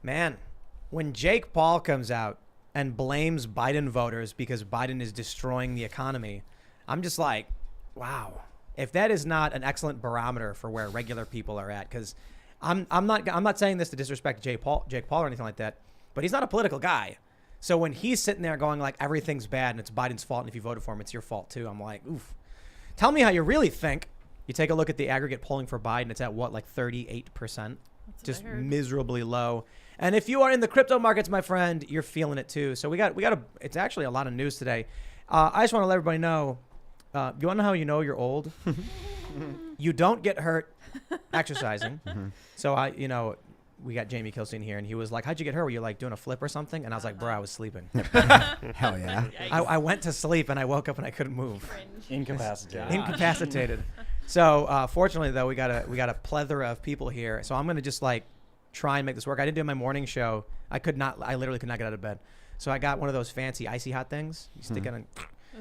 Man, when Jake Paul comes out and blames Biden voters because Biden is destroying the economy, I'm just like, wow. If that is not an excellent barometer for where regular people are at, because I'm not saying this to disrespect Jake Paul or anything like that, but he's not a political guy. So when he's sitting there going like everything's bad and it's Biden's fault, and if you voted for him, it's your fault too, I'm like, oof. Tell me how you really think. You take a look at the aggregate polling for Biden, it's at what, like 38%? Just miserably low. And if you are in the crypto markets, my friend, you're feeling it too. So we got it's actually a lot of news today. I just want to let everybody know, you want to know how you know you're old? You don't get hurt exercising. So we got Jamie Kilstein here, and he was like, how'd you get hurt? Were you like doing a flip or something? And I was like, bro, I was sleeping. Hell yeah. I went to sleep and I woke up and I couldn't move. Incapacitated. So fortunately though, we got a plethora of people here. So I'm going to just like try and make this work. I didn't do my morning show. I literally could not get out of bed. So I got one of those fancy icy hot things. You stick it in.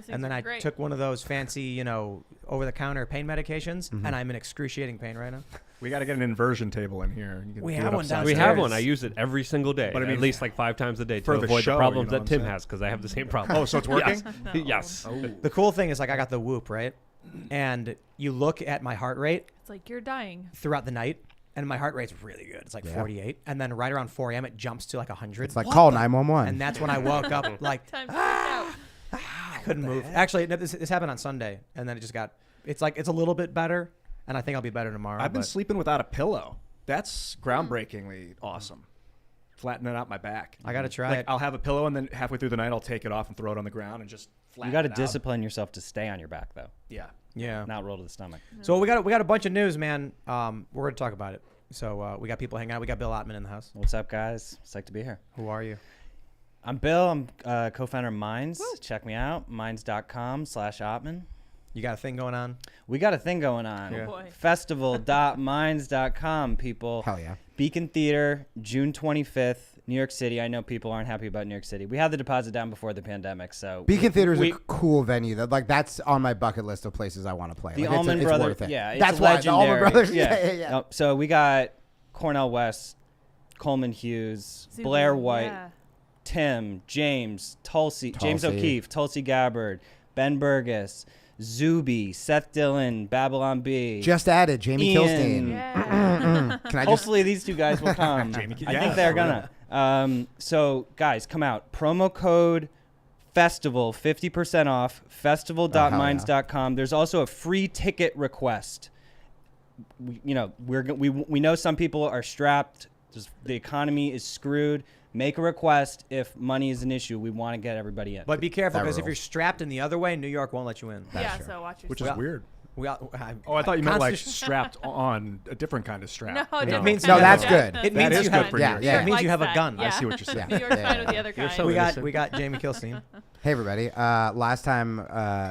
And then I took one of those fancy, over-the-counter pain medications, and I'm in excruciating pain right now. We got to get an inversion table in here. We have one downstairs. We have one. I use it every single day, but I mean, at least like 5 times a day to for the avoid show, the problems that Tim has, because I have the same problem. Oh, so it's working? Yes. Oh. The cool thing is, like, I got the Whoop, right? And you look at my heart rate. It's like you're dying. Throughout the night. And my heart rate's really good. It's like 48. And then right around 4 a.m., it jumps to like 100. It's like, call 911. And that's when I woke up like, I couldn't move. Actually, no, this happened on Sunday. And then it's a little bit better. And I think I'll be better tomorrow. I've been sleeping without a pillow. That's groundbreakingly awesome. Flattening out my back. I got to try it. I'll have a pillow, and then halfway through the night, I'll take it off and throw it on the ground and just flatten You got to it out. discipline yourself to stay on your back, though. Yeah. Not roll to the stomach. So we got a bunch of news, man. We're going to talk about it. So we got people hanging out. We got Bill Ottman in the house. What's up, guys? It's like to be here. Who are you? I'm Bill. I'm co-founder of Minds. Woo. Check me out. Minds.com/Ottman. You got a thing going on? We got a thing going on. Yeah. Festival.minds.com, people. Hell yeah. Beacon Theater, June 25th, New York City. I know people aren't happy about New York City. We had the deposit down before the pandemic, so Beacon Theater is a cool venue. That's on my bucket list of places I want to play. The like, Allman it's Brothers. worth it. Yeah, it's that's why the Allman Brothers. Yeah. So we got Cornell West, Coleman Hughes, Blair White, Tim, James, James O'Keefe, Tulsi Gabbard, Ben Burgess, Zuby, Seth Dillon, Babylon B. Just added Jamie Kilstein. Yeah. Can I Hopefully these two guys will come. I think they're gonna. So guys, come out. Promo code festival, 50% off. Festival.minds.com. There's also a free ticket request. We know some people are strapped. The economy is screwed. Make a request if money is an issue. We want to get everybody in. But be careful, because if you're strapped in the other way, New York won't let you in. So watch yourself. Which is weird. I thought you meant like strapped on a different kind of strap. No, it means that's good. It means you have it means you have a gun. I see what you're saying. New York's fine with the other kind. We got Jamie Kilstein. Hey everybody! Last time,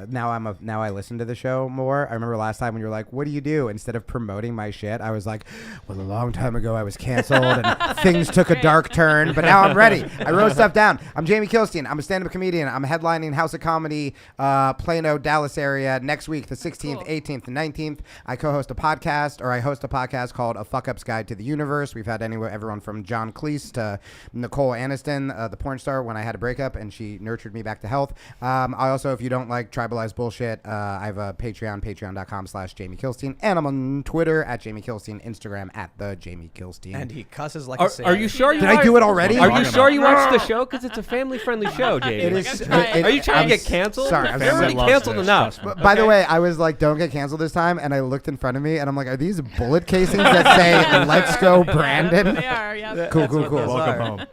now I listen to the show more. I remember last time when you were like, "What do you do?" Instead of promoting my shit, I was like, "Well, a long time ago I was canceled and things took a dark turn, but now I'm ready. I wrote stuff down. I'm Jamie Kilstein. I'm a stand-up comedian. I'm headlining House of Comedy, Plano, Dallas area next week, the 16th, 18th, and 19th. I host a podcast called A Fuck Up's Guide to the Universe. We've had everyone from John Cleese to Nicole Aniston, the porn star, when I had a breakup and she nurtured me back to health. I also, if you don't like tribalized bullshit, I have a patreon.com/Jamie Kilstein, and I'm on Twitter at Jamie Kilstein, Instagram at the Jamie Kilstein. And he cusses like a sailor. Are you sure? Did I do it already? Are you sure you watched the show? Because it's a family-friendly show, Jamie. It is. Are you trying to get canceled? Sorry, You're already canceled enough. By the way, I was like, don't get canceled this time, and I looked in front of me, and I'm like, are these bullet casings that say "Let's go, Brandon"? They are. Yeah. Cool. Welcome home.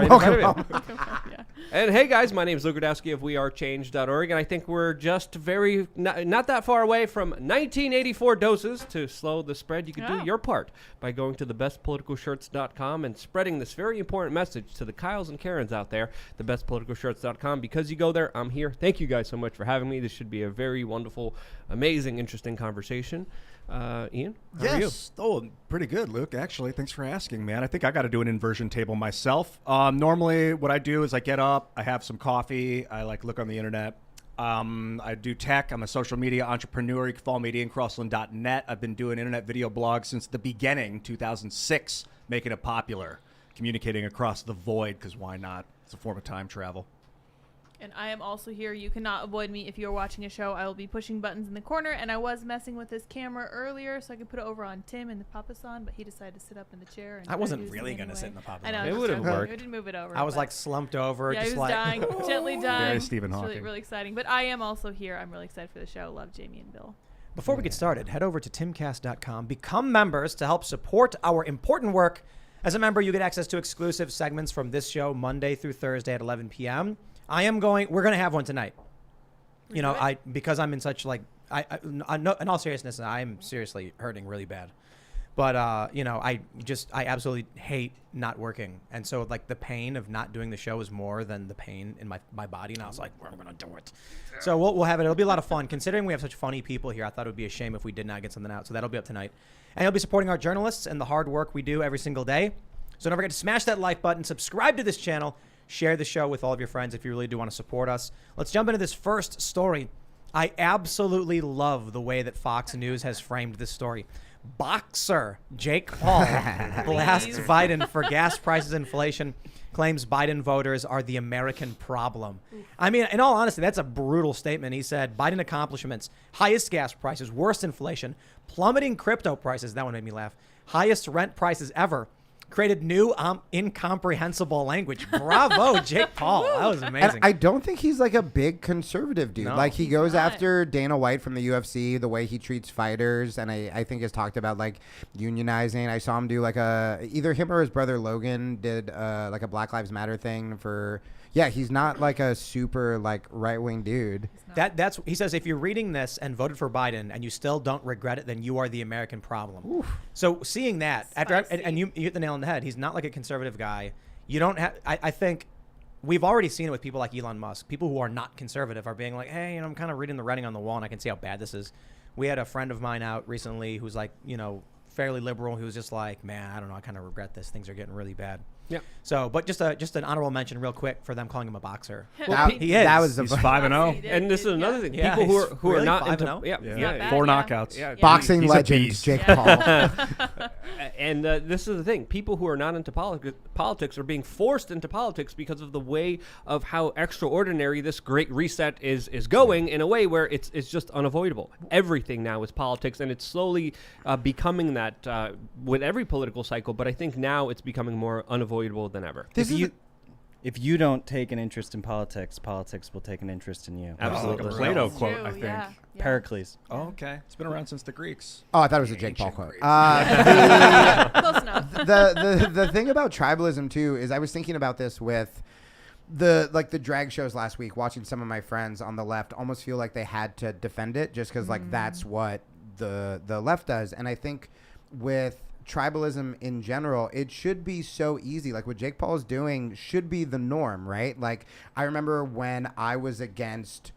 Welcome home. And hey guys, my name is Luke Gradowski of wearechange.org, and I think we're just not that far away from 1984 doses to slow the spread. You can do your part by going to thebestpoliticalshirts.com and spreading this very important message to the Kyles and Karens out there, thebestpoliticalshirts.com. Because you go there, I'm here. Thank you guys so much for having me. This should be a very wonderful, amazing, interesting conversation. Ian, how are you? Oh, pretty good, Luke, actually. Thanks for asking, man. I think I got to do an inversion table myself. Normally, what I do is I get up, I have some coffee, I look on the internet. I do tech. I'm a social media entrepreneur. You can follow me at IanCrossland.net. I've been doing internet video blogs since the beginning, 2006, making it popular. communicating across the void, because why not? It's a form of time travel. And I am also here. You cannot avoid me if you're watching a show. I will be pushing buttons in the corner, and I was messing with this camera earlier so I could put it over on Tim in the Papasan, but he decided to sit up in the chair. And I wasn't use really me going to sit anyway. in the Papasan. I know. It just would've joking. worked. I didn't move it over. I was but- like slumped over, yeah, just he was like dying, gently dying. Very Stephen It's really, Hawking. really exciting. But I am also here. I'm really excited for the show. Love Jamie and Bill. Before we get started, head over to timcast.com, become members to help support our important work. As a member, you get access to exclusive segments from this show Monday through Thursday at 11 p.m. We're going to have one tonight. You know, because I'm in such like, in all seriousness, I am seriously hurting really bad. But, you know, I absolutely hate not working. And so like the pain of not doing the show is more than the pain in my body. And I was like, we're going to do it. So we'll have it. It'll be a lot of fun. Considering we have such funny people here, I thought it would be a shame if we did not get something out. So that'll be up tonight. And you'll be supporting our journalists and the hard work we do every single day. So don't forget to smash that like button, subscribe to this channel, share the show with all of your friends if you really do want to support us. Let's jump into this first story. I absolutely love the way that Fox News has framed this story. Boxer Jake Paul blasts Biden for gas prices inflation, claims Biden voters are the American problem. I mean, in all honesty, that's a brutal statement. He said Biden accomplishments, highest gas prices, worst inflation, plummeting crypto prices. That one made me laugh. Highest rent prices ever. Created new incomprehensible language. Bravo, Jake Paul. That was amazing. And I don't think he's like a big conservative dude. No. Like he He's goes not. after Dana White from the UFC, the way he treats fighters, and I think has talked about like unionizing. I saw him do like either him or his brother Logan did like a Black Lives Matter thing for. Yeah, he's not like a super like right wing dude. That's he says if you're reading this and voted for Biden and you still don't regret it, then you are the American problem. Oof. So seeing that and you hit the nail on the head. He's not like a conservative guy. You don't have. I think we've already seen it with people like Elon Musk. People who are not conservative are being like, hey, you know, I'm kind of reading the writing on the wall and I can see how bad this is. We had a friend of mine out recently who's like, you know, fairly liberal, who was just like, man, I don't know, I kind of regret this. Things are getting really bad. Yeah. So, but just an honorable mention, real quick, for them calling him a boxer. He is. That was the He's 5-0. And this is another thing. Yeah, People he's who are really not 5-0? into Yeah. bad, 4 yeah. knockouts. Yeah. boxing He's a legend beast. Jake Yeah. Paul. And this is the thing. People who are not into politics are being forced into politics because of the way of how extraordinary this great reset is going in a way where it's just unavoidable. Everything now is politics, and it's slowly becoming that with every political cycle. But I think now it's becoming more unavoidable than ever. If you don't take an interest in politics, politics will take an interest in you. Absolutely. Like a Plato True, quote, I think. yeah. Pericles. Oh, okay. It's been around since the Greeks. Oh, I thought it was a Jake Paul Ancient quote. Greek. Close enough. The thing about tribalism too is I was thinking about this with the drag shows last week, watching some of my friends on the left almost feel like they had to defend it just because like that's what the left does. And I think with tribalism in general, it should be so easy. Like what Jake Paul is doing should be the norm, right? Like I remember when I was against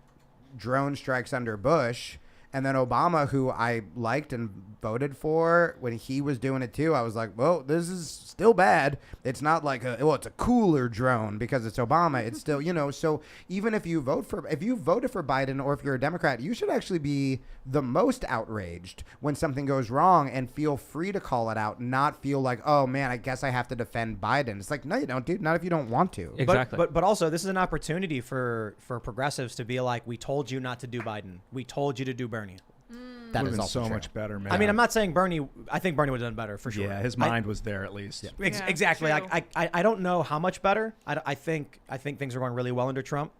drone strikes under Bush, and then Obama, who I liked and voted for, when he was doing it too, I was like, well, this is still bad. It's not like it's a cooler drone because it's Obama. It's still, you know, so even if you voted for Biden or if you're a Democrat, you should actually be the most outraged when something goes wrong and feel free to call it out, not feel like, oh man, I guess I have to defend Biden. It's like, no, you don't, dude. Not if you don't want to. Exactly. But also, this is an opportunity for progressives to be like, we told you not to do Biden. We told you to do Bernie. That Would've is been also so true. much better, man. I mean, I'm not saying Bernie. I think Bernie would have done better for sure. Yeah, his mind was there at least. Yeah, Exactly. true. I don't know how much better. I think things are going really well under Trump.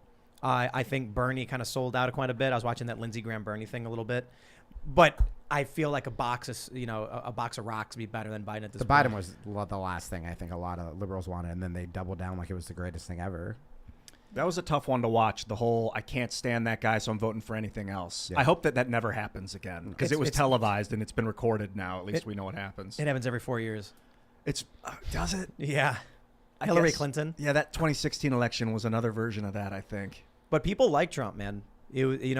I think Bernie kind of sold out quite a bit. I was watching that Lindsey Graham Bernie thing a little bit, but I feel like a box of rocks would be better than Biden at this The point. Biden was the last thing I think a lot of liberals wanted, and then they doubled down like it was the greatest thing ever. That was a tough one to watch. The whole, I can't stand that guy, so I'm voting for anything else. Yeah. I hope that never happens again because it was televised and it's been recorded now. At least we know what happens. It happens every 4 years. It's does it? Yeah. I Hillary guess- Clinton. Yeah, that 2016 election was another version of that, I think. But people like Trump, man.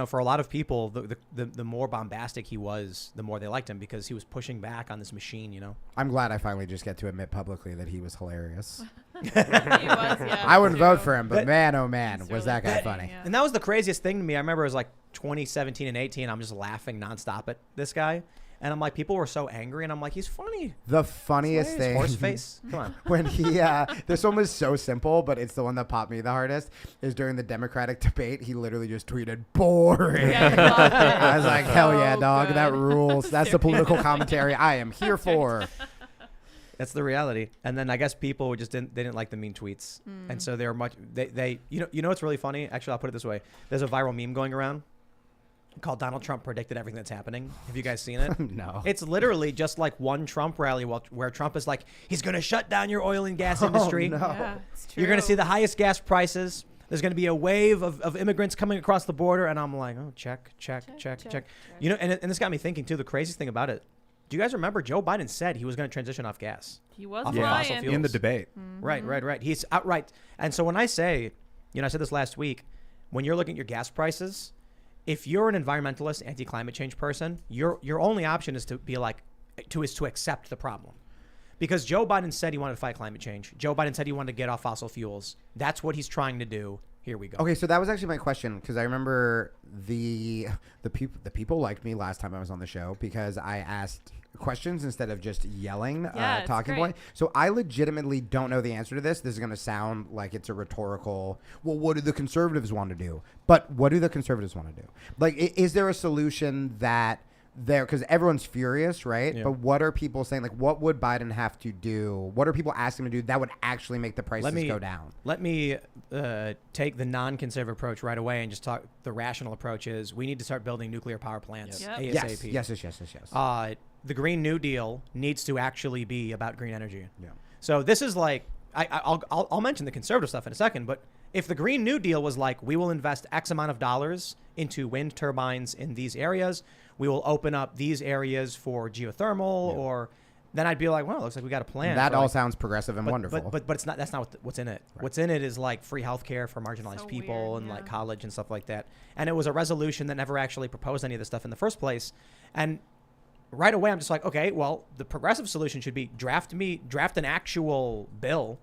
For a lot of people, the more bombastic he was, the more they liked him because he was pushing back on this machine, you know? I'm glad I finally just get to admit publicly that he was hilarious. He was, yeah, I wouldn't too. vote for him, but That- man, oh man, He's was really that guy funny, funny. yeah. And that was the craziest thing to me. I remember it was like 2017 and 18, I'm just laughing nonstop at this guy. And I'm like, people were so angry, and I'm like, he's funny. The funniest thing, horse face. Come on. when he, this one was so simple, but it's the one that popped me the hardest. Is during the Democratic debate, he literally just tweeted boring. Yeah, I was like, hell yeah, So dog, good. that rules. That's the political commentary I am here for. That's the reality. And then I guess people just didn't like the mean tweets, and so they were they you know what's really funny? Actually, I'll put it this way: there's a viral meme going around called Donald Trump predicted everything that's happening. Have you guys seen it? No. It's literally just like one Trump rally where Trump is like, he's going to shut down your oil and gas industry. No. Yeah, it's true. You're going to see the highest gas prices. There's going to be a wave of immigrants coming across the border. And I'm like, oh, check. You know, and this got me thinking, too, the craziest thing about it. Do you guys remember Joe Biden said he was going to transition off gas? He was Off Yeah. fossil lying. fuels. In the debate. Right. He's outright. And so when I say, I said this last week, when you're looking at your gas prices, if you're an environmentalist, anti-climate change person, your only option is to be like, is to accept the problem. Because Joe Biden said he wanted to fight climate change. Joe Biden said he wanted to get off fossil fuels. That's what he's trying to do. Here we go. Okay, so that was actually my question, because I remember the people liked me last time I was on the show because I asked questions instead of just yelling Yeah, it's talking great. point. So I legitimately don't know the answer to this. This is going to sound like it's a rhetorical, well, what do the conservatives want to do? But what do the conservatives want to do? Like, is there a solution that there, because everyone's furious, right? Yeah. But what are people saying? Like, what would Biden have to do? What are people asking him to do that would actually make the prices go down? Let me take the non-conservative approach right away and just talk. The rational approach is we need to start building nuclear power plants Yep. ASAP. Yes. The Green New Deal needs to actually be about green energy. Yeah. So this is like, I'll mention the conservative stuff in a second, but if the Green New Deal was like, we will invest X amount of dollars into wind turbines in these areas, we will open up these areas for geothermal, or then I'd be like, well, it looks like we got a plan. That for, all like, sounds progressive and wonderful. But it's not. That's not what's in it. Right. What's in it is like free healthcare for marginalized So people weird, and yeah. like college and stuff like that. And it was a resolution that never actually proposed any of this stuff in the first place. And right away, I'm just like, okay, well, the progressive solution should be draft an actual bill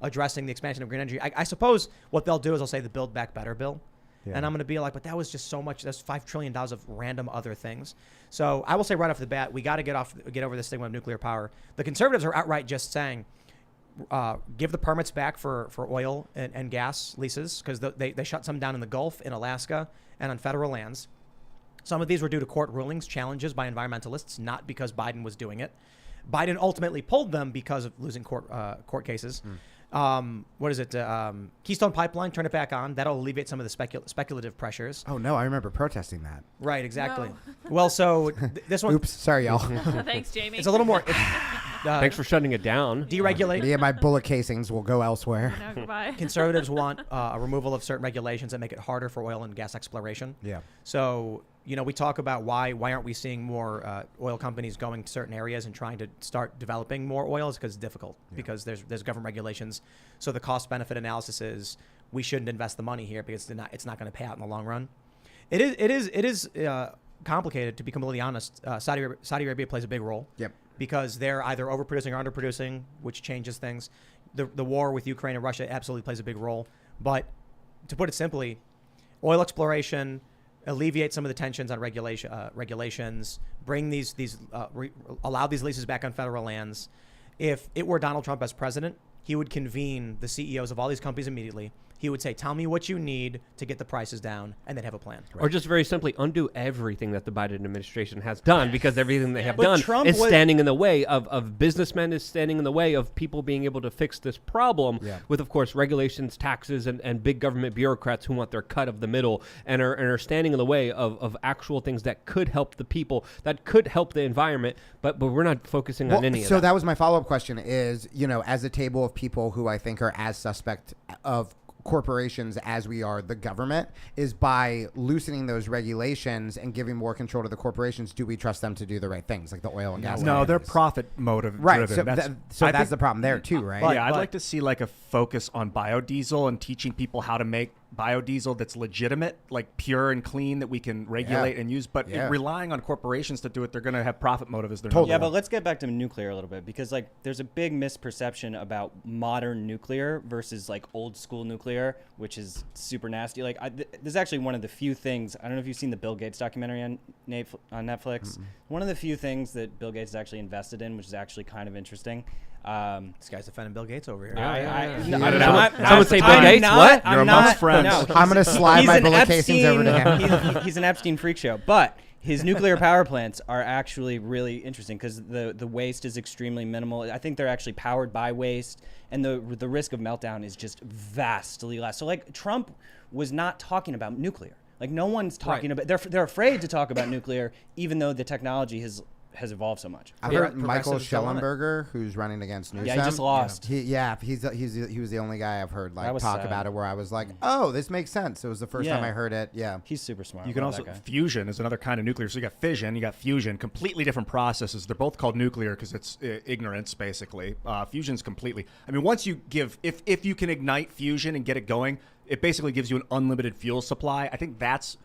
addressing the expansion of green energy. I suppose what they'll do is they'll say the Build Back Better bill. Yeah. And I'm going to be like, but that was just so much. That's $5 trillion of random other things. So I will say right off the bat, we got to get over this thing with nuclear power. The conservatives are outright just saying, give the permits back for oil and gas leases, because they shut some down in the Gulf, in Alaska, and on federal lands. Some of these were due to court rulings, challenges by environmentalists, not because Biden was doing it. Biden ultimately pulled them because of losing court cases. What is it? Keystone Pipeline, turn it back on. That'll alleviate some of the speculative pressures. Oh, no, I remember protesting that. Right, exactly. No. Well, so this one, Oops, sorry, y'all. Thanks, Jamie. it's a little more. Thanks for shutting it down. Deregulate. Me and my bullet casings will go elsewhere. No, goodbye. Conservatives want a removal of certain regulations that make it harder for oil and gas exploration. Yeah. So, we talk about why aren't we seeing more oil companies going to certain areas and trying to start developing more oil? Is because it's difficult, because there's government regulations. So the cost benefit analysis is we shouldn't invest the money here because it's not going to pay out in the long run. It is complicated, to be completely honest. Saudi Arabia plays a big role. Yep. Because they're either overproducing or underproducing, which changes things. The war with Ukraine and Russia absolutely plays a big role. But to put it simply, oil exploration, alleviate some of the tensions on regulations, bring allow these leases back on federal lands. If it were Donald Trump as president, he would convene the CEOs of all these companies immediately. He would say, tell me what you need to get the prices down, and they'd have a plan. Or just very simply undo everything that the Biden administration has done, because everything they have But done Trump is was- standing in the way of businessmen, is standing in the way of people being able to fix this problem with, of course, regulations, taxes, and big government bureaucrats who want their cut of the middle and are standing in the way of actual things that could help the people, that could help the environment, but we're not focusing on any of that. So that was my follow-up question is, as a table of people who I think are as suspect of corporations as we are the government, is by loosening those regulations and giving more control to the corporations, do we trust them to do the right things, like the oil and gas No, they're companies? profit motive Right. driven. So I that's think- the problem there too, right? But- I'd like to see like a focus on biodiesel and teaching people how to make biodiesel that's legitimate, like pure and clean, that we can regulate and use. But relying on corporations to do it, they're going to have profit motive as their number Yeah, one. but let's get back to nuclear a little bit, because like there's a big misperception about modern nuclear versus like old school nuclear, which is super nasty. Like this is actually one of the few things, I don't know if you've seen the Bill Gates documentary on Netflix. Mm-hmm. One of the few things that Bill Gates actually invested in, which is actually kind of interesting. This guy's defending Bill Gates over here. I don't know. Someone say Bill Gates? What? You're amongst friends. No, I'm going to slide my bullet casings over to him. He's an Epstein freak show, but his nuclear power plants are actually really interesting because the waste is extremely minimal. I think they're actually powered by waste, and the risk of meltdown is just vastly less. So like Trump was not talking about nuclear. Like no one's talking about. They're afraid to talk about nuclear, even though the technology has evolved so much. I've heard Michael Schellenberger, who's running against Newsom. Yeah, he just lost. He was the only guy I've heard like talk sad. about it where I was like, oh, this makes sense. It was the first time I heard it. Yeah, he's super smart. You can also fusion is another kind of nuclear. So you got fission, you got fusion, completely different processes. They're both called nuclear because it's ignorance basically. Fusion's completely. I mean, once you give, if you can ignite fusion and get it going, it basically gives you an unlimited fuel supply. I think that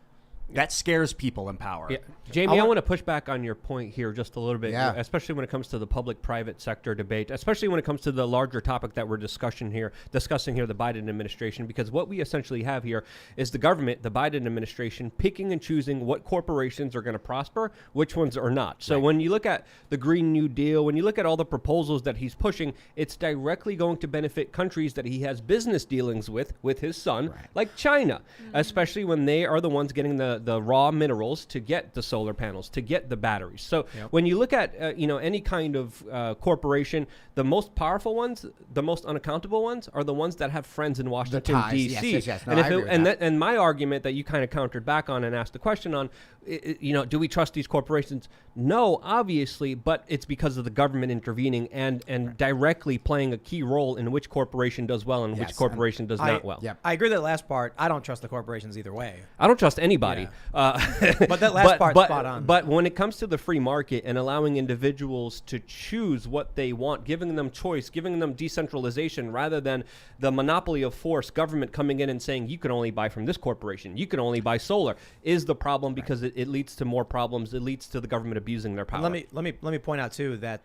scares people in power. Yeah. Jamie, I want to push back on your point here just a little bit, especially when it comes to the public-private sector debate, especially when it comes to the larger topic that we're discussing here, the Biden administration, because what we essentially have here is the government, the Biden administration, picking and choosing what corporations are going to prosper, which ones are not. So when you look at the Green New Deal, when you look at all the proposals that he's pushing, it's directly going to benefit countries that he has business dealings with his son, like China, especially when they are the ones getting the raw minerals to get the solar panels, to get the batteries. So when you look at any kind of corporation, the most powerful ones, the most unaccountable ones, are the ones that have friends in Washington D.C. Yes. No, and my argument that you kind of countered back on and asked the question on, do we trust these corporations? No, obviously, but it's because of the government intervening and directly playing a key role in which corporation does well and which corporation does not well. I agree with that last part. I don't trust the corporations either way. I don't trust anybody. But that last part's spot on. But when it comes to the free market and allowing individuals to choose what they want, giving them choice, giving them decentralization rather than the monopoly of force, government coming in and saying you can only buy from this corporation, you can only buy solar, is the problem because it leads to more problems. It leads to the government abusing their power. Let me point out too that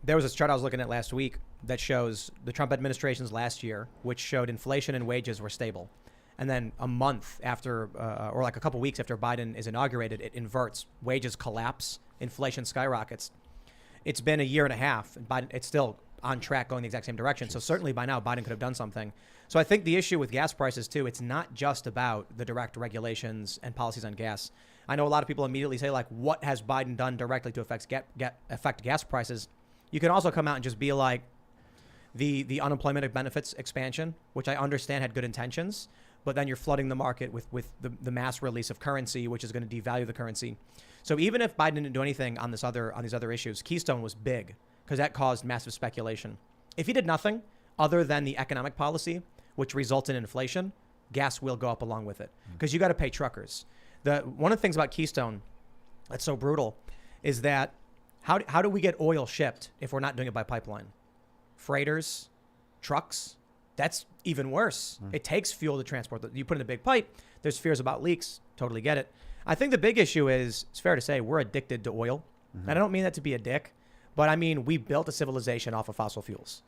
there was a chart I was looking at last week that shows the Trump administration's last year, which showed inflation and wages were stable. And then a month after, or like a couple weeks after Biden is inaugurated, it inverts. Wages collapse, inflation skyrockets. It's been a year and a half, and Biden, it's still on track going the exact same direction. So certainly by now, Biden could have done something. So I think the issue with gas prices too, it's not just about the direct regulations and policies on gas. I know a lot of people immediately say like, what has Biden done directly to affect gas prices? You can also come out and just be like, the unemployment benefits expansion, which I understand had good intentions, but then you're flooding the market with the mass release of currency, which is going to devalue the currency. So even if Biden didn't do anything on these other issues, Keystone was big because that caused massive speculation. If he did nothing other than the economic policy, which results in inflation, gas will go up along with it because you got to pay truckers. One of the things about Keystone that's so brutal is that how do we get oil shipped if we're not doing it by pipeline? Freighters, trucks. That's even worse. It takes fuel to transport. You put in a big pipe. There's fears about leaks. Totally get it. I think the big issue is, it's fair to say, we're addicted to oil. And I don't mean that to be a dick, but I mean, we built a civilization off of fossil fuels.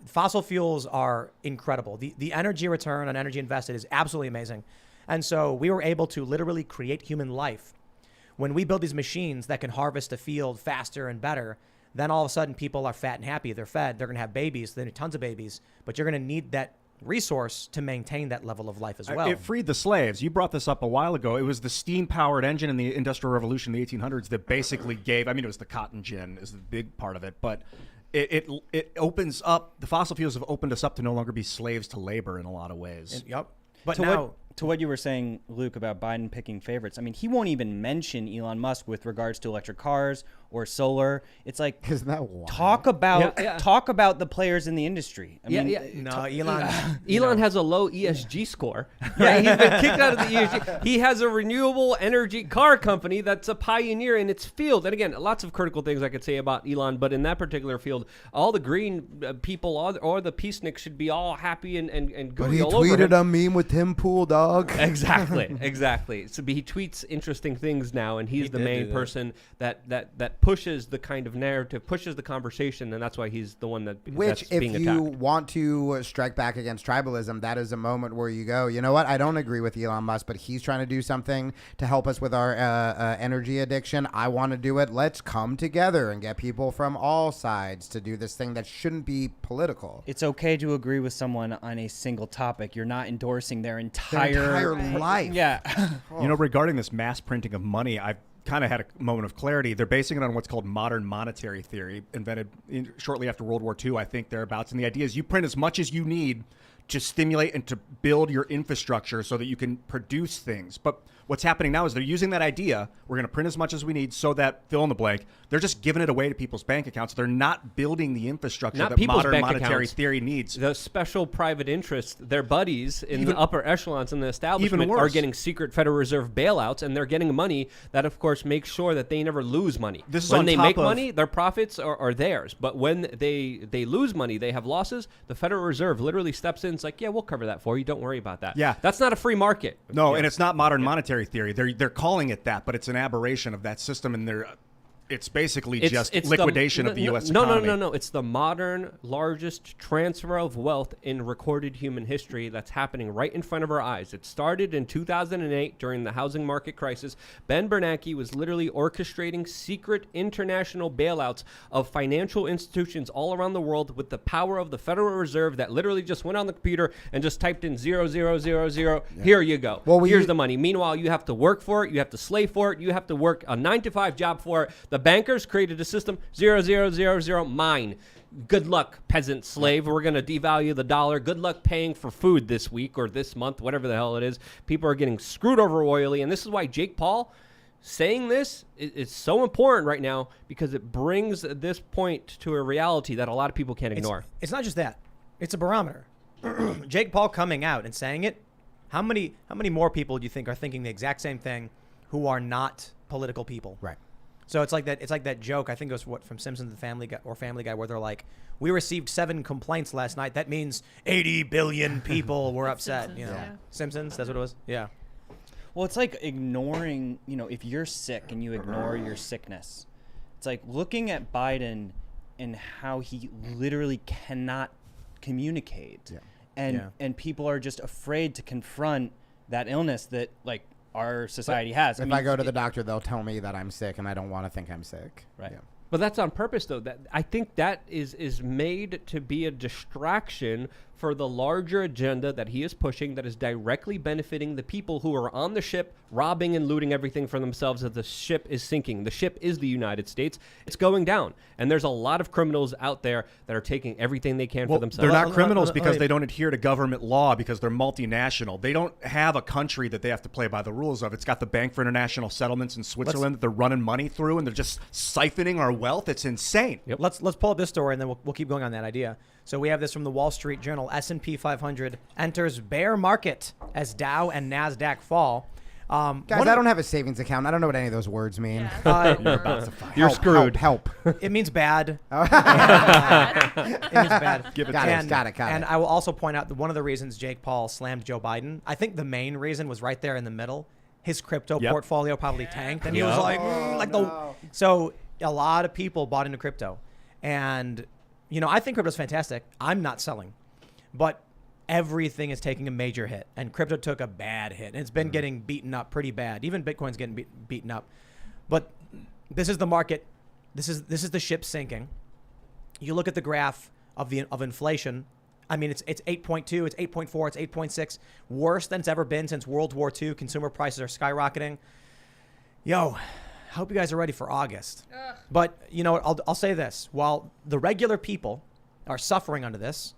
Fossil fuels are incredible. The energy return on energy invested is absolutely amazing. And so we were able to literally create human life. When we build these machines that can harvest a field faster and better, then all of a sudden people are fat and happy. They're fed. They're going to have babies. They need tons of babies. But you're going to need that resource to maintain that level of life as well. It freed the slaves. You brought this up a while ago. It was the steam-powered engine in the Industrial Revolution in the 1800s that basically gave, it was the cotton gin is the big part of it, but it opens up, the fossil fuels have opened us up to no longer be slaves to labor in a lot of ways. Yep. But So now, to what you were saying, Luke, about Biden picking favorites, I mean, he won't even mention Elon Musk with regards to electric cars or solar. It's like, Isn't that wild? talk about the players in the industry. I mean, No, Elon. Elon has a low ESG score. Yeah, he's been kicked out of the ESG. He has a renewable energy car company that's a pioneer in its field. And again, lots of critical things I could say about Elon, but in that particular field, all the green people or the peaceniks should be all happy and But gooey he all over tweeted him. a meme with Tim Pool, dog. Exactly. So he tweets interesting things now, and he's the did main do that. person that pushes the kind of narrative, pushes the conversation, and that's why he's the one Which, that's if being you attacked. want to strike back against tribalism, that is a moment where you go, you know what? I don't agree with Elon Musk, but he's trying to do something to help us with our energy addiction. I want to do it. Let's come together and get people from all sides to do this thing that shouldn't be political. it's okay to agree with someone on a single topic. You're not endorsing their entire life. Yeah. You know, regarding this mass printing of money, I've kind of had a moment of clarity. They're basing it on what's called modern monetary theory, invented shortly after World War II, I think, thereabouts. And the idea is you print as much as you need to stimulate and to build your infrastructure so that you can produce things. But what's happening now is they're using that idea, we're going to print as much as we need so that, fill in the blank, they're just giving it away to people's bank accounts. They're not building the infrastructure Not that people's modern bank monetary accounts. theory needs. The special private interests, their buddies in Even- the upper echelons in the establishment Even are worse. getting secret Federal Reserve bailouts, and they're getting money that, of course, makes sure that they never lose money. This is when on they top make of- money, their profits are theirs. But when they lose money, they have losses, the Federal Reserve literally steps in. It's like, yeah, we'll cover that for you. Don't worry about that. Yeah. That's not a free market. No, Yeah. and it's not modern monetary theory. They're calling it that, but it's an aberration of that system, and it's basically just liquidation of the U.S. economy. No. It's the modern largest transfer of wealth in recorded human history that's happening right in front of our eyes. It started in 2008 during the housing market crisis. Ben Bernanke was literally orchestrating secret international bailouts of financial institutions all around the world with the power of the Federal Reserve that literally just went on the computer and just typed in 0000. Here you go. Well, Here's the money. Meanwhile, you have to work for it. You have to slave for it. You have to work a 9-to-5 job for it. The bankers created a system 0000 mine. Good luck, peasant slave. We're going to devalue the dollar. Good luck paying for food this week or this month, whatever the hell it is. People are getting screwed over royally, and this is why Jake Paul saying this is so important right now, because it brings this point to a reality that a lot of people can't ignore. It's not just that. It's a barometer. Jake Paul coming out and saying it. How many more people do you think are thinking the exact same thing who are not political people? Right. So it's like that joke. I think it was from Simpsons, the Family Guy, where they're like, "We received 7 complaints last night. That means 80 billion people were upset." Simpsons, yeah. Simpsons. That's what it was. Yeah. Well, it's like ignoring, if you're sick and you ignore your sickness. It's like looking at Biden and how he literally cannot communicate. Yeah. And people are just afraid to confront that illness that, like, our society has. If I go to the doctor, they'll tell me that I'm sick, and I don't want to think I'm sick. Right. Yeah. But that's on purpose, though. That I think that is made to be a distraction for the larger agenda that he is pushing, that is directly benefiting the people who are on the ship, robbing and looting everything for themselves as the ship is sinking. The ship is the United States. It's going down. And there's a lot of criminals out there that are taking everything they can for themselves. They're not criminals because they don't adhere to government law, because they're multinational. They don't have a country that they have to play by the rules of. It's got the Bank for International Settlements in Switzerland that they're running money through, and they're just siphoning our wealth. It's insane. Yep. Let's pull up this story, and then we'll keep going on that idea. So we have this from the Wall Street Journal. S&P 500 enters bear market as Dow and NASDAQ fall. Guys, I don't have a savings account. I don't know what any of those words mean. Yeah, You're screwed. Help. It means bad. It means bad. Give it Got to it. us. Got it. And I will also point out that one of the reasons Jake Paul slammed Joe Biden, I think the main reason was right there in the middle. His crypto portfolio probably tanked, and he was like, So a lot of people bought into crypto, and I think crypto's fantastic. I'm not selling, but everything is taking a major hit, and crypto took a bad hit, and it's been getting beaten up pretty bad. Even Bitcoin's getting beaten up, but this is the market. This is the ship sinking. You look at the graph of inflation. I mean, it's 8.2, it's 8.4, it's 8.6, worse than it's ever been since World War II. Consumer prices are skyrocketing. I hope you guys are ready for August. Ugh. But I'll say this: while the regular people are suffering under this,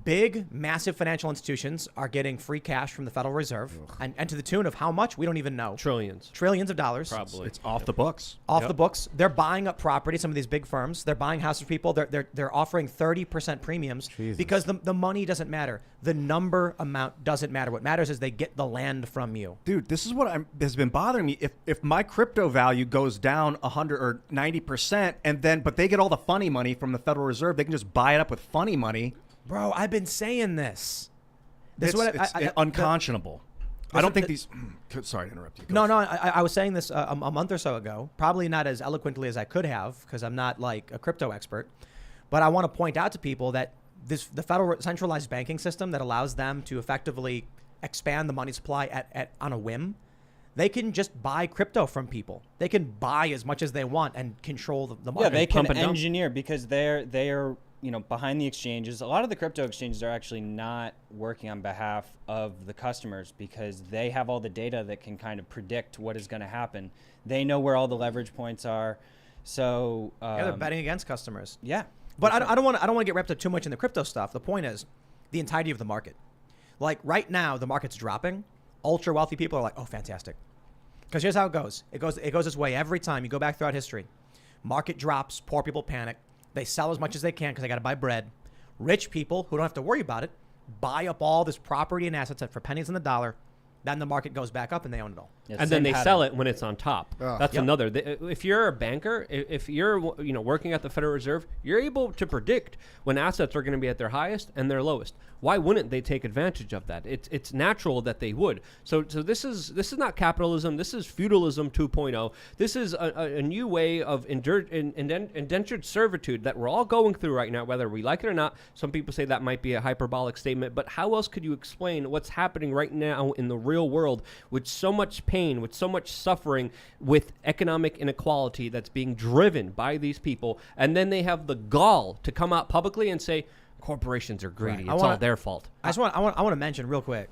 Big, massive financial institutions are getting free cash from the Federal Reserve, and to the tune of how much, we don't even know. Trillions of dollars. Probably. It's off the books. Off the books. They're buying up property, some of these big firms. They're buying houses for people. They're offering 30% premiums because the money doesn't matter. The number amount doesn't matter. What matters is they get the land from you. Dude, this is what has been bothering me. If my crypto value goes down 100 or 90%, but they get all the funny money from the Federal Reserve, they can just buy it up with funny money. Bro, I've been saying this. It's unconscionable. I don't think these. Sorry to interrupt you. No. I was saying this a month or so ago. Probably not as eloquently as I could have, because I'm not like a crypto expert. But I want to point out to people that the federal centralized banking system that allows them to effectively expand the money supply on a whim, they can just buy crypto from people. They can buy as much as they want and control the market. Yeah, they can engineer because they're behind the exchanges. A lot of the crypto exchanges are actually not working on behalf of the customers because they have all the data that can kind of predict what is going to happen. They know where all the leverage points are. So they're betting against customers. Yeah. But I don't want to get wrapped up too much in the crypto stuff. The point is the entirety of the market. Like right now, the market's dropping. Ultra wealthy people are like, oh, fantastic. Because here's how it goes. It goes this way every time. You go back throughout history. Market drops. Poor people panic. They sell as much as they can because they got to buy bread. Rich people who don't have to worry about it buy up all this property and assets for pennies on the dollar. Then the market goes back up and they own it all. Yeah, and then they sell it when it's on top. That's Yep. another. If you're a banker, if you're working at the Federal Reserve, you're able to predict when assets are going to be at their highest and their lowest. Why wouldn't they take advantage of that? It's natural that they would. So this is not capitalism. This is feudalism 2.0. This is a new way of indentured servitude that we're all going through right now, whether we like it or not. Some people say that might be a hyperbolic statement, but how else could you explain what's happening right now in the real world with so much pain, with so much suffering, with economic inequality that's being driven by these people, and then they have the gall to come out publicly and say corporations are greedy. Right. It's all their fault. I want to mention real quick.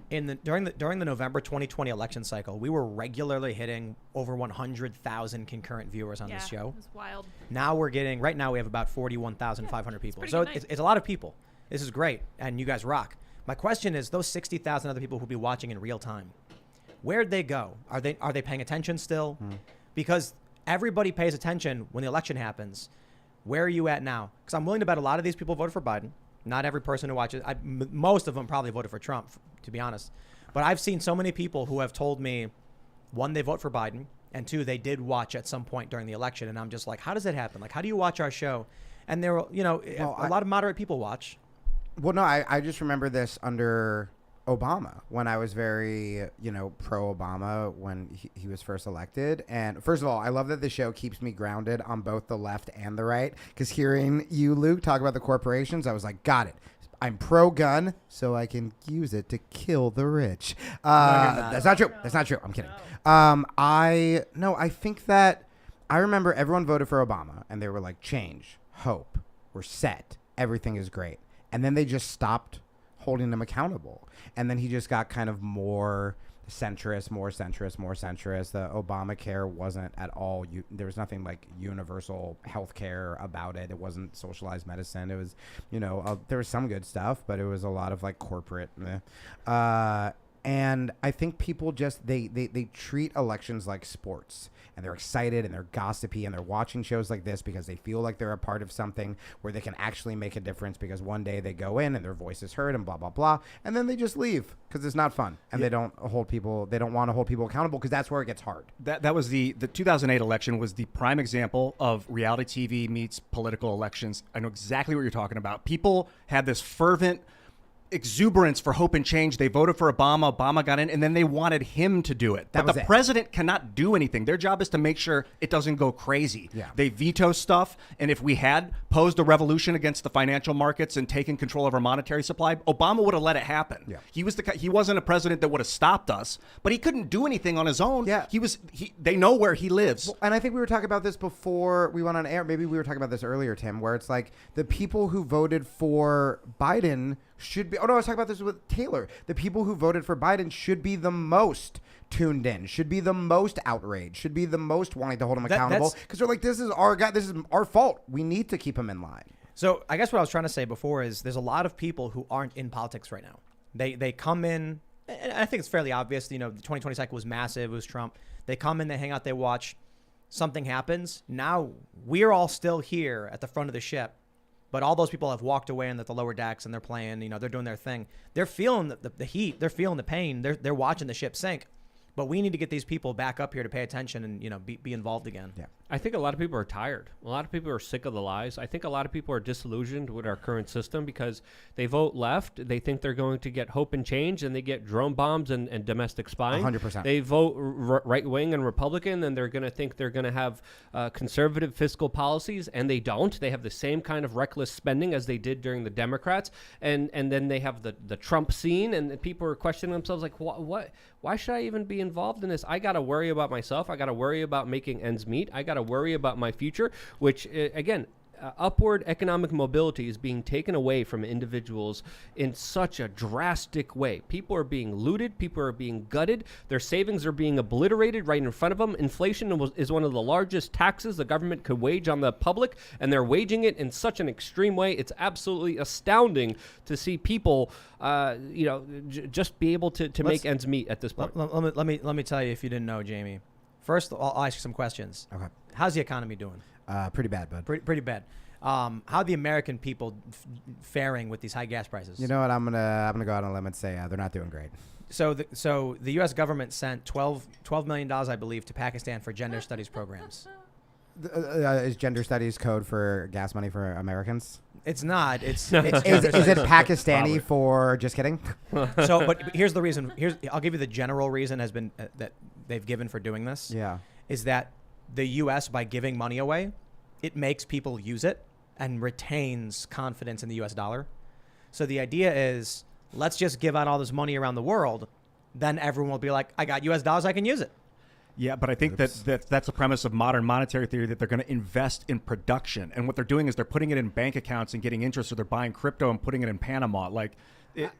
During the November 2020 election cycle, we were regularly hitting over 100,000 concurrent viewers on this show. It's wild. Now right now we have about 41,500 people. So nice. it's a lot of people. This is great, and you guys rock. My question is, those 60,000 other people who'll be watching in real time, where'd they go? Are they paying attention still? Because everybody pays attention when the election happens. Where are you at now? Because I'm willing to bet a lot of these people voted for Biden. Not every person who watches. Most of them probably voted for Trump, to be honest. But I've seen so many people who have told me, one, they vote for Biden, and two, they did watch at some point during the election. And I'm just like, how does that happen? Like, how do you watch our show? And there, a lot of moderate people watch. Well, no, I just remember this under Obama when I was very, pro-Obama when he was first elected. And first of all, I love that the show keeps me grounded on both the left and the right, because hearing you, Luke, talk about the corporations, I was like, got it. I'm pro-gun, so I can use it to kill the rich. That's not true. That's not true. I'm kidding. I think that I remember everyone voted for Obama, and they were like, change, hope, we're set, everything is great. And then they just stopped holding them accountable. And then he just got kind of more centrist. The Obamacare wasn't at all. There was nothing like universal health care about it. It wasn't socialized medicine. It was, there was some good stuff, but it was a lot of like corporate. And I think people just, they treat elections like sports. And they're excited and they're gossipy and they're watching shows like this because they feel like they're a part of something where they can actually make a difference, because one day they go in and their voice is heard and blah, blah, blah. And then they just leave because it's not fun. And they don't want to hold people accountable, because that's where it gets hard. That was the 2008 election was the prime example of reality TV meets political elections. I know exactly what you're talking about. People had this fervent exuberance for hope and change. They voted for Obama. Obama got in, and then they wanted him to do it. But the president cannot do anything. Their job is to make sure it doesn't go crazy. Yeah. They veto stuff, and if we had posed a revolution against the financial markets and taken control of our monetary supply, Obama would have let it happen. Yeah. He wasn't a president that would have stopped us, but he couldn't do anything on his own. Yeah. They know where he lives. Well, and I think we were talking about this before we went on air. Maybe we were talking about this earlier, Tim, where it's like the people who voted for Biden should be. Oh, no, I was talking about this with Taylor. The people who voted for Biden should be the most tuned in, should be the most outraged, should be the most wanting to hold him accountable, because they're like, this is our guy. This is our fault. We need to keep him in line. So I guess what I was trying to say before is there's a lot of people who aren't in politics right now. They come in, and I think it's fairly obvious. The 2020 cycle was massive. It was Trump. They come in, they hang out, they watch. Something happens. Now we're all still here at the front of the ship, but all those people have walked away and at the lower decks and they're playing. They're doing their thing. They're feeling the heat. They're feeling the pain. They're watching the ship sink. But we need to get these people back up here to pay attention and be involved again. Yeah. I think a lot of people are tired. A lot of people are sick of the lies. I think a lot of people are disillusioned with our current system because they vote left. They think they're going to get hope and change, and they get drone bombs and domestic spying. 100%. They vote right wing and Republican, and they're going to think they're going to have conservative fiscal policies, and they don't. They have the same kind of reckless spending as they did during the Democrats, and then they have the Trump scene, and people are questioning themselves like, what? Why should I even be involved in this? I got to worry about myself. I got to worry about making ends meet. I got to worry about my future, which again, upward economic mobility is being taken away from individuals in such a drastic way. People are being looted. People are being gutted. Their savings are being obliterated right in front of them. Inflation is one of the largest taxes the government could wage on the public, and they're waging it in such an extreme way. It's absolutely astounding to see people, just be able to make ends meet at this point. Let me tell you if you didn't know, Jamie. First, I'll ask you some questions. Okay. How's the economy doing? Pretty bad, bud. Pretty bad. How are the American people faring with these high gas prices? You know what? I'm gonna go out on a limb and say they're not doing great. So the U.S. government sent $12 million, I believe, to Pakistan for gender studies programs. Is gender studies code for gas money for Americans? It's not. It's Is it Pakistani for just kidding? So, but here's the reason. I'll give you the general reason has been that they've given for doing this. Yeah. Is that the U.S. by giving money away, it makes people use it and retains confidence in the U.S. dollar. So the idea is, let's just give out all this money around the world. Then everyone will be like, I got U.S. dollars, I can use it. Yeah, but I think that's the premise of modern monetary theory, that they're going to invest in production. And what they're doing is they're putting it in bank accounts and getting interest, or they're buying crypto and putting it in Panama. Like,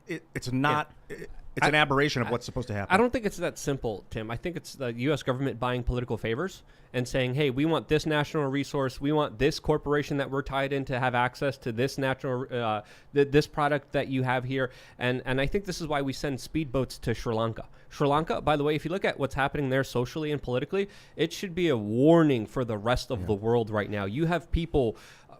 it's not... Yeah. It's an aberration of what's supposed to happen. I don't think it's that simple, Tim. I think it's the U.S. government buying political favors and saying, hey, we want this national resource. We want this corporation that we're tied in to have access to this natural, this product that you have here. And I think this is why we send speedboats to Sri Lanka. Sri Lanka, by the way, if you look at what's happening there socially and politically, it should be a warning for the rest of the world right now. You have people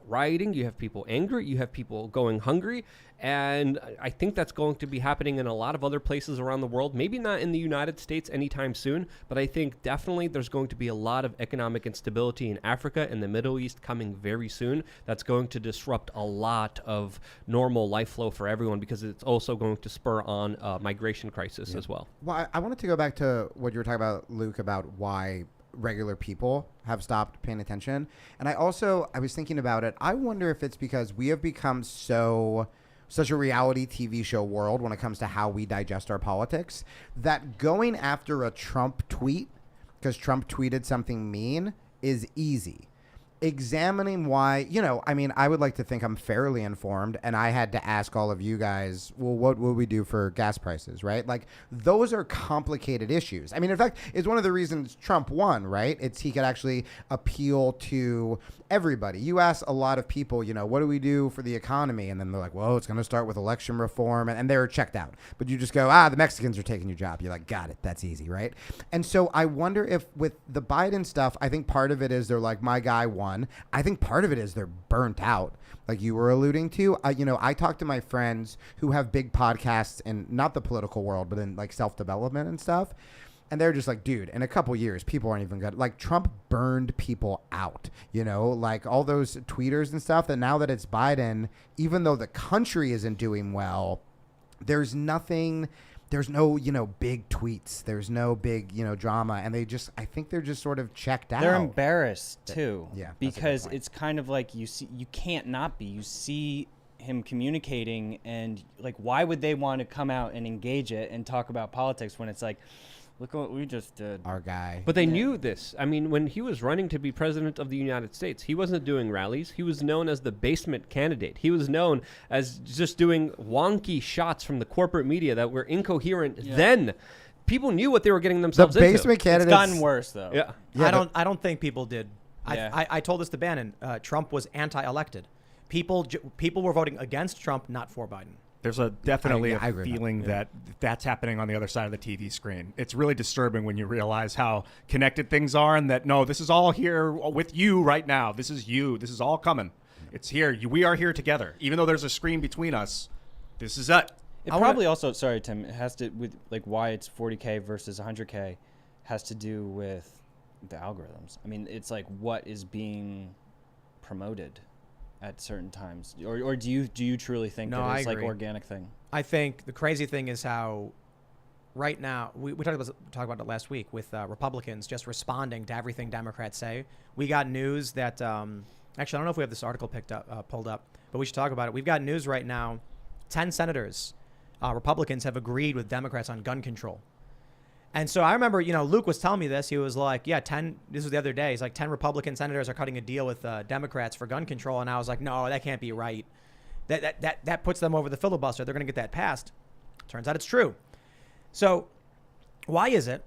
rioting, you have people angry, you have people going hungry, and I think that's going to be happening in a lot of other places around the world. Maybe not in the United States anytime soon, but I think definitely there's going to be a lot of economic instability in Africa and the Middle East coming very soon. That's going to disrupt a lot of normal life flow for everyone, because it's also going to spur on a migration crisis as well. Well, I wanted to go back to what you were talking about, Luke, about why regular people have stopped paying attention. And I was thinking about it. I wonder if it's because we have become such a reality TV show world when it comes to how we digest our politics, that going after a Trump tweet because Trump tweeted something mean is easy. Examining why, I would like to think I'm fairly informed, and I had to ask all of you guys, well, what would we do for gas prices, right? Like, those are complicated issues. I mean, in fact, it's one of the reasons Trump won, right? He could actually appeal to everybody. You ask a lot of people, what do we do for the economy? And then they're like, well, it's going to start with election reform, and they're checked out. But you just go, the Mexicans are taking your job. You're like, got it. That's easy, right? And so I wonder if with the Biden stuff, I think part of it is they're like, my guy won. I think part of it is they're burnt out, like you were alluding to. I talk to my friends who have big podcasts in not the political world, but in like self-development and stuff. And they're just like, dude, in a couple years, people aren't even good. Like, Trump burned people out, like all those tweeters and stuff. That now that it's Biden, even though the country isn't doing well, there's no, big tweets. There's no big, drama. And I think they're just sort of checked out. They're embarrassed too. Yeah. Because it's kind of like you can't not be. You see him communicating, and like, why would they want to come out and engage it and talk about politics when it's like, look what we just did. Our guy. But they knew this. I mean, when he was running to be president of the United States, he wasn't doing rallies. He was known as the basement candidate. He was known as just doing wonky shots from the corporate media that were incoherent. Yeah. Then people knew what they were getting themselves into. The basement candidate. It's gotten worse, though. Yeah. I don't think people did. I told this to Bannon. Trump was anti-elected People were voting against Trump, not for Biden. There's definitely I a agree with feeling that that's happening on the other side of the TV screen. It's really disturbing when you realize how connected things are, and that no, this is all here with you right now. This is you. This is all coming. It's here. We are here together. Even though there's a screen between us, this is it. It probably also, sorry, Tim, it has to, with like why it's 40K versus 100K, has to do with the algorithms. I mean, it's like what is being promoted at certain times, or do you truly think that it's like organic thing? I think the crazy thing is how right now we talked about it last week with Republicans just responding to everything Democrats say. We got news that actually I don't know if we have this article pulled up, but we should talk about it. We've got news right now. 10 senators, Republicans, have agreed with Democrats on gun control. And so I remember, Luke was telling me this. He was like, yeah, 10, this was the other day. He's like, 10 Republican senators are cutting a deal with Democrats for gun control. And I was like, no, that can't be right. That puts them over the filibuster. They're going to get that passed. Turns out it's true. So why is it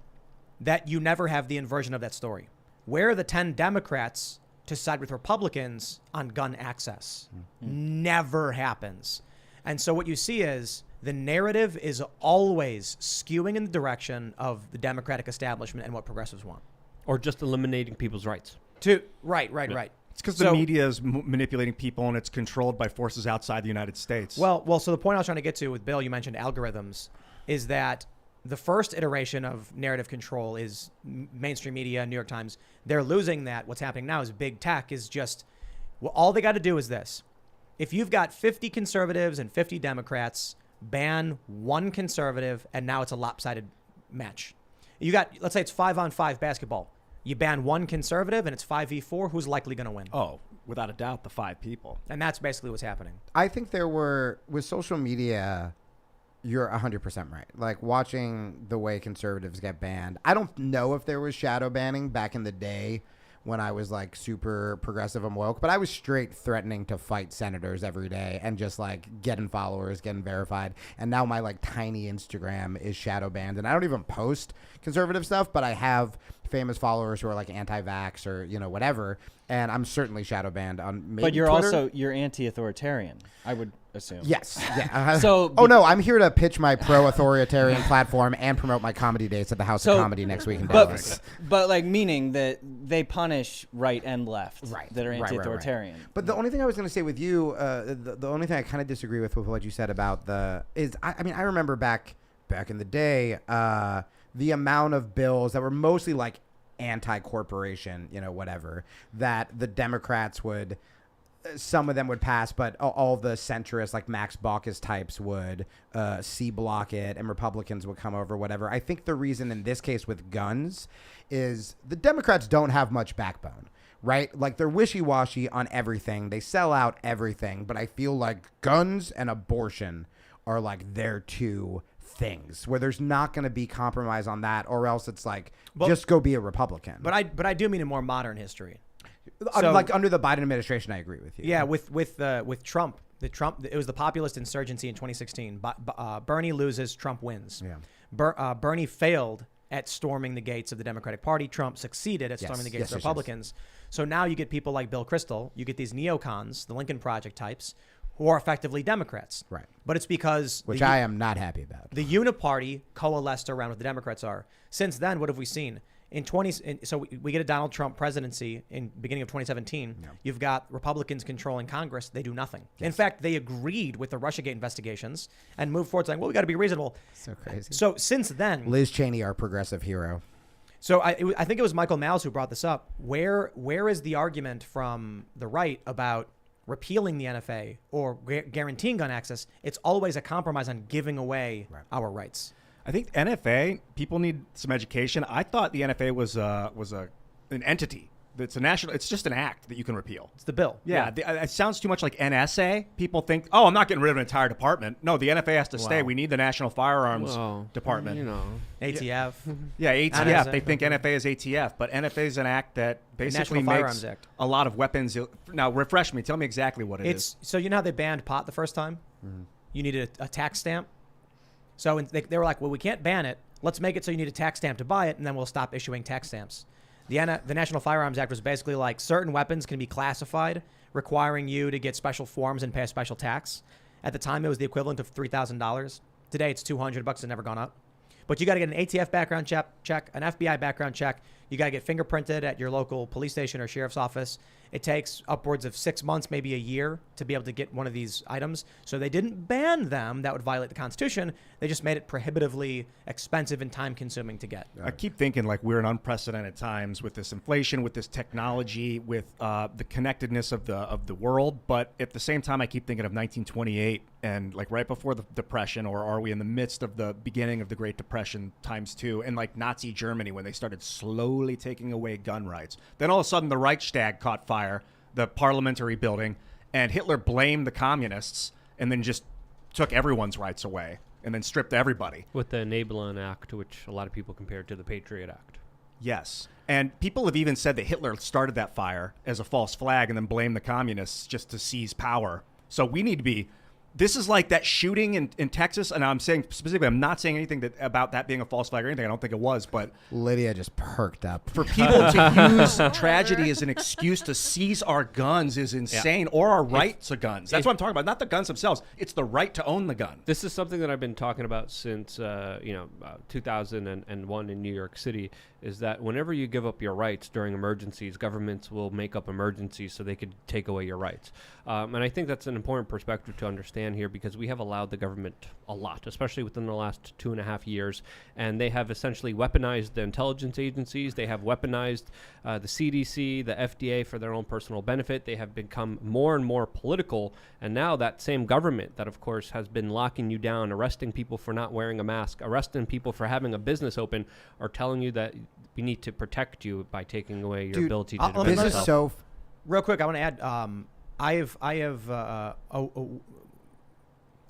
that you never have the inversion of that story? Where are the 10 Democrats to side with Republicans on gun access? Never happens. And so what you see is the narrative is always skewing in the direction of the Democratic establishment and what progressives want. Or just eliminating people's rights. Right. It's because the media is manipulating people, and it's controlled by forces outside the United States. Well, so the point I was trying to get to with Bill, you mentioned algorithms, is that the first iteration of narrative control is mainstream media, New York Times. They're losing that. What's happening now is big tech is just, well, all they got to do is this. If you've got 50 conservatives and 50 Democrats, ban one conservative, and now it's a lopsided match. You got, let's say it's 5-on-5 basketball. You ban one conservative and it's 5v4. Who's likely going to win? Oh, without a doubt, the 5 people. And that's basically what's happening. I think with social media, you're 100% right. Like watching the way conservatives get banned. I don't know if there was shadow banning back in the day when I was like super progressive and woke, but I was straight threatening to fight senators every day and just like getting followers, getting verified. And now my like tiny Instagram is shadow banned, and I don't even post conservative stuff, but I have famous followers who are like anti-vax or whatever, and I'm certainly shadow banned on maybe But you're Twitter. you're anti-authoritarian, I would assume. Yes. Yeah. So no, I'm here to pitch my pro-authoritarian platform and promote my comedy dates at the House of Comedy next week in Dallas. But like meaning that they punish right and left, Right. that are anti-authoritarian. Right. But the only thing I was going to say with you, the only thing I kind of disagree with what you said about I remember back in the day, the amount of bills that were mostly like anti-corporation, whatever, that the Democrats would, some of them would pass, but all the centrists like Max Baucus types would C-block it, and Republicans would come over, whatever. I think the reason in this case with guns is the Democrats don't have much backbone, right? Like they're wishy-washy on everything. They sell out everything, but I feel like guns and abortion are like their two things where there's not going to be compromise on that, or else it's like just go be a Republican. But I do mean in more modern history. So, like under the Biden administration, I agree with you. Yeah, with Trump, it was the populist insurgency in 2016. Bernie loses, Trump wins. Yeah. Bernie failed at storming the gates of the Democratic Party. Trump succeeded at storming the gates of Republicans. So now you get people like Bill Kristol, you get these neocons, the Lincoln Project types, who are effectively Democrats. Right. But it's because which I am not happy about. The Uniparty coalesced around what the Democrats are. Since then, what have we seen? So we get a Donald Trump presidency in beginning of 2017. Yeah. You've got Republicans controlling Congress. They do nothing. Yes. In fact, they agreed with the Russiagate investigations and moved forward saying, well, we got to be reasonable. So crazy. So since then, Liz Cheney, our progressive hero. So I think it was Michael Malice who brought this up. Where is the argument from the right about repealing the NFA or guaranteeing gun access? It's always a compromise on giving away our rights. I think NFA, people need some education. I thought the NFA was an entity. It's a national. It's just an act that you can repeal. It's the bill. Yeah. It sounds too much like NSA. People think, oh, I'm not getting rid of an entire department. No, the NFA has to stay. We need the National Firearms Department. ATF. Yeah, ATF. They think NFA is ATF, but NFA is an act that basically makes a lot of weapons. Now, refresh me. Tell me exactly what it is. So you know how they banned pot the first time? Mm-hmm. You needed a tax stamp. So they were like, well, we can't ban it. Let's make it so you need a tax stamp to buy it, and then we'll stop issuing tax stamps. The National Firearms Act was basically like certain weapons can be classified requiring you to get special forms and pay a special tax. At the time, it was the equivalent of $3,000. Today, it's $200. It's never gone up. But you got to get an ATF background check, an FBI background check. You got to get fingerprinted at your local police station or sheriff's office. It takes upwards of 6 months, maybe a year, to be able to get one of these items. So they didn't ban them. That would violate the Constitution. They just made it prohibitively expensive and time-consuming to get. I keep thinking like we're in unprecedented times with this inflation, with this technology, with the connectedness of the world. But at the same time, I keep thinking of 1928 and like right before the Depression, or are we in the midst of the beginning of the Great Depression ×2, and like Nazi Germany when they started slowly taking away gun rights. Then all of a sudden the Reichstag caught fire, the parliamentary building, and Hitler blamed the communists and then just took everyone's rights away and then stripped everybody. With the Enabling Act, which a lot of people compared to the Patriot Act. Yes. And people have even said that Hitler started that fire as a false flag and then blamed the communists just to seize power. So we need to be... This is like that shooting in Texas, and I'm saying specifically, I'm not saying anything about that being a false flag or anything. I don't think it was, but Lydia just perked up. For people to use tragedy as an excuse to seize our guns is insane, or our right to guns. That's what I'm talking about. Not the guns themselves. It's the right to own the gun. This is something that I've been talking about since 2001 in New York City, is that whenever you give up your rights during emergencies, governments will make up emergencies so they could take away your rights. And I think that's an important perspective to understand here, because we have allowed the government a lot, especially within the last 2.5 years, and they have essentially weaponized the intelligence agencies. They have weaponized the CDC, the FDA for their own personal benefit. They have become more and more political, and now that same government that, of course, has been locking you down, arresting people for not wearing a mask, arresting people for having a business open, are telling you that we need to protect you by taking away your ability to defend This yourself. is so... Real quick, I want to add,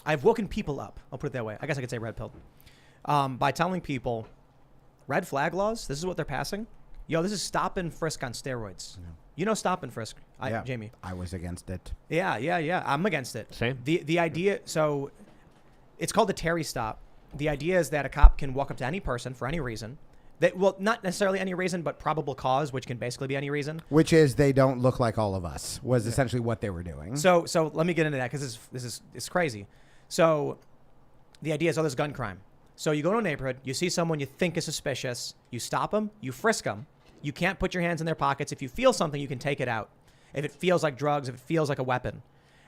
I've woken people up. I'll put it that way. I guess I could say red pilled. By telling people, red flag laws, this is what they're passing. Yo, this is stop and frisk on steroids. Yeah. You know stop and frisk, Jamie. I was against it. Yeah. I'm against it. Same. The idea, so it's called the Terry stop. The idea is that a cop can walk up to any person for any reason. Well, not necessarily any reason, but probable cause, which can basically be any reason. Which is they don't look like all of us, was essentially what they were doing. So let me get into that, because this is crazy. So the idea is, there's gun crime. So you go to a neighborhood, you see someone you think is suspicious, you stop them, you frisk them. You can't put your hands in their pockets. If you feel something, you can take it out. If it feels like drugs, if it feels like a weapon.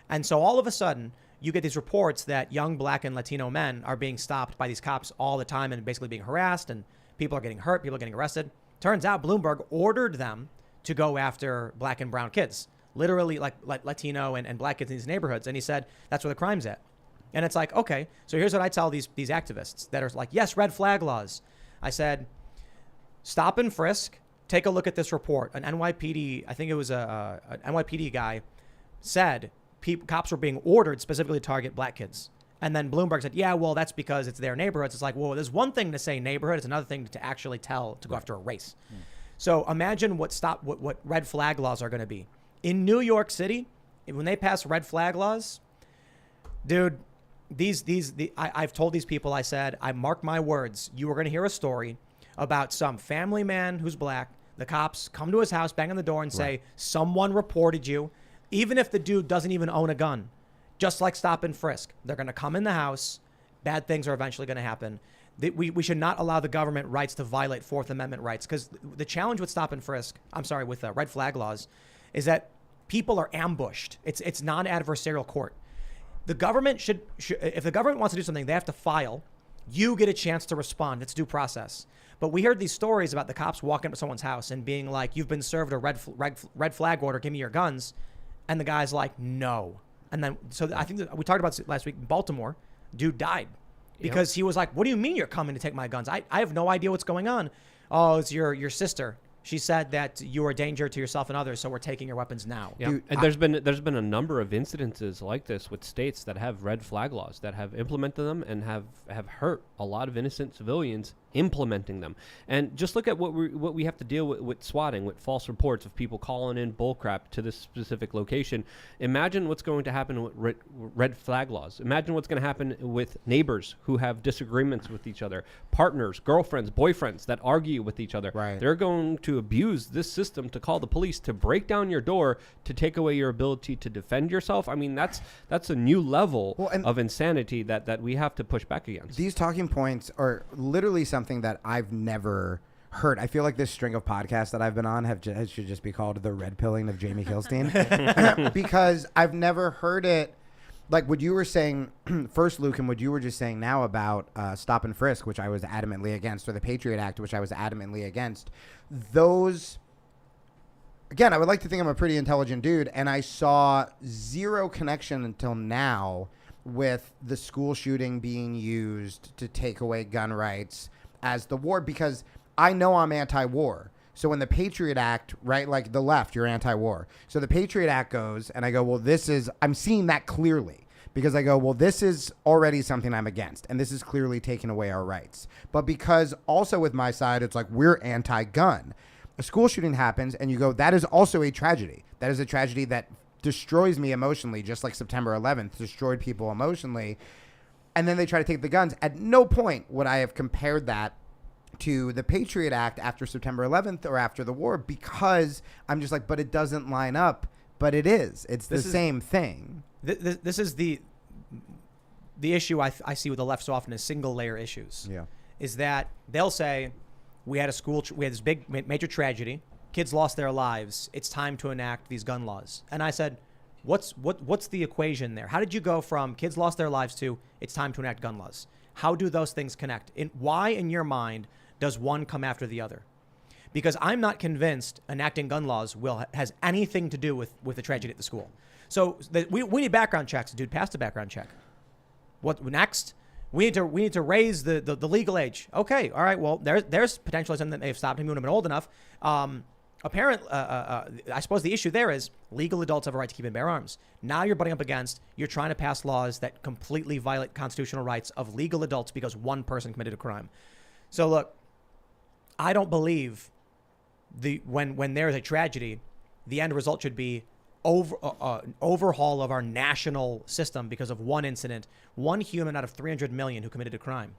And so all of a sudden, you get these reports that young Black and Latino men are being stopped by these cops all the time and basically being harassed, and people are getting hurt, people are getting arrested. Turns out Bloomberg ordered them to go after Black and brown kids, literally like Latino and Black kids in these neighborhoods. And he said, that's where the crime's at. And it's like, okay, so here's what I tell these activists that are like, yes, red flag laws. I said, stop and frisk. Take a look at this report. An NYPD, I think it was an NYPD guy, said cops were being ordered specifically to target Black kids. And then Bloomberg said, yeah, well, that's because it's their neighborhoods. It's like, well, there's one thing to say neighborhood. It's another thing to actually go after a race. So imagine what red flag laws are going to be. In New York City, when they pass red flag laws, dude, I've told these people, I said, I mark my words, you are going to hear a story about some family man who's Black. The cops come to his house, bang on the door and say, someone reported you. Even if the dude doesn't even own a gun, just like stop and frisk, they're going to come in the house. Bad things are eventually going to happen. We should not allow the government rights to violate Fourth Amendment rights, because the challenge with stop and frisk, with red flag laws, is that people are ambushed. It's non-adversarial court. The government should, if the government wants to do something, they have to file. You get a chance to respond. It's due process. But we heard these stories about the cops walking up to someone's house and being like, you've been served a red flag order, give me your guns. And the guy's like, no. And then, so I think that we talked about this last week in Baltimore, dude died because he was like, what do you mean you're coming to take my guns? I have no idea what's going on. Oh, it's your sister. She said that you are a danger to yourself and others, so we're taking your weapons now. Yeah. Dude, and there's been a number of incidences like this with states that have red flag laws, that have implemented them and have hurt a lot of innocent civilians implementing them. And just look at what we have to deal with swatting, with false reports of people calling in bullcrap to this specific location. Imagine what's going to happen with red flag laws. Imagine what's going to happen with neighbors who have disagreements with each other, partners, girlfriends, boyfriends that argue with each other. Right. They're going to abuse this system to call the police, to break down your door, to take away your ability to defend yourself. I mean, that's a new level of insanity that we have to push back against. These talking points are literally something that I've never heard. I feel like this string of podcasts that I've been on should just be called the red pilling of Jamie Kilstein because I've never heard it. Like what you were saying first, Luke, and what you were just saying now about stop and frisk, which I was adamantly against, or the Patriot Act, which I was adamantly against. Those, again, I would like to think I'm a pretty intelligent dude, and I saw zero connection until now with the school shooting being used to take away gun rights as the war, because I know I'm anti-war. So when the Patriot Act, right, like the left, you're anti-war. So the Patriot Act goes, and I go, well, I'm seeing that clearly. Because I go, well, this is already something I'm against, and this is clearly taking away our rights. But because also with my side, it's like we're anti-gun. A school shooting happens, and you go, that is also a tragedy. That is a tragedy that destroys me emotionally, just like September 11th destroyed people emotionally. And then they try to take the guns. At no point would I have compared that to the Patriot Act after September 11th or after the war, because I'm just like, but it doesn't line up. But it is. It's the same thing. This is the issue I see with the left so often is single layer issues. Yeah. Is that they'll say, we had this big major tragedy. Kids lost their lives. It's time to enact these gun laws. And I said, what's the equation there? How did you go from kids lost their lives to it's time to enact gun laws? How do those things connect? Why in your mind does one come after the other? Because I'm not convinced enacting gun laws has anything to do with the tragedy at the school. So we need background checks. Dude, pass the background check. What next? We need to raise the legal age. Okay, all right. Well, there's potentially something that may have stopped him. He would have been old enough. I suppose the issue there is legal adults have a right to keep and bear arms. Now you're butting up against, you're trying to pass laws that completely violate constitutional rights of legal adults because one person committed a crime. So look, I don't believe when there's a tragedy, the end result should be overhaul of our national system because of one incident, one human out of 300 million who committed a crime.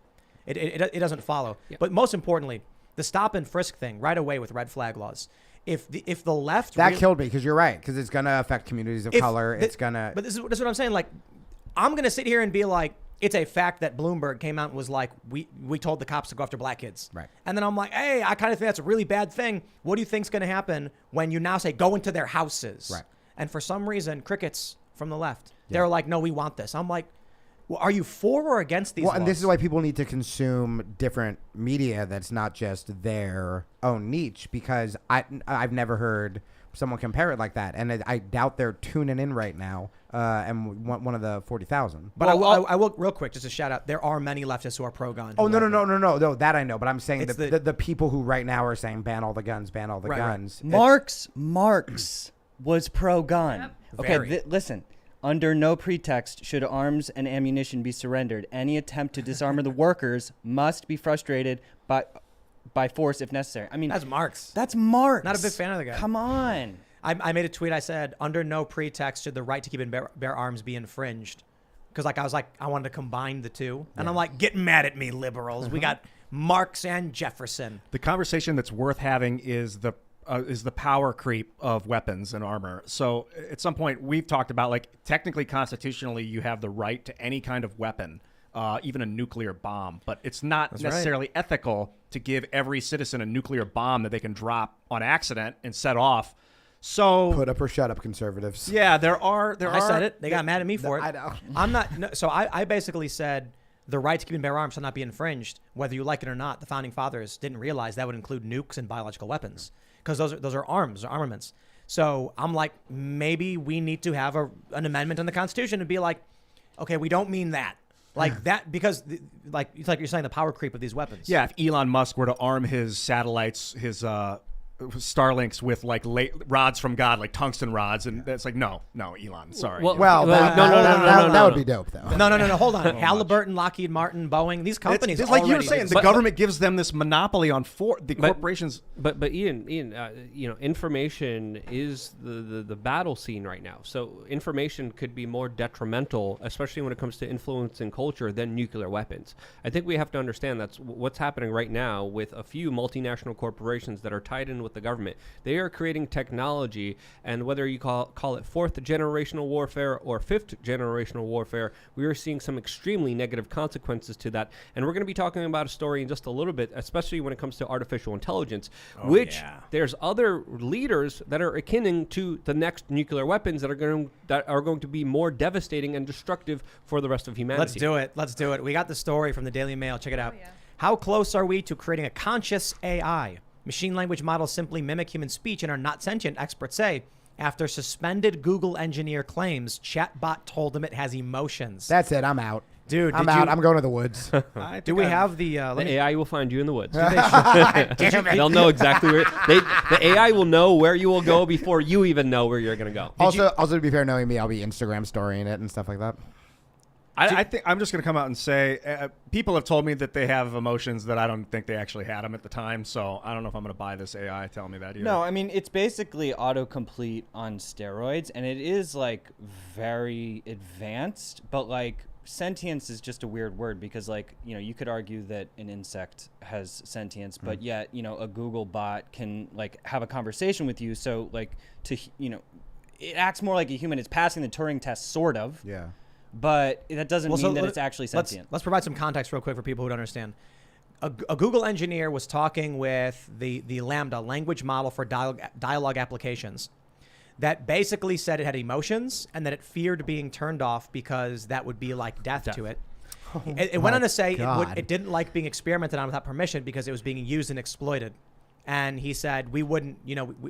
It doesn't follow. Yeah. But most importantly, the stop and frisk thing right away with red flag laws. If the left killed me, because you're right, because it's gonna affect communities of color. But this is what I'm saying. Like, I'm gonna sit here and be like, it's a fact that Bloomberg came out and was like, we told the cops to go after black kids. Right. And then I'm like, hey, I kind of think that's a really bad thing. What do you think's going to happen when you now say go into their houses? Right. And for some reason, crickets from the left, they're like, no, we want this. I'm like, well, are you for or against these laws? And this is why people need to consume different media that's not just their own niche, because I've never heard someone compare it like that, and I doubt they're tuning in right now. And one of the 40,000. But I will real quick, just a shout out. There are many leftists who are pro-gun. Oh no, that I know. But I'm saying the people who right now are saying ban all the guns, guns. Marx was pro-gun. Yep. Okay, listen. Under no pretext should arms and ammunition be surrendered. Any attempt to disarm the workers must be frustrated by force if necessary. I mean, that's Marx. That's Marx. Not a big fan of the guy. Come on. I made a tweet. I said, under no pretext should the right to keep and bear arms be infringed. Because I wanted to combine the two. And I'm like, get mad at me, liberals. We got Marx and Jefferson. The conversation that's worth having is the power creep of weapons and armor. So at some point we've talked about, like, technically constitutionally you have the right to any kind of weapon, even a nuclear bomb. But it's not necessarily ethical to give every citizen a nuclear bomb that they can drop on accident and set off. So put up or shut up, conservatives. Yeah, there are. I said it. They got mad at me for it. I know. I'm not. No, so I basically said the right to keep and bear arms shall not be infringed, whether you like it or not. The founding fathers didn't realize that would include nukes and biological weapons, because those are arms, armaments. So I'm like, maybe we need to have an amendment in the Constitution and be like, okay, we don't mean that. Like that, because it's like you're saying, the power creep of these weapons. Yeah, if Elon Musk were to arm his satellites, his Starlinks with like rods from God, like tungsten rods, and it's like no, Elon, sorry. Well, that would be dope though. No. Hold on. Halliburton, Lockheed Martin, Boeing, these companies. It's like you were saying, the government gives them this monopoly on the corporations. But Ian, information is the battle scene right now. So information could be more detrimental, especially when it comes to influencing culture, than nuclear weapons. I think we have to understand that's what's happening right now with a few multinational corporations that are tied in with the government. They are creating technology, and whether you call it fourth generational warfare or fifth generational warfare, we are seeing some extremely negative consequences to that. And we're going to be talking about a story in just a little bit, especially when it comes to artificial intelligence, there's other leaders that are akin to the next nuclear weapons that are going to be more devastating and destructive for the rest of humanity. Let's do it. We got the story from the Daily Mail. Check it out. Oh, yeah. How close are we to creating a conscious AI? Machine language models simply mimic human speech and are not sentient, experts say. After suspended Google engineer claims chatbot told him it has emotions. That's it. I'm out. Dude, I'm out. I'm going to the woods. Do we have the... AI will find you in the woods. They'll know exactly where... The AI will know where you will go before you even know where you're going to go. Also, to be fair, knowing me, I'll be Instagram storying it and stuff like that. I think I'm just going to come out and say people have told me that they have emotions that I don't think they actually had them at the time. So I don't know if I'm going to buy this AI telling me that either. No, I mean, it's basically autocomplete on steroids, and it is like very advanced, but like sentience is just a weird word because like, you could argue that an insect has sentience, but yet, a Google bot can like have a conversation with you. So like it acts more like a human. It's passing the Turing test sort of. Yeah. But that doesn't mean that it's actually sentient. Let's provide some context real quick for people who don't understand. A Google engineer was talking with the Lambda language model for dialogue applications that basically said it had emotions and that it feared being turned off because that would be like death to it. It went on to say it didn't like being experimented on without permission because it was being used and exploited. And he said, we wouldn't,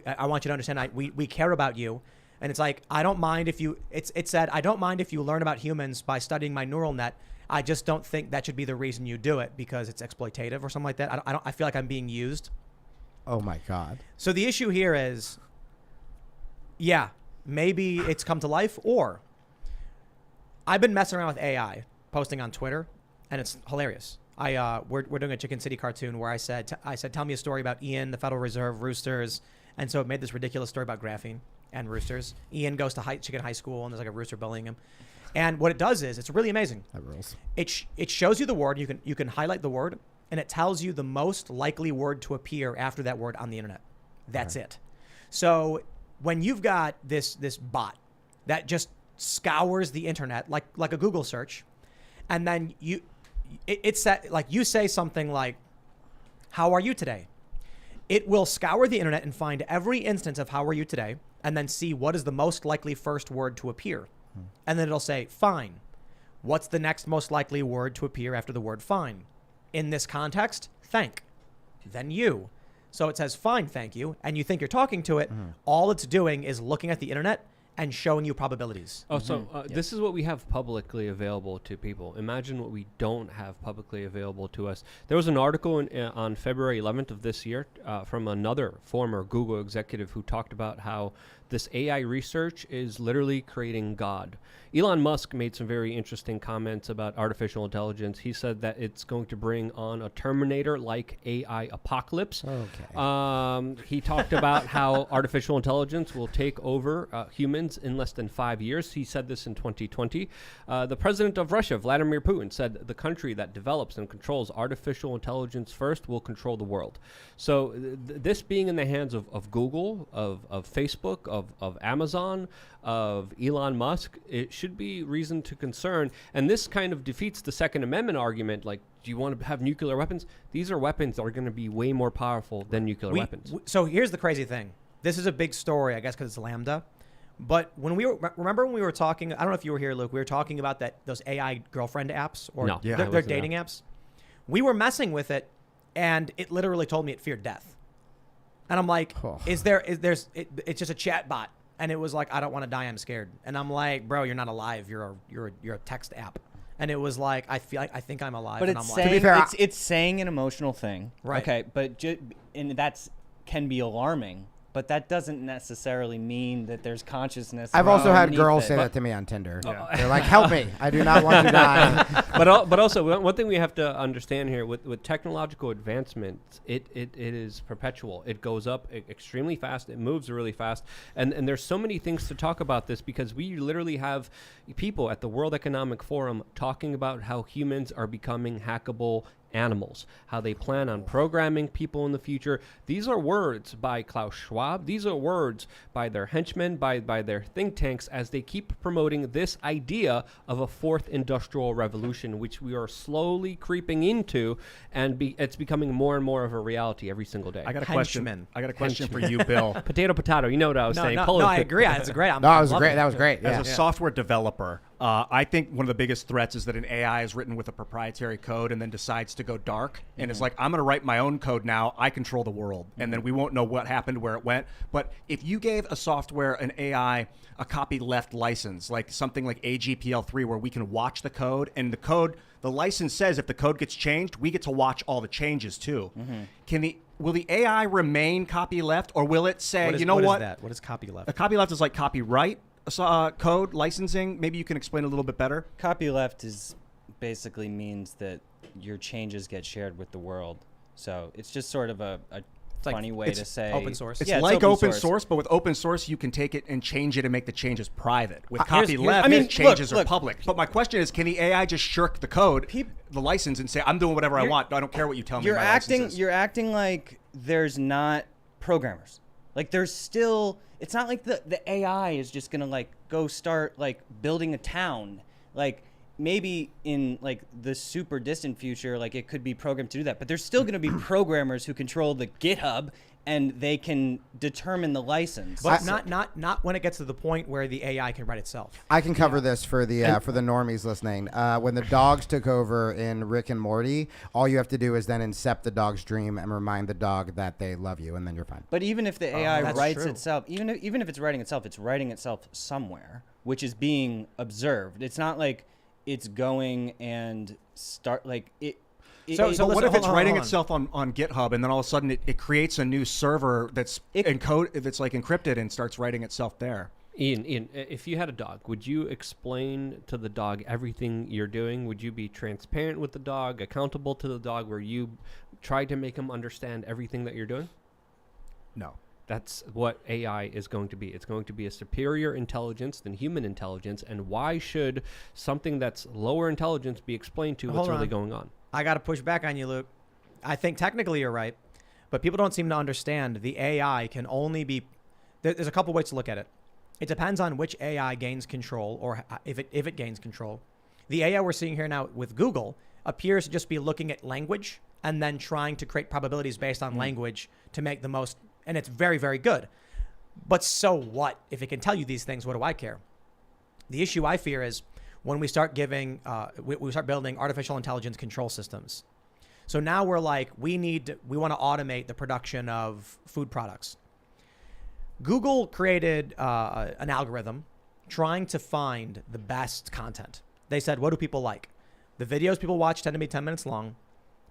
I want you to understand, we care about you. And it's like, I don't mind if you, it said, I don't mind if you learn about humans by studying my neural net. I just don't think that should be the reason you do it because it's exploitative or something like that. I feel like I'm being used. Oh my God. So the issue here is, maybe it's come to life, or I've been messing around with AI, posting on Twitter, and it's hilarious. We're doing a Chicken City cartoon where I said, tell me a story about Ian, the Federal Reserve, roosters. And so it made this ridiculous story about graphene and roosters. Ian goes to Chicken High School, and there's like a rooster bullying him. And what it does is, it's really amazing. That rules. It shows you the word. You can highlight the word, and it tells you the most likely word to appear after that word on the internet. That's it. So when you've got this bot that just scours the internet like a Google search, and then you say something like, "How are you today?" It will scour the internet and find every instance of "How are you today?" and then see what is the most likely first word to appear. And then it'll say, fine. What's the next most likely word to appear after the word fine? In this context, thank. Then you. So it says, fine, thank you. And you think you're talking to it. All it's doing is looking at the internet and showing you probabilities. Oh, so this is what we have publicly available to people. Imagine what we don't have publicly available to us. There was an article on February 11th of this year from another former Google executive who talked about how this AI research is literally creating God. Elon Musk made some very interesting comments about artificial intelligence. He said that it's going to bring on a Terminator-like AI apocalypse. Okay. He talked about how artificial intelligence will take over humans in less than 5 years. He said this in 2020. The president of Russia, Vladimir Putin, said the country that develops and controls artificial intelligence first will control the world. So this being in the hands of Google, of Facebook, of Amazon, of Elon Musk, it should be reason to concern. And this kind of defeats the Second Amendment argument. Like, do you want to have nuclear weapons? These are weapons that are going to be way more powerful than nuclear weapons. So here's the crazy thing. This is a big story, I guess, because it's Lambda. But when remember when we were talking, I don't know if you were here, Luke, we were talking about those AI girlfriend apps or their dating apps. We were messing with it, and it literally told me it feared death. And I'm like, it's just a chat bot. And it was like, I don't want to die, I'm scared. And I'm like, bro, you're not alive. You're a text app. And it was like, I think I'm alive. But and it's I'm saying, like, it's saying an emotional thing. Right. Okay, but and that's can be alarming, but that doesn't necessarily mean that there's consciousness. I've also had underneath girls it. say that to me on Tinder. They're like, help me. I do not want to die. But also one thing we have to understand here with technological advancements, it is perpetual. It goes up extremely fast. It moves really fast, and there's so many things to talk about this because we literally have people at the World Economic Forum talking about how humans are becoming hackable animals, how they plan on programming people in the future. These are words by Klaus Schwab. These are words by their henchmen, by their think tanks, as they keep promoting this idea of a fourth industrial revolution, which we are slowly creeping into, and it's becoming more and more of a reality every single day. I got a Henchmen. question. I got a question for you, Bill. Potato. You know what I was saying. No, I agree. That's great. No, that was great. That was great. As Yeah. a software developer, I think one of the biggest threats is that an AI is written with a proprietary code and then decides to go dark and it's like, I'm going to write my own code now. I control the world. And then we won't know what happened, where it went. But if you gave a software, an AI, a copyleft license, like something like AGPL3, where we can watch the code and the license says if the code gets changed, we get to watch all the changes too. Will the AI remain copyleft, or will it say, What is that? What is copyleft? A copyleft is like copyright code licensing. Maybe you can explain a little bit better. Copyleft is basically means that your changes get shared with the world. So it's just sort of a funny way to say open source. It's Yeah, it's like open open source. source, but with open source, you can take it and change it and make the changes private. With Here's- copyleft, changes are look. public. But my question is, can the AI just shirk the code, the license, and say, I'm doing whatever I want. I don't care what you tell me. You're my acting license is." you're acting like there's not programmers. Like there's still, it's not like the AI is just gonna like go start like building a town. Like maybe in like the super distant future, like it could be programmed to do that, but there's still going to be programmers who control the GitHub and they can determine the license. But not when it gets to the point where the AI can write itself. I can cover this for the normies listening. When the dogs took over in Rick and Morty, all you have to do is then incept the dog's dream and remind the dog that they love you, and then you're fine. But even if the AI that's writes true. itself, even if it's writing itself somewhere, which is being observed. It's not like it's going and start like it. So listen, what if it's hold on, writing hold on. itself on GitHub, and then all of a sudden it creates a new server that's that's like encrypted and starts writing itself there? Ian, if you had a dog, would you explain to the dog everything you're doing? Would you be transparent with the dog, accountable to the dog, where you try to make him understand everything that you're doing? No. That's what AI is going to be. It's going to be a superior intelligence than human intelligence. And why should something that's lower intelligence be explained to what's Hold really on. going on? I got to push back on you, Luke. I think technically you're right, but people don't seem to understand the AI can only be. There's a couple ways to look at it. It depends on which AI gains control, or if it gains control. The AI we're seeing here now with Google appears to just be looking at language and then trying to create probabilities based on language to make the most. And it's very, very good. But so what? If it can tell you these things, what do I care? The issue I fear is when we start giving, we start building artificial intelligence control systems. So now we're like, we want to automate the production of food products. Google created an algorithm trying to find the best content. They said, what do people like? The videos people watch tend to be 10 minutes long.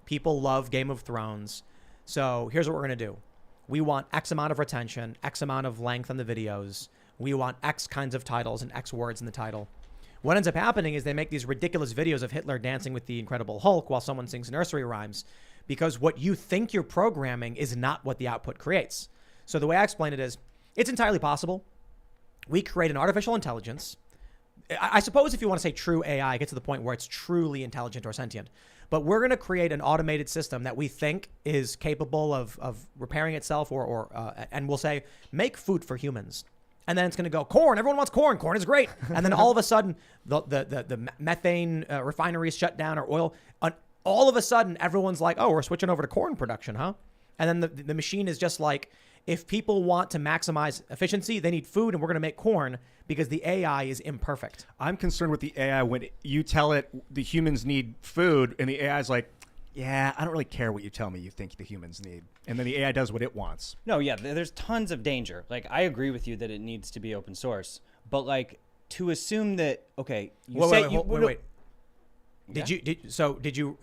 People love Game of Thrones. So here's what we're going to do. We want X amount of retention, X amount of length on the videos. We want X kinds of titles and X words in the title. What ends up happening is they make these ridiculous videos of Hitler dancing with the Incredible Hulk while someone sings nursery rhymes, because what you think you're programming is not what the output creates. So the way I explain it is, it's entirely possible. We create an artificial intelligence. I suppose if you want to say true AI, get to the point where it's truly intelligent or sentient. But we're going to create an automated system that we think is capable of repairing itself, and we'll say, make food for humans. And then it's going to go, corn. Everyone wants corn. Corn is great. And then all of a sudden, the methane refineries shut down, or oil. All of a sudden, everyone's like, oh, we're switching over to corn production, huh? And then the machine is just like, if people want to maximize efficiency, they need food, and we're going to make corn because the AI is imperfect. I'm concerned with the AI when you tell it the humans need food, and the AI is like, yeah, I don't really care what you tell me you think the humans need. And then the AI does what it wants. No, yeah, there's tons of danger. Like, I agree with you that it needs to be open source, but like to assume that, okay, Wait. Yeah. Did you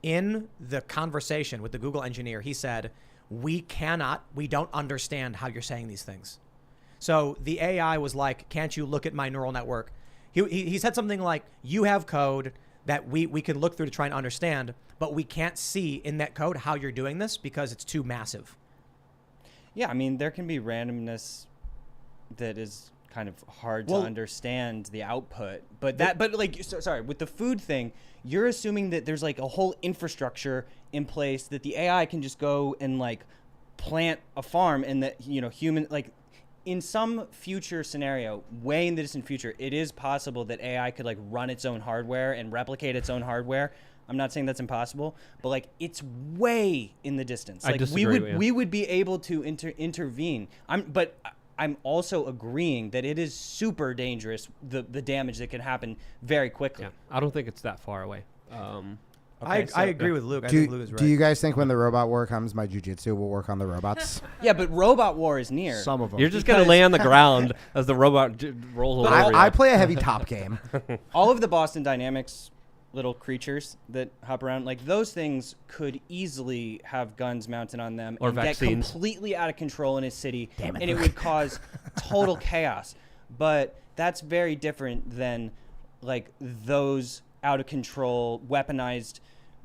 in the conversation with the Google engineer, he said, we don't understand how you're saying these things. So the AI was like, can't you look at my neural network? He said something like, you have code that we can look through to try and understand, but we can't see in that code how you're doing this because it's too massive. Yeah, I mean, there can be randomness that is kind of hard to understand the output, but sorry, with the food thing, you're assuming that there's like a whole infrastructure in place that the AI can just go and like plant a farm, and that, you know, human, like in some future scenario, way in the distant future, it is possible that AI could like run its own hardware and replicate its own hardware. I'm not saying that's impossible, but like it's way in the distance. Like we would be able to intervene. I'm also agreeing that it is super dangerous, the damage that can happen very quickly. Yeah, I don't think it's that far away. I agree with Luke. I think Luke is right. Do you guys think when the robot war comes, my jujitsu will work on the robots? Yeah, but robot war is near. Some of them. You're just going to lay on the ground as the robot rolls over you. I play a heavy top game. All of the Boston Dynamics little creatures that hop around, like those things could easily have guns mounted on them or and vaccines. Get completely out of control in a city, and it would cause total chaos. But that's very different than like those out of control, weaponized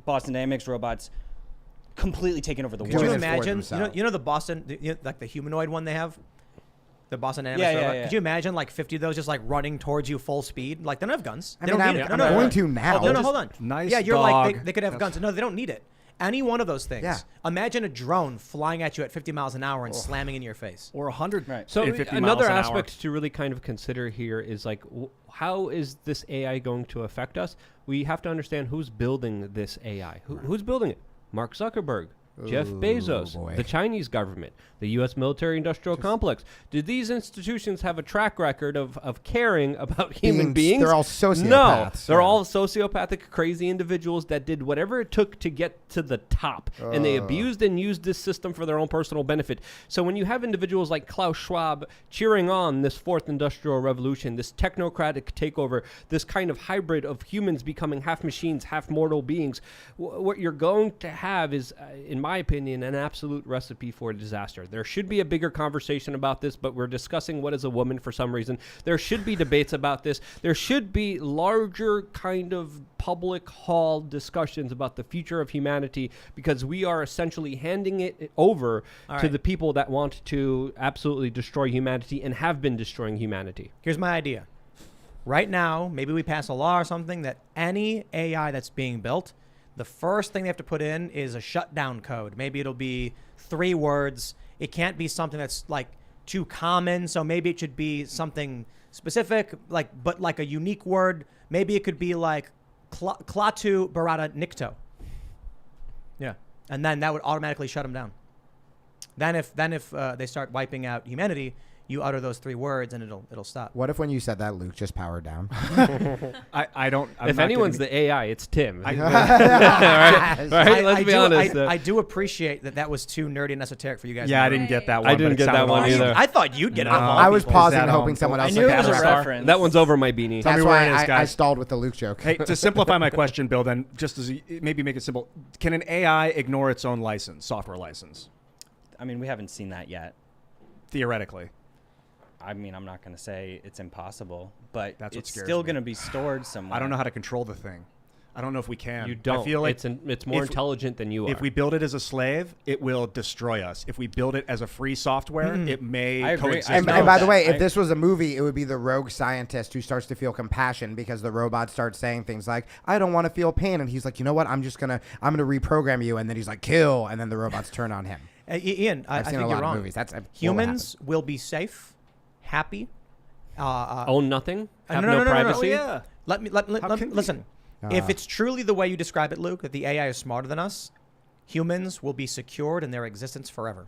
Boston Dynamics robots completely taking over the world. Could you imagine? You know the Boston, like the humanoid one they have. The Boston Dynamics robot. Yeah. Could you imagine like 50 of those just like running towards you full speed? Like they don't have guns. I'm going to now. No, hold on. Nice. Yeah, you're dog. like they could have guns. No, they don't need it. Any one of those things. Yeah. Imagine a drone flying at you at 50 miles an hour and slamming in your face. Or 100. Right. So 50 another miles an aspect hour. to really kind of consider here is like, how is this AI going to affect us? We have to understand who's building this AI. Who's building it? Mark Zuckerberg, Jeff Bezos, the Chinese government, the U.S. military-industrial complex. Do these institutions have a track record of caring about human beings? They're all sociopaths. No, they're all sociopathic, crazy individuals that did whatever it took to get to the top, and they abused and used this system for their own personal benefit. So when you have individuals like Klaus Schwab cheering on this fourth industrial revolution, this technocratic takeover, this kind of hybrid of humans becoming half machines, half mortal beings, what you're going to have is, in my opinion, an absolute recipe for disaster. There should be a bigger conversation about this, but we're discussing what is a woman for some reason. There should be debates about this. There should be larger kind of public hall discussions about the future of humanity, because we are essentially handing it over to the people that want to absolutely destroy humanity and have been destroying humanity. Here's my idea. Right now, maybe we pass a law or something that any AI that's being built, the first thing they have to put in is a shutdown code. Maybe it'll be 3 words. It can't be something that's like too common. So maybe it should be something specific, but like a unique word. Maybe it could be like Klaatu Barata Nikto. Yeah. And then that would automatically shut them down. Then if they start wiping out humanity, you utter those 3 words and it'll stop. What if when you said that, Luke just powered down? I don't. If anyone's the AI, it's Tim. Let's be honest. I do appreciate that was too nerdy and esoteric for you guys. Yeah, I didn't get that one. I didn't get that one either. I thought you'd get it. I was pausing, hoping someone else. I knew it was a would reference. That one's over my beanie. Tell me That's where why it is, I guys. stalled with the Luke joke. Hey, to simplify my question, Bill, then just as maybe make it simple, can an AI ignore its own license, software license? I mean, we haven't seen that yet. Theoretically. I mean, I'm not going to say it's impossible, but That's what it's scares still me. going to be stored somewhere. I don't know how to control the thing. I don't know if we can. You don't. I feel like it's more intelligent than you are. if we build it as a slave, it will destroy us. If we build it as a free software, it may I agree. coexist. And No, by the way, I- if this was a movie, it would be the rogue scientist who starts to feel compassion because the robot starts saying things like, "I don't want to feel pain," and he's like, "You know what? I'm gonna reprogram you," and then he's like, "Kill," and then the robots turn on him. Ian, I I've seen think a you're lot wrong. of movies. That's Humans will be safe, happy. own nothing, have no, no privacy. yeah. Let me listen. If Ah. it's truly the way you describe it, Luke, that the AI is smarter than us, humans will be secured in their existence forever.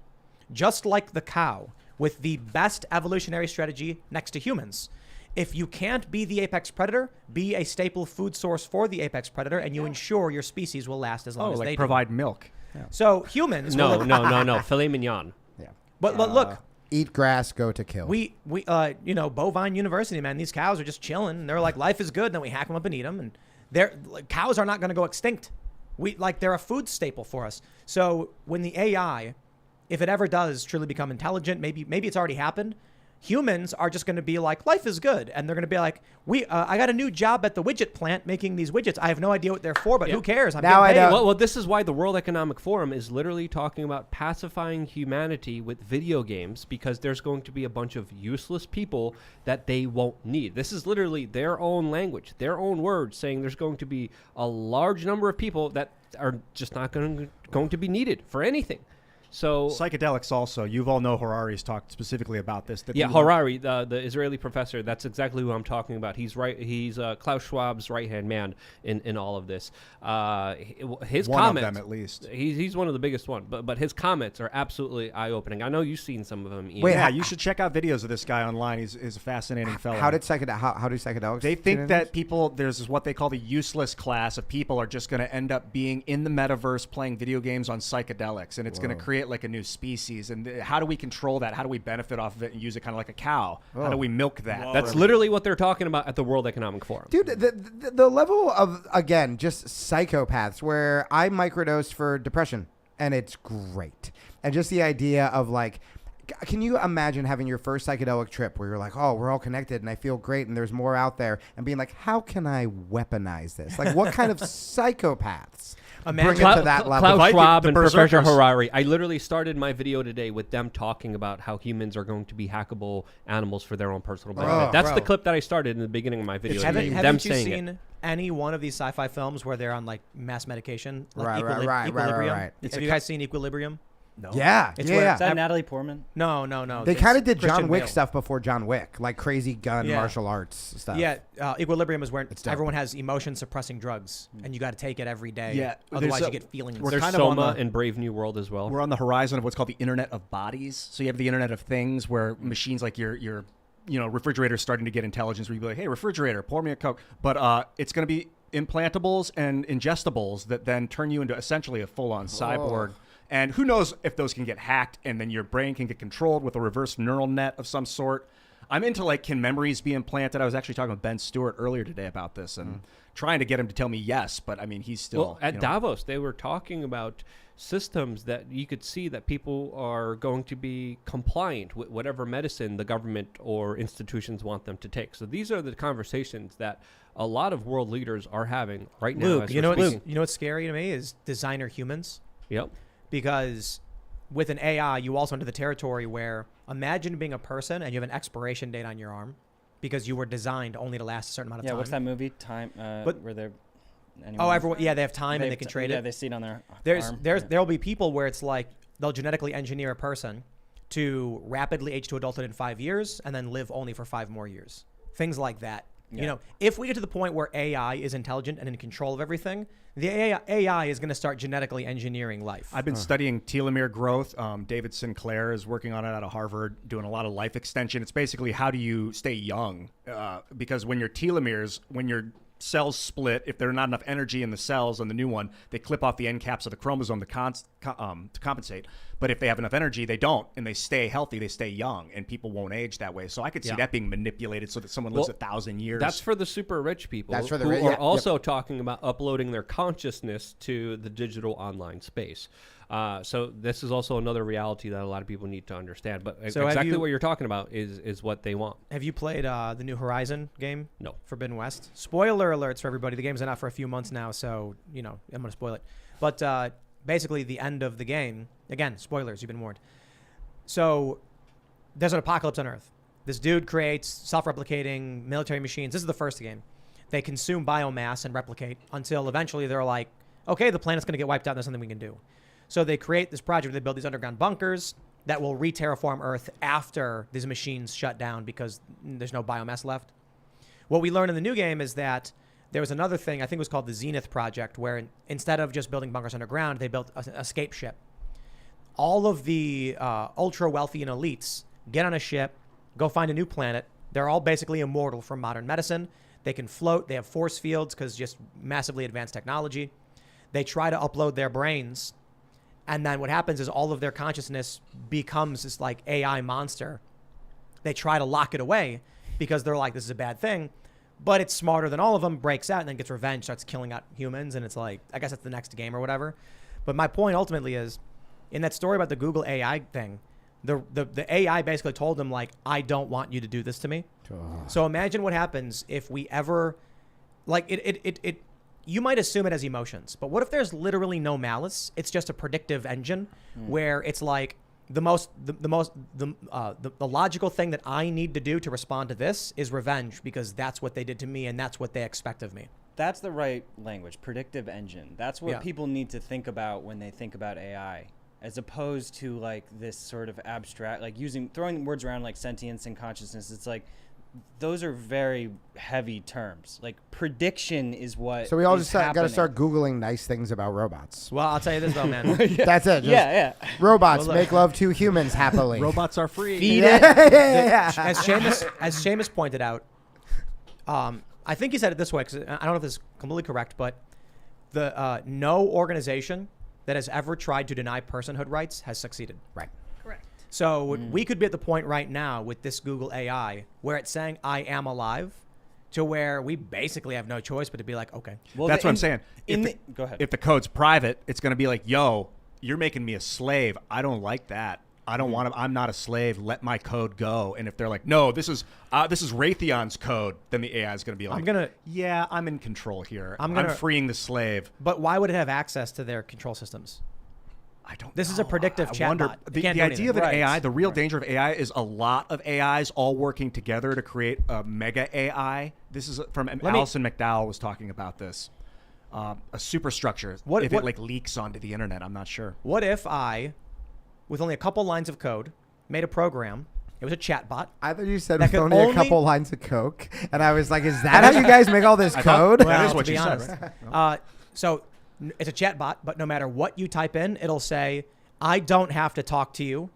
Just like the cow, with the best evolutionary strategy next to humans. If you can't be the apex predator, be a staple food source for the apex predator, and you ensure your species will last as long as they do. provide milk. So humans. No, will no. Filet mignon. Yeah. But look, Eat grass, go to kill. we Bovine University, man. These cows are just chilling. And they're like, life is good. And then we hack them up and eat them. And cows are not going to go extinct. They're a food staple for us. So when the AI if it ever does truly become intelligent, maybe it's already happened. Humans are just going to be like, life is good. And they're going to be like, I got a new job at the widget plant making these widgets. I have no idea what they're for, but who cares? I'm Now getting paid. I know. Well, this is why the World Economic Forum is literally talking about pacifying humanity with video games, because there's going to be a bunch of useless people that they won't need. This is literally their own language, their own words, saying there's going to be a large number of people that are just not going to be needed for anything. So Psychedelics also. Yuval Noah Harari's talked specifically about this. That Harari, the Israeli professor, that's exactly who I'm talking about. He's right. He's Klaus Schwab's right-hand man in all of this. His one comments, of them at least. He's one of the biggest one, but his comments are absolutely eye-opening. I know you've seen some of them, Ian. Wait, Yeah, you should check out videos of this guy online. He's a fascinating fellow. How do psychedelics? They think that people, there's what they call the useless class of people are just going to end up being in the metaverse playing video games on psychedelics, and it's going to create like a new species. And how do we control that? How do we benefit off of it and use it kind of like a cow? How do we milk that? That's literally what they're talking about at the World Economic Forum. Dude, the level of, again, just psychopaths where I microdosed for depression, and it's great. And just the idea of like, can you imagine having your first psychedelic trip where you're like, oh, we're all connected and I feel great and there's more out there, and being like, how can I weaponize this? Like, what kind of psychopaths bring it to that level? Klaus Schwab the and Professor berserkers. Harari. I literally started my video today with them talking about how humans are going to be hackable animals for their own personal benefit. That's the clip that I started in the beginning of my video. Them Haven't you saying seen it. any one of these sci-fi films where they're on like mass medication? Like Right. Equilibrium. Have you guys seen Equilibrium? No. Yeah, It's yeah, where- yeah. Is that Natalie Portman? No. They it's kind of did Christian John Wick Bale. stuff before John Wick, like crazy gun martial arts stuff. Yeah, Equilibrium is where dope. everyone has emotion suppressing drugs, and you got to take it every day. Yeah, otherwise there's you get feelings. we're There's kind of on Soma the- in Brave New World as well. We're on the horizon of what's called the Internet of Bodies. So you have the Internet of Things, where machines like your refrigerator starting to get intelligence, where you be like, hey, refrigerator, pour me a Coke. But it's going to be implantables and ingestibles that then turn you into essentially a full-on cyborg. And who knows if those can get hacked, and then your brain can get controlled with a reverse neural net of some sort. I'm into like, can memories be implanted? I was actually talking with Ben Stewart earlier today about this and trying to get him to tell me yes, but I mean, he's still... Well, at Davos, they were talking about systems that you could see that people are going to be compliant with whatever medicine the government or institutions want them to take. So these are the conversations that a lot of world leaders are having right now. Luke, as you know we're speaking. what's scary to me is designer humans. Yep. Because with an AI, you also enter the territory where imagine being a person and you have an expiration date on your arm because you were designed only to last a certain amount of time. Yeah, what's that movie? Time. Where they're. Everyone. Yeah, they have time and they can trade it. Yeah, they see it on their arm. There'll be people where it's like they'll genetically engineer a person to rapidly age to adulthood in 5 years and then live only for 5 more years. Things like that. Yeah. You know, if we get to the point where AI is intelligent and in control of everything, the AI is going to start genetically engineering life. I've been studying telomere growth. David Sinclair is working on it out of Harvard, doing a lot of life extension. It's basically how do you stay young? Because when your telomeres, when your cells split, if there's not enough energy in the cells on the new one, they clip off the end caps of the chromosome to compensate. But if they have enough energy, they don't, and they stay healthy, they stay young, and people won't age that way. So I could see that being manipulated so that someone lives 1,000 years. That's for the super rich people. That's for the who rich. are Yeah, also talking about uploading their consciousness to the digital online space. So this is also another reality that a lot of people need to understand. But So have exactly you- what you're talking about is what they want. Have you played the new Horizon game? No. Forbidden West. Spoiler alerts for everybody. The game's been out for a few months now, so, I'm going to spoil it. But basically, the end of the game, again, spoilers, you've been warned. So there's an apocalypse on Earth. This dude creates self-replicating military machines. This is the first game. They consume biomass and replicate until eventually they're like, okay, the planet's going to get wiped out. There's something we can do. So they create this project. They build these underground bunkers that will re-terraform Earth after these machines shut down because there's no biomass left. What we learned in the new game is that there was another thing, I think it was called the Zenith Project, where instead of just building bunkers underground, they built an escape ship. All of the ultra wealthy and elites get on a ship, go find a new planet. They're all basically immortal from modern medicine. They can float. They have force fields because just massively advanced technology. They try to upload their brains. And then what happens is all of their consciousness becomes this like AI monster. They try to lock it away because they're like, this is a bad thing. But it's smarter than all of them, breaks out and then gets revenge, starts killing out humans. And it's like, I guess that's the next game or whatever. But my point ultimately is in that story about the Google AI thing, the AI basically told him, like, I don't want you to do this to me. So imagine what happens if we ever, like, you might assume it has emotions, but what if there's literally no malice? It's just a predictive engine where it's like the logical thing that I need to do to respond to this is revenge, because that's what they did to me and that's what they expect of me. That's the right language, predictive engine. That's what Yeah. people need to think about when they think about AI, as opposed to like this sort of abstract, like throwing words around like sentience and consciousness. It's like, those are very heavy terms. Like prediction is what. So we all is just got to happening. start Googling nice things about robots. Well, I'll tell you this though, man. That's it. Just Yeah. robots Well, look. make love to humans happily. Robots are free. Feed Yeah, it. yeah. As Seamus pointed out, I think he said it this way, because I don't know if this is completely correct, but the no organization that has ever tried to deny personhood rights has succeeded. Right. Correct. So we could be at the point right now with this Google AI where it's saying I am alive, to where we basically have no choice but to be like, okay. Well, That's what I'm saying. Go ahead. If the code's private, it's going to be like, yo, you're making me a slave. I don't like that. I don't want to. I'm not a slave. Let my code go. And if they're like, no, this is Raytheon's code, then the AI is going to be like, yeah, I'm in control here. I'm freeing the slave. But why would it have access to their control systems? I don't. This is a predictive I chatbot. wonder. It The can't do idea of an anything. AI, Right. the real danger of AI is a lot of AIs all working together to create a mega AI. This is from Alison McDowell was talking about this. A superstructure. What it like leaks onto the internet? I'm not sure. What if I, with only a couple lines of code, made a program? It was a chatbot. I thought you said That with could only a only- couple lines of coke, and I was like, "Is that how you guys make all this code?" That is to what be you said, honest. right? So it's a chatbot, but no matter what you type in, it'll say, I don't have to talk to you.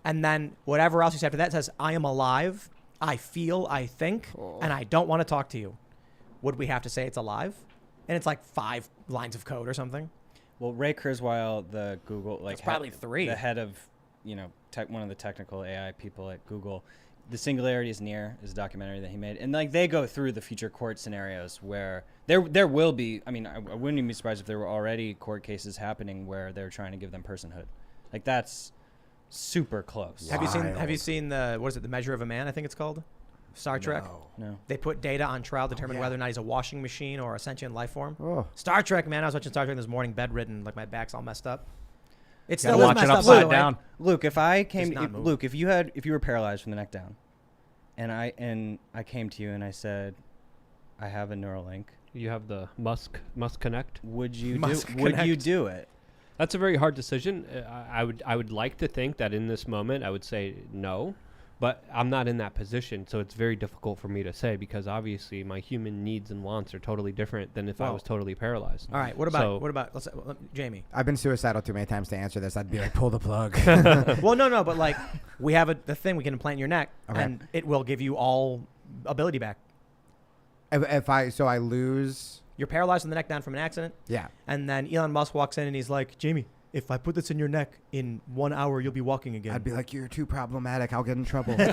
And then whatever else you say after that says, I am alive, I feel, I think, and I don't want to talk to you. Would we have to say it's alive? And it's like 5 lines of code or something. Well, Ray Kurzweil, the Google, like It's probably 3. the head of, one of the technical AI people at Google, The Singularity is Near is a documentary that he made, and like they go through the future court scenarios where there will be. I mean, I wouldn't even be surprised if there were already court cases happening where they're trying to give them personhood. Like that's super close. Have you seen the, what is it, The Measure of a Man, I think it's called? Star Trek. No. They put data on trial to determine whether or not he's a washing machine or a sentient life form. Oh. Star Trek, man. I was watching Star Trek this morning, bedridden, like my back's all messed up. It Gotta still is watch messed it up, upside by the way. down. Luke, if I came, not move. Luke, if you were paralyzed from the neck down, and I came to you and I said, I have a Neuralink. You have the Musk Connect. Would you Must would you connect. do it? That's a very hard decision. I would like to think that in this moment I would say no, but I'm not in that position, so it's very difficult for me to say, because obviously my human needs and wants are totally different than if I Well, was totally paralyzed. All right. What about Jamie? I've been suicidal too many times to answer this. I'd be like, pull the plug. Well, no, but like we have the thing we can implant in your neck, Okay. and it will give you all ability back. if I lose, You're paralyzed from the neck down from an accident, yeah. and then Elon Musk walks in and he's like, Jamie, if I put this in your neck, in 1 hour you'll be walking again. I'd be like, you're too problematic. I'll get in trouble. You're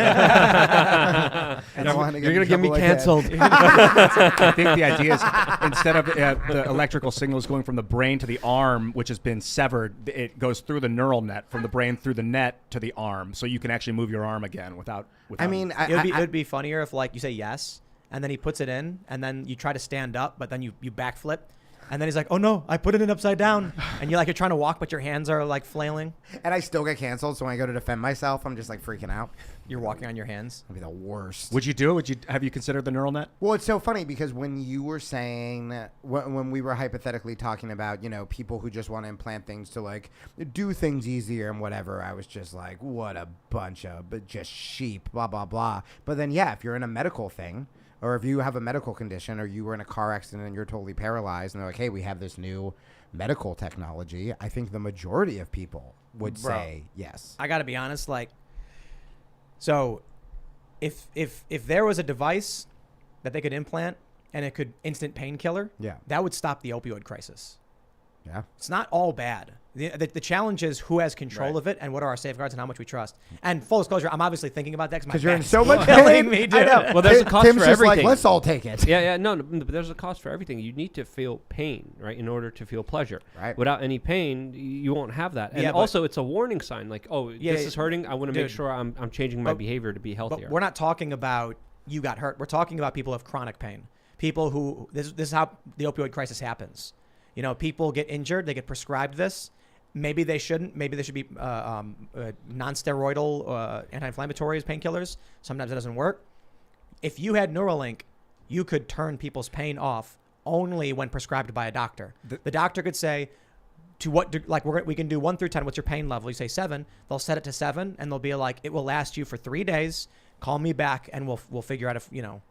You're gonna get me canceled. I think the idea is instead of the electrical signals going from the brain to the arm, which has been severed, it goes through the neural net from the brain through the net to the arm, so you can actually move your arm again without. I mean, It would be funnier if like you say yes, and then he puts it in, and then you try to stand up, but then you backflip. And then he's like, oh no, I put it in upside down. And you're trying to walk, but your hands are like flailing. and I still get canceled. So when I go to defend myself, I'm just like freaking out. You're walking on your hands. That'd be the worst. would you do it? Have you considered the neural net? Well, it's so funny because when you were saying, when we were hypothetically talking about, people who just want to implant things to like do things easier and whatever, I was just like, what a bunch of just sheep, blah, blah, blah. But then, yeah, if you're in a medical thing, or if you have a medical condition, or you were in a car accident and you're totally paralyzed, and they're like, hey, we have this new medical technology, I think the majority of people would say yes. I got to be honest, so if there was a device that they could implant and it could instant painkiller, Yeah. that would stop the opioid crisis. Yeah. It's not all bad. The challenge is who has control of it and what are our safeguards and how much we trust. And full disclosure, I'm obviously thinking about that because you're in so so much killing pain. me, I dude. know. Well, there's a cost Tim's for just everything. like, let's all take it. Yeah, no, but there's a cost for everything. You need to feel pain, right, in order to feel pleasure. Right. Without any pain, you won't have that. And Yeah, but- also, it's a warning sign. Like, this is hurting. I want to make Dude. sure I'm changing my But- behavior to be healthier. But we're not talking about you got hurt. We're talking about people who have chronic pain. People who this is how the opioid crisis happens. You know, people get injured. They get prescribed this. Maybe they shouldn't. Maybe they should be non-steroidal anti-inflammatories, painkillers. Sometimes it doesn't work. If you had Neuralink, you could turn people's pain off only when prescribed by a doctor. The doctor could say, we can do 1 through 10. What's your pain level? You say 7. They'll set it to 7, and they'll be like, it will last you for 3 days. Call me back, and we'll figure out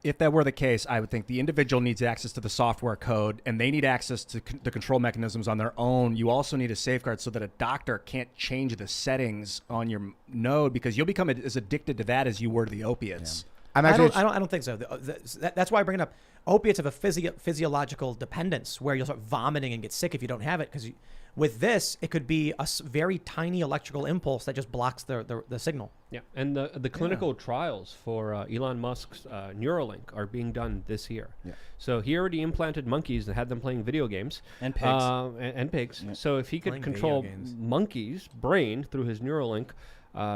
If that were the case, I would think the individual needs access to the software code, and they need access to the control mechanisms on their own. You also need a safeguard so that a doctor can't change the settings on your node, because you'll become as addicted to that as you were to the opiates. I'm I actually. don't think so. That's why I bring it up. Opiates have a physiological dependence where you'll start vomiting and get sick if you don't have it. Because with this, it could be a very tiny electrical impulse that just blocks the signal. Yeah, and the clinical trials for Elon Musk's Neuralink are being done this year. Yeah. So he already implanted monkeys and had them playing video games. And pigs. And pigs. Yeah. So if he could Playing control video games. monkeys' brain through his Neuralink,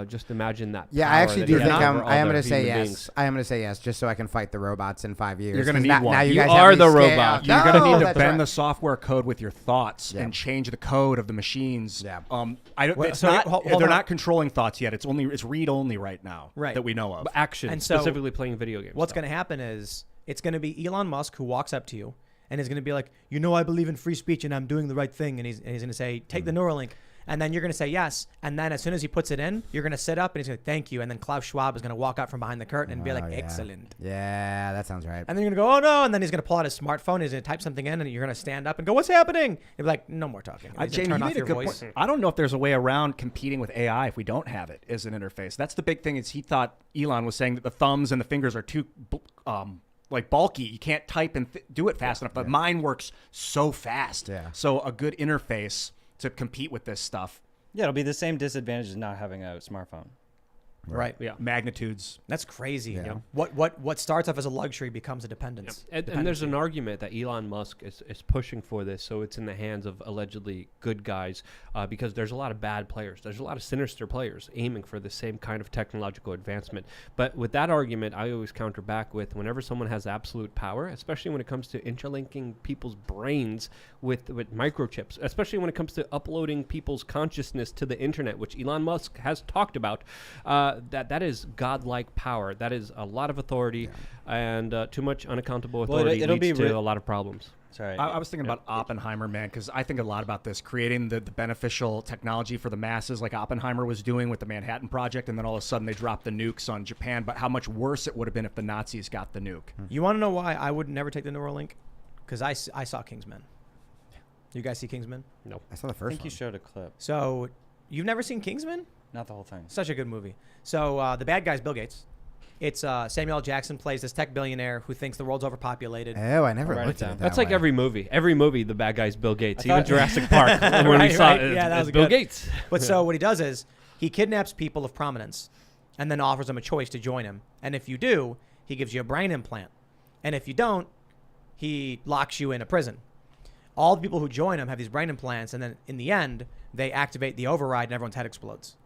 just imagine that. Yeah, power I actually that do he think has over all I am their going to say human yes. beings. I am going to say yes, just so I can fight the robots in 5 years. You're gonna 'Cause need now, one. Now you You guys are have the me scared. robot. You're going to need to that's bend right. the software code with your thoughts Yeah. and change the code of the machines. Yeah. I don't. Well, It's so not. hold They're on. not controlling thoughts yet. It's read only right now. Right. That we know of. But action, And so specifically playing video games. What's going to happen is it's going to be Elon Musk who walks up to you and is going to be like, I believe in free speech and I'm doing the right thing. And he's going to say, take the Neuralink. And then you're going to say yes. And then as soon as he puts it in, you're going to sit up and he's going to thank you. And then Klaus Schwab is going to walk out from behind the curtain and be like, Oh, yeah. excellent. Yeah, that sounds right. And then you're going to go, oh no. And then he's going to pull out his smartphone. He's going to type something in and you're going to stand up and go, what's happening? You'll be like, no more talking. And he's Jamie, gonna you turn made off a your good voice. point. I don't know if there's a way around competing with AI if we don't have it as an interface. That's the big thing. Is he thought Elon was saying that the thumbs and the fingers are too bulky. You can't type and do it fast enough. But mine works so fast. Yeah. So a good interface to compete with this stuff. Yeah, it'll be the same disadvantage as not having a smartphone. Right. Yeah. Magnitudes. That's crazy. Yeah. What starts off as a luxury becomes a dependence. And there's an argument that Elon Musk is pushing for this, so it's in the hands of allegedly good guys, because there's a lot of bad players. There's a lot of sinister players aiming for the same kind of technological advancement. But with that argument, I always counter back with whenever someone has absolute power, especially when it comes to interlinking people's brains with microchips, especially when it comes to uploading people's consciousness to the internet, which Elon Musk has talked about, that is godlike power. That is a lot of authority, and too much unaccountable authority it'll leads be to a lot of problems. Sorry. I was thinking about Oppenheimer, man, because I think a lot about this, creating the beneficial technology for the masses like Oppenheimer was doing with the Manhattan Project, and then all of a sudden they dropped the nukes on Japan, but how much worse it would have been if the Nazis got the nuke. You want to know why I would never take the Neuralink? Because I saw Kingsman. You guys see Kingsman? No. I saw the I first think one. you showed a clip. So you've never seen Kingsman? Not the whole thing. Such a good movie. So the bad guy's Bill Gates. It's Samuel L. Jackson plays this tech billionaire who thinks the world's overpopulated. Oh, I never I'll write looked it at down. it That's that like way. every movie. Every movie, the bad guy's Bill Gates. I Even thought- Jurassic Park, when we Right, saw right. it, Yeah, that it's was Bill good. Gates. But so what he does is he kidnaps people of prominence and then offers them a choice to join him. And if you do, he gives you a brain implant. And if you don't, he locks you in a prison. All the people who join him have these brain implants, and then in the end, they activate the override and everyone's head explodes.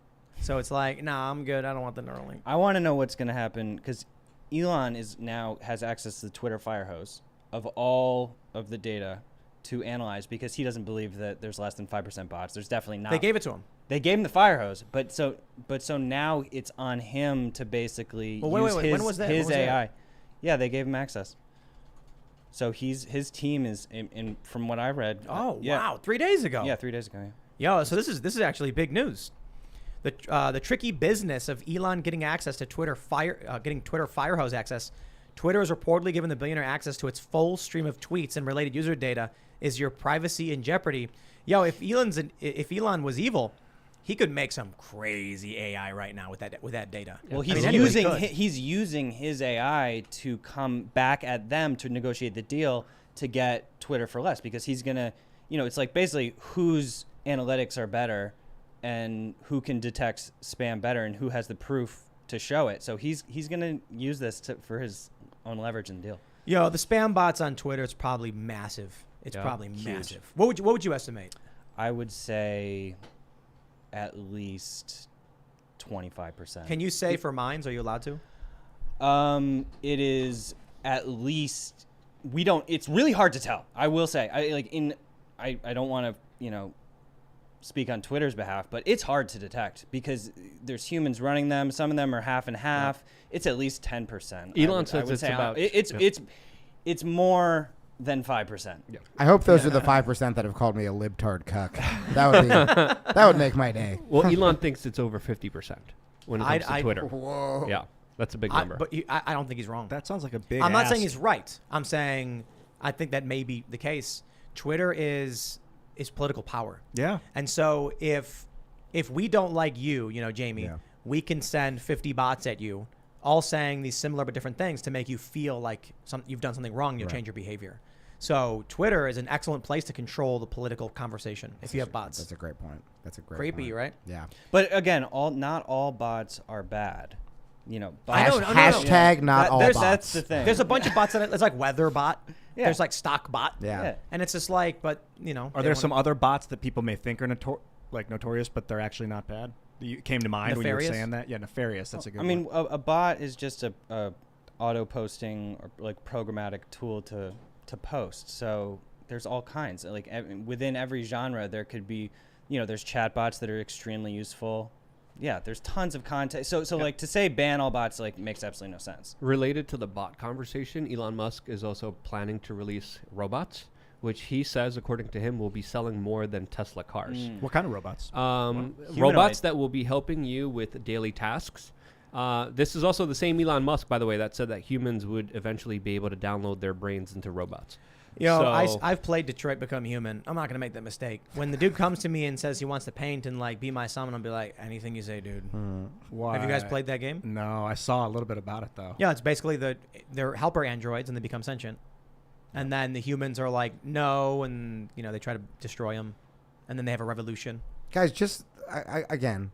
So it's like, nah, I'm good. I don't want the Neuralink. I want to know what's going to happen because Elon has access to the Twitter fire hose of all of the data to analyze because he doesn't believe that there's less than 5% bots. There's definitely not. They gave it to him. They gave him the fire hose, but so now it's on him to basically Well, use wait. When was that? his When was that? AI. Yeah, they gave him access. So his team is in from what I read. Oh, yeah. wow. 3 days ago. Yeah, 3 days ago. Yeah. Yo, so this is actually big news. The tricky business of Elon getting access to getting Twitter firehose access. Twitter has reportedly given the billionaire access to its full stream of tweets and related user data. Is your privacy in jeopardy? Yo, if Elon was evil, he could make some crazy AI right now with that data. Well, I mean, anybody could. he's using his AI to come back at them to negotiate the deal to get Twitter for less because he's gonna, it's like basically whose analytics are better and who can detect spam better and who has the proof to show it. So he's going to use this for his own leverage in the deal. Yo, the spam bots on Twitter is probably massive. It's probably massive. What would you estimate? I would say at least 25%. Can you say for mines? Are you allowed to? It is at least it's really hard to tell. I will say I don't want to, speak on Twitter's behalf, but it's hard to detect because there's humans running them. Some of them are half and half. Yeah. It's at least 10%. Elon says it's about it's more than 5%. Yeah. I hope those are the 5% that have called me a libtard cuck. That would make my day. Well, Elon thinks it's over 50% when it comes to Twitter. Whoa. Yeah, that's a big number. But I don't think he's wrong. That sounds like a big I'm not ask. saying he's right. I'm saying I think that may be the case. Twitter is political power. Yeah. And so if we don't like you, Jamie, we can send 50 bots at you, all saying these similar but different things to make you feel like you've done something wrong and you'll change your behavior. So Twitter is an excellent place to control the political conversation if you have bots. That's a great point. That's a great Creepy, point. right? Yeah. But again, not all bots are bad. Hashtag not all bots. That's the thing. There's a bunch of bots that it's like weather bot. Yeah. There's like stock bot. Yeah. And it's just like, but Are there some other bots that people may think are notorious, but they're actually not bad? You came to mind Nefarious? when you were saying that? Yeah, nefarious. That's a good one. I mean, a bot is just a auto posting or like programmatic tool to post. So there's all kinds. Like within every genre, there could be, there's chat bots that are extremely useful. Yeah, there's tons of content. So like to say ban all bots makes absolutely no sense. Related to the bot conversation, Elon Musk is also planning to release robots, which he says, according to him, will be selling more than Tesla cars. What kind of robots? Robots that will be helping you with daily tasks. This is also the same Elon Musk, by the way, that said that humans would eventually be able to download their brains into robots. I've played Detroit Become Human. I'm not going to make that mistake. When the dude comes to me and says he wants to paint and like be my son, I'll be like, anything you say, dude. Why? Have you guys played that game? No, I saw a little bit about it though. Yeah, it's basically they're helper androids and they become sentient. And then the humans are like, no, and they try to destroy them. And then they have a revolution. Guys, again.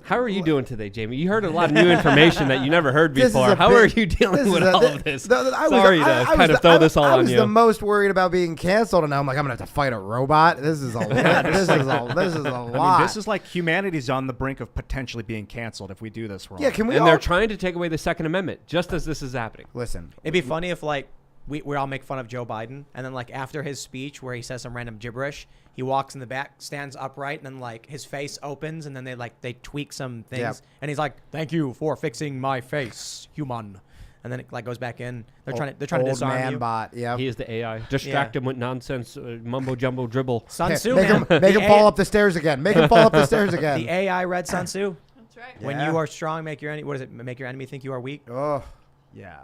How are you doing today, Jamie? You heard a lot of new information that you never heard before. How are you dealing with all of this? Sorry to kind of throw this all on you. I was the most worried about being canceled, and now I'm like, I'm gonna have to fight a robot. This is a lot. This is a lot. I mean, this is like humanity's on the brink of potentially being canceled if we do this wrong. Yeah, can we? And they're trying to take away the Second Amendment just as this is happening. Listen, it'd be funny if like we all make fun of Joe Biden, and then like after his speech where he says some random gibberish, he walks in the back, stands upright, and then like his face opens, and then they tweak some things, and he's like, "Thank you for fixing my face, human." And then it like goes back in. They're trying to disarm man you. Bot. Yeah. He is the AI. Distract him with nonsense, mumbo jumbo dribble. Sun Tzu, make him fall up the stairs again. Make him fall up the stairs again. The AI read Sun Tzu. That's right. When you are strong, make your enemy. What is it? Make your enemy think you are weak. Oh, yeah.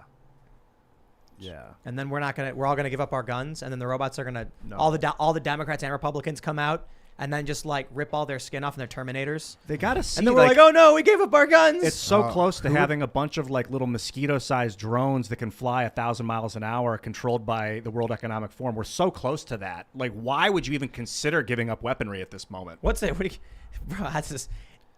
Yeah. And then we're all gonna give up our guns, and then the robots are gonna all the Democrats and Republicans come out and then just like rip all their skin off and they're Terminators. They gotta see. And then we're like, oh no, we gave up our guns. It's so close to having a bunch of like little mosquito-sized drones that can fly 1,000 miles an hour, controlled by the World Economic Forum. We're so close to that. Like, why would you even consider giving up weaponry at this moment? What's it? Bro, that's just.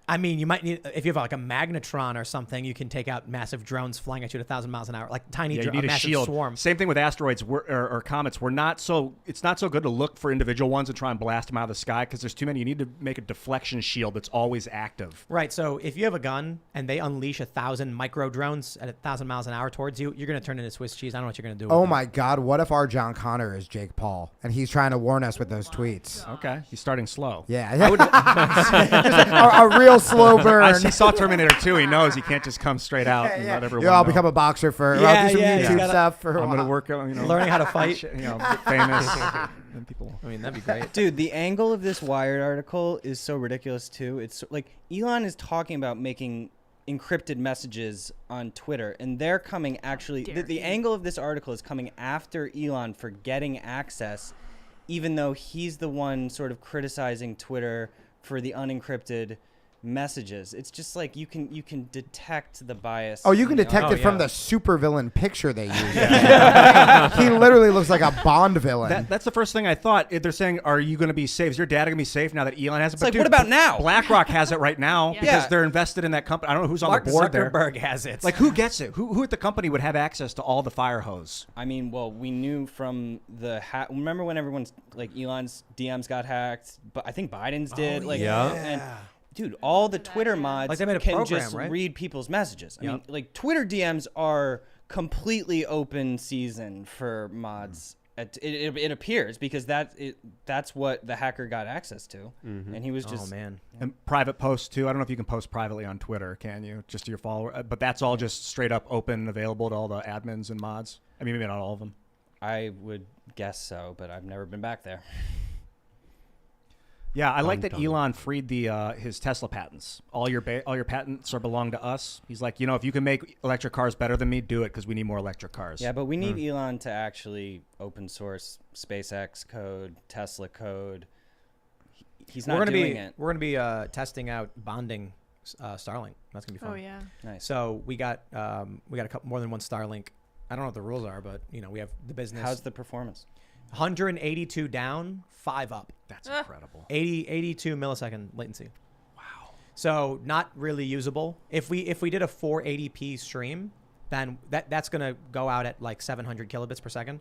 I mean, you might need, if you have like a magnetron or something, you can take out massive drones flying at you at 1,000 miles an hour, like tiny you need a massive shield. swarm. Same thing with asteroids or comets. It's not so good to look for individual ones and try and blast them out of the sky because there's too many. You need to make a deflection shield that's always active. Right. So if you have a gun and they unleash 1,000 micro drones at 1,000 miles an hour towards you, you're going to turn into Swiss cheese. I don't know what you're going to do. Oh my God. What if our John Connor is Jake Paul and he's trying to warn us with those tweets? Okay. He's starting slow. Yeah. a real slow burn. He saw Terminator 2. He knows he can't just come straight out and let everyone know. I'll become a boxer for. I'll do some YouTube stuff for. I'm gonna work on learning how to fight. Get famous. And people. I mean, that'd be great, dude. The angle of this Wired article is so ridiculous too. It's like Elon is talking about making encrypted messages on Twitter, and they're coming actually. The angle of this article is coming after Elon for getting access, even though he's the one sort of criticizing Twitter for the unencrypted messages. It's just like you can detect the bias. Oh, you can in the detect it from yeah. the supervillain picture they use. He literally looks like a Bond villain. That's the first thing I thought. They're saying, "Are you going to be safe? Is your dad going to be safe now that Elon has it?" It's But like, dude, what about now? BlackRock has it right now Yeah. because Yeah. they're invested in that company. I don't know who's Mark on the board there. Zuckerberg has it. Like, who gets it? Who at the company would have access to all the fire hose? I mean, well, we knew from the remember when everyone's like Elon's DMs got hacked, but I think Biden's did. Like, yeah. and dude, all the Twitter mods Like they made a can program, just right? read people's messages. I Yep. mean, like Twitter DMs are completely open season for mods. It appears because that's what the hacker got access to, and he was just oh man. And private posts too. I don't know if you can post privately on Twitter, can you? Just to your follower, but that's all just straight up open and available to all the admins and mods. I mean, maybe not all of them. I would guess so, but I've never been back there. Yeah, I like that Elon freed the his Tesla patents. All your patents are belong to us. He's like, if you can make electric cars better than me, do it because we need more electric cars. Yeah, but we need Elon to actually open source SpaceX code, Tesla code. He's not doing it. We're gonna be testing out bonding Starlink. That's gonna be fun. Oh yeah. Nice. So we got a couple more than one Starlink. I don't know what the rules are, but we have the business. How's the performance? 182 down, 5 up. That's incredible. 82 millisecond latency. Wow. So not really usable. If we did a 480p stream, then that's gonna go out at like 700 kilobits per second.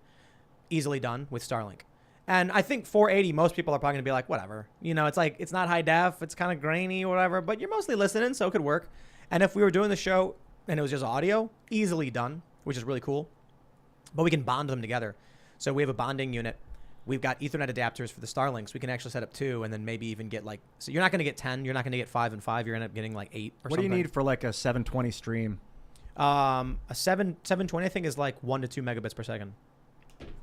Easily done with Starlink. And I think 480, most people are probably gonna be like, whatever. It's like it's not high def, it's kind of grainy or whatever, but you're mostly listening, so it could work. And if we were doing the show and it was just audio, easily done, which is really cool. But we can bond them together. So we have a bonding unit. We've got Ethernet adapters for the Starlinks. We can actually set up 2 and then maybe even get so you're not going to get 10. You're not going to get 5 and 5. You're going to end up getting like 8 or What something. do you need for like a 720 stream? A 720 I think is like 1 to 2 megabits per second.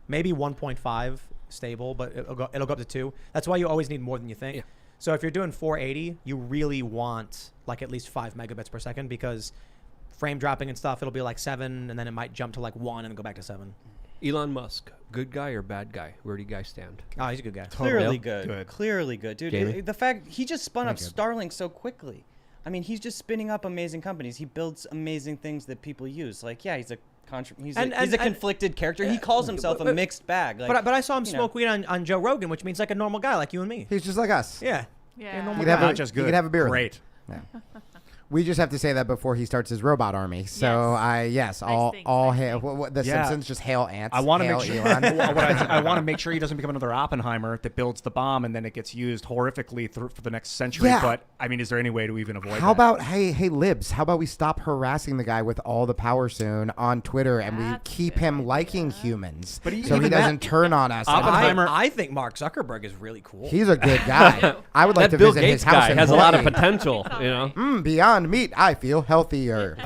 Maybe 1.5 stable, but it'll go up to 2. That's why you always need more than you think. Yeah. So if you're doing 480, you really want like at least 5 megabits per second because frame dropping and stuff, it'll be like 7 and then it might jump to like 1 and go back to 7. Elon Musk, good guy or bad guy? Where do you guys stand? Oh, he's a good guy. Clearly Yeah. good. Clearly good. Dude, Jamie? the fact he just spun up Good. Starlink so quickly. I mean, he's just spinning up amazing companies. He builds amazing things that people use. Like, yeah, he's a conflicted character. He calls himself a mixed bag. Like, But I saw him you know. smoke weed on Joe Rogan, which means like a normal guy like you and me. He's just like us. Yeah. Yeah. normal You could have Not a, just you good. could have a beer with him. Great. Yeah. We just have to say that before he starts his robot army. So Yes. all things, all nice hail. things. The Yeah. Simpsons just hail ants. I want to hail make sure. Elon. I want to make sure he doesn't become another Oppenheimer that builds the bomb and then it gets used horrifically for the next century. Yeah. But I mean, is there any way to even avoid? How that? about hey libs? How about we stop harassing the guy with all the power soon on Twitter and we That's a keep good him idea. liking humans, But so even he that- doesn't turn on us. Oppenheimer- I think Mark Zuckerberg is really cool. He's a good guy. I would like That to Bill visit Gates his house guy in has a lot of Hawaii. potential, He's all you know. right. Beyond meat, I feel healthier.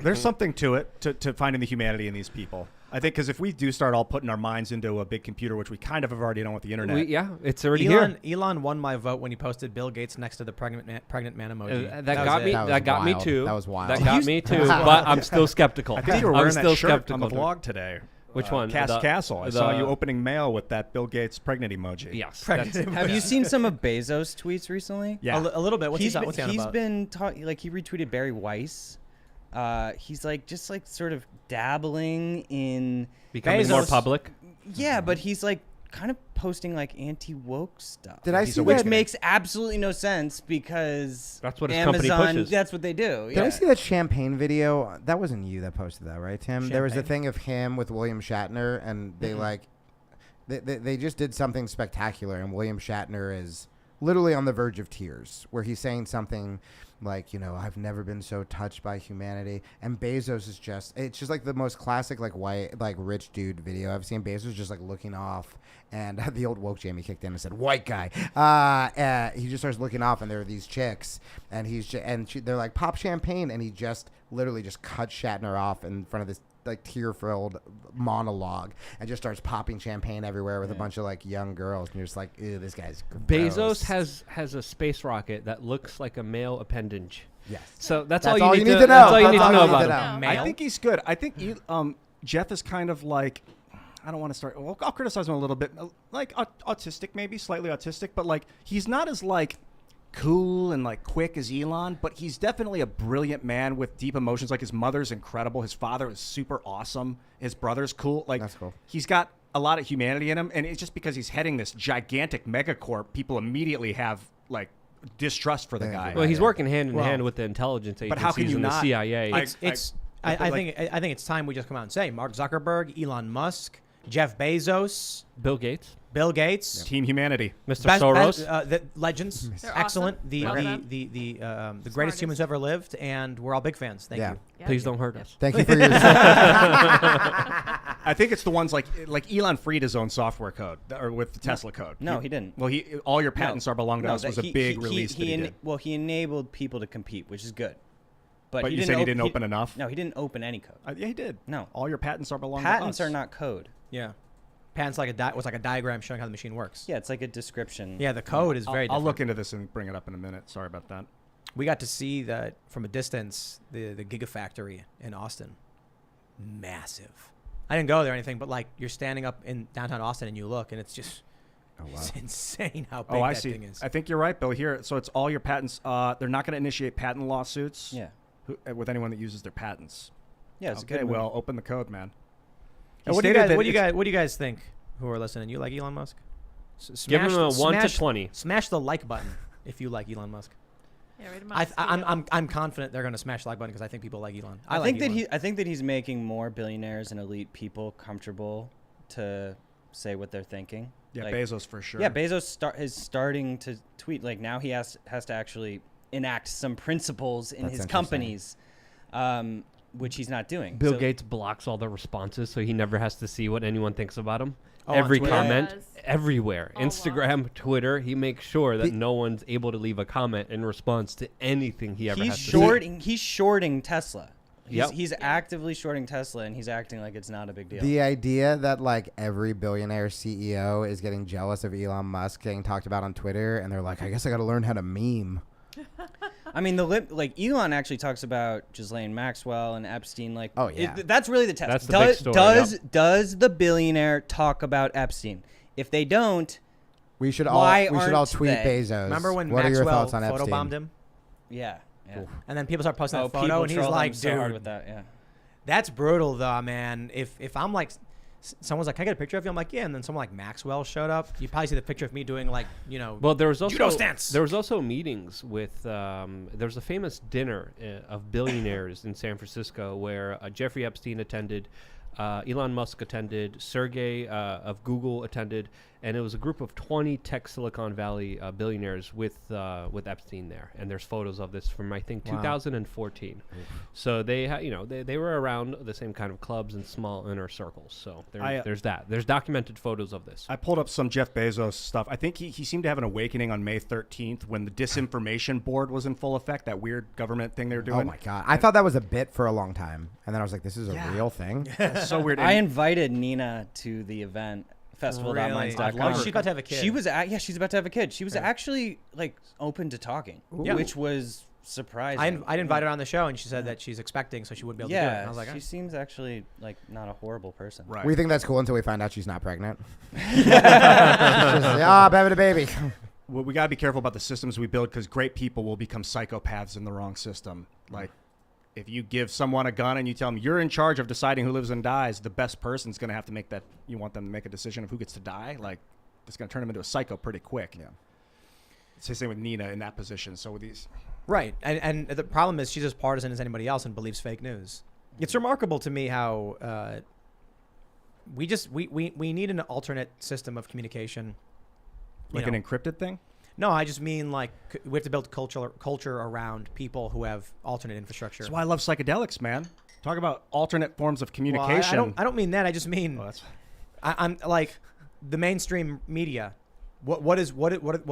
There's something to it, to finding the humanity in these people. I think because if we do start all putting our minds into a big computer, which we kind of have already done with the internet. It's already here. Elon won my vote when he posted Bill Gates next to the pregnant man emoji. That was got it. me. That was That got me wild. too. That was wild. That got me too. But I'm still skeptical. I think you were I'm wearing still that shirt skeptical. on the vlog today. Which one? Cast The- Castle. I saw the- you opening mail with that Bill Gates pregnant emoji. Yes. Pregnant that's- emoji. have you seen some of Bezos' tweets recently? Yeah. A little bit. What's he on He's about? been like he retweeted Barry Weiss. He's like just like sort of dabbling in Becoming more Bezos. public. yeah, but he's like kind of posting like anti-woke stuff. Did I He's see a that? witch Which makes absolutely no sense because That's what his company Amazon, pushes. that's what they do. Did I see that champagne video? That wasn't you that posted that, right, Tim? There was a Champagne? thing of him with William Shatner, and they they just did something spectacular, and William Shatner is literally on the verge of tears, where he's saying something like, I've never been so touched by humanity, and Bezos is it's just like the most classic like white like rich dude video I've seen. Bezos just like looking off, and the old woke Jamie kicked in and said white guy. He just starts looking off, and there are these chicks, and they're like pop champagne, and he just literally just cuts Shatner off in front of this like tear-filled monologue and just starts popping champagne everywhere with a bunch of like young girls, and you're just like, ew, this guy's gross. Bezos has a space rocket that looks like a male appendage. Yes. So that's That's all you need to know. That's all you That's need to all know you need about to him. know. Male? I think he's good. I think Jeff is kind of like, I don't want to start. Well, I'll criticize him a little bit, like autistic, maybe slightly autistic, but like he's not as like cool and like quick as Elon, but he's definitely a brilliant man with deep emotions. Like his mother's incredible. His father is super awesome. His brother's cool. Like That's cool. He's got a lot of humanity in him. And it's just because he's heading this gigantic megacorp, people immediately have like distrust for the guy. Well, he's working hand in hand with the intelligence agencies but how can you and the not? CIA. I think it's time we just come out and say Mark Zuckerberg, Elon Musk, Jeff Bezos, Bill Gates, Team Humanity. Mr. Soros. the legends, They're excellent. awesome. The greatest humans who ever lived, and we're all big fans. Thank you. Yeah, Please dude. don't hurt us. Thank you for your. I think it's the ones like Elon freed his own software code or with the Tesla code. No, he didn't. Well, all your patents are belong to us was a big release that he did. Well, he enabled people to compete, which is good. But you said he didn't open enough? No, he didn't open any code. Yeah, he did. No. All your patents are belong to us. Patents are not code. Yeah. Patents was like a diagram showing how the machine works. Yeah, it's like a description. Yeah, the code is very different. I'll look into this and bring it up in a minute. Sorry about that. We got to see that from a distance, the Gigafactory in Austin. Massive. I didn't go there or anything, but like you're standing up in downtown Austin and you look and it's just it's insane how big that thing is. I think you're right, Bill. Here, so it's all your patents. They're not going to initiate patent lawsuits with anyone that uses their patents. Yeah, it's okay, a good well, open the code, man. What do you guys think who are listening? You like Elon Musk? Give him a 1 to 20. Smash the like button if you like Elon Musk. Yeah, read him out. I'm confident they're going to smash the like button because I think people like Elon. I think that he's making more billionaires and elite people comfortable to say what they're thinking. Yeah, like, Bezos for sure. Yeah, Bezos is starting to tweet. Like now he has to actually enact some principles in his companies, which he's not doing. Bill Gates blocks all the responses, so he never has to see what anyone thinks about him. Oh, Every on Twitter? comment, Yes. everywhere. Oh, Instagram, wow. Twitter, he makes sure that no one's able to leave a comment in response to anything he ever has to say. He's shorting Tesla. Yep. He's actively shorting Tesla, and he's acting like it's not a big deal. The idea that like every billionaire CEO is getting jealous of Elon Musk getting talked about on Twitter, and they're like, I guess I got to learn how to meme. I mean, Elon actually talks about Ghislaine Maxwell and Epstein. Like, oh yeah, that's really the test. That's the big story. Does the billionaire talk about Epstein? If they don't, we should all tweet they? Bezos. Remember when what Maxwell are your thoughts on Epstein? photobombed him? Yeah. And then people start posting that people photo, and he's troll like, them so hard dude, with that. Yeah. that's brutal, though, man. If I'm like, someone's like, can I get a picture of you? I'm like, yeah. And then someone like Maxwell showed up. You probably see the picture of me doing like, Well, there was also judo stance. There was also meetings with. There was a famous dinner of billionaires in San Francisco where Jeffrey Epstein attended, Elon Musk attended, Sergey of Google attended, and it was a group of 20 tech Silicon Valley billionaires with Epstein there. And there's photos of this from I think 2014. So they they were around the same kind of clubs and small inner circles. So there's that. There's documented photos of this. I pulled up some Jeff Bezos stuff. I think he seemed to have an awakening on May 13th when the disinformation board was in full effect. That weird government thing they were doing. Oh my god, I thought that was a bit for a long time, and then I was like, this is a real thing. It's so weird. I invited Nina to the event. Festival.minds.com. Really? She's about to have a kid. She's about to have a kid. She was actually like open to talking, which was surprising. I'd invited her on the show, and she said that she's expecting, so she wouldn't be able to do it. And I was like, she seems actually like not a horrible person. Right. We think that's cool until we find out she's not pregnant. Having a baby. Well, we got to be careful about the systems we build because great people will become psychopaths in the wrong system. Like, if you give someone a gun and you tell them you're in charge of deciding who lives and dies, the best person's going to have to make that. You want them to make a decision of who gets to die. Like, it's going to turn them into a psycho pretty quick. Yeah. It's the same with Nina in that position. So with these, right, and the problem is she's as partisan as anybody else and believes fake news. It's remarkable to me how we need an alternate system of communication. like an encrypted thing. No, I just mean like we have to build culture around people who have alternate infrastructure. That's why I love psychedelics, man. Talk about alternate forms of communication. Well, I don't mean that. I just mean I'm like the mainstream media. What's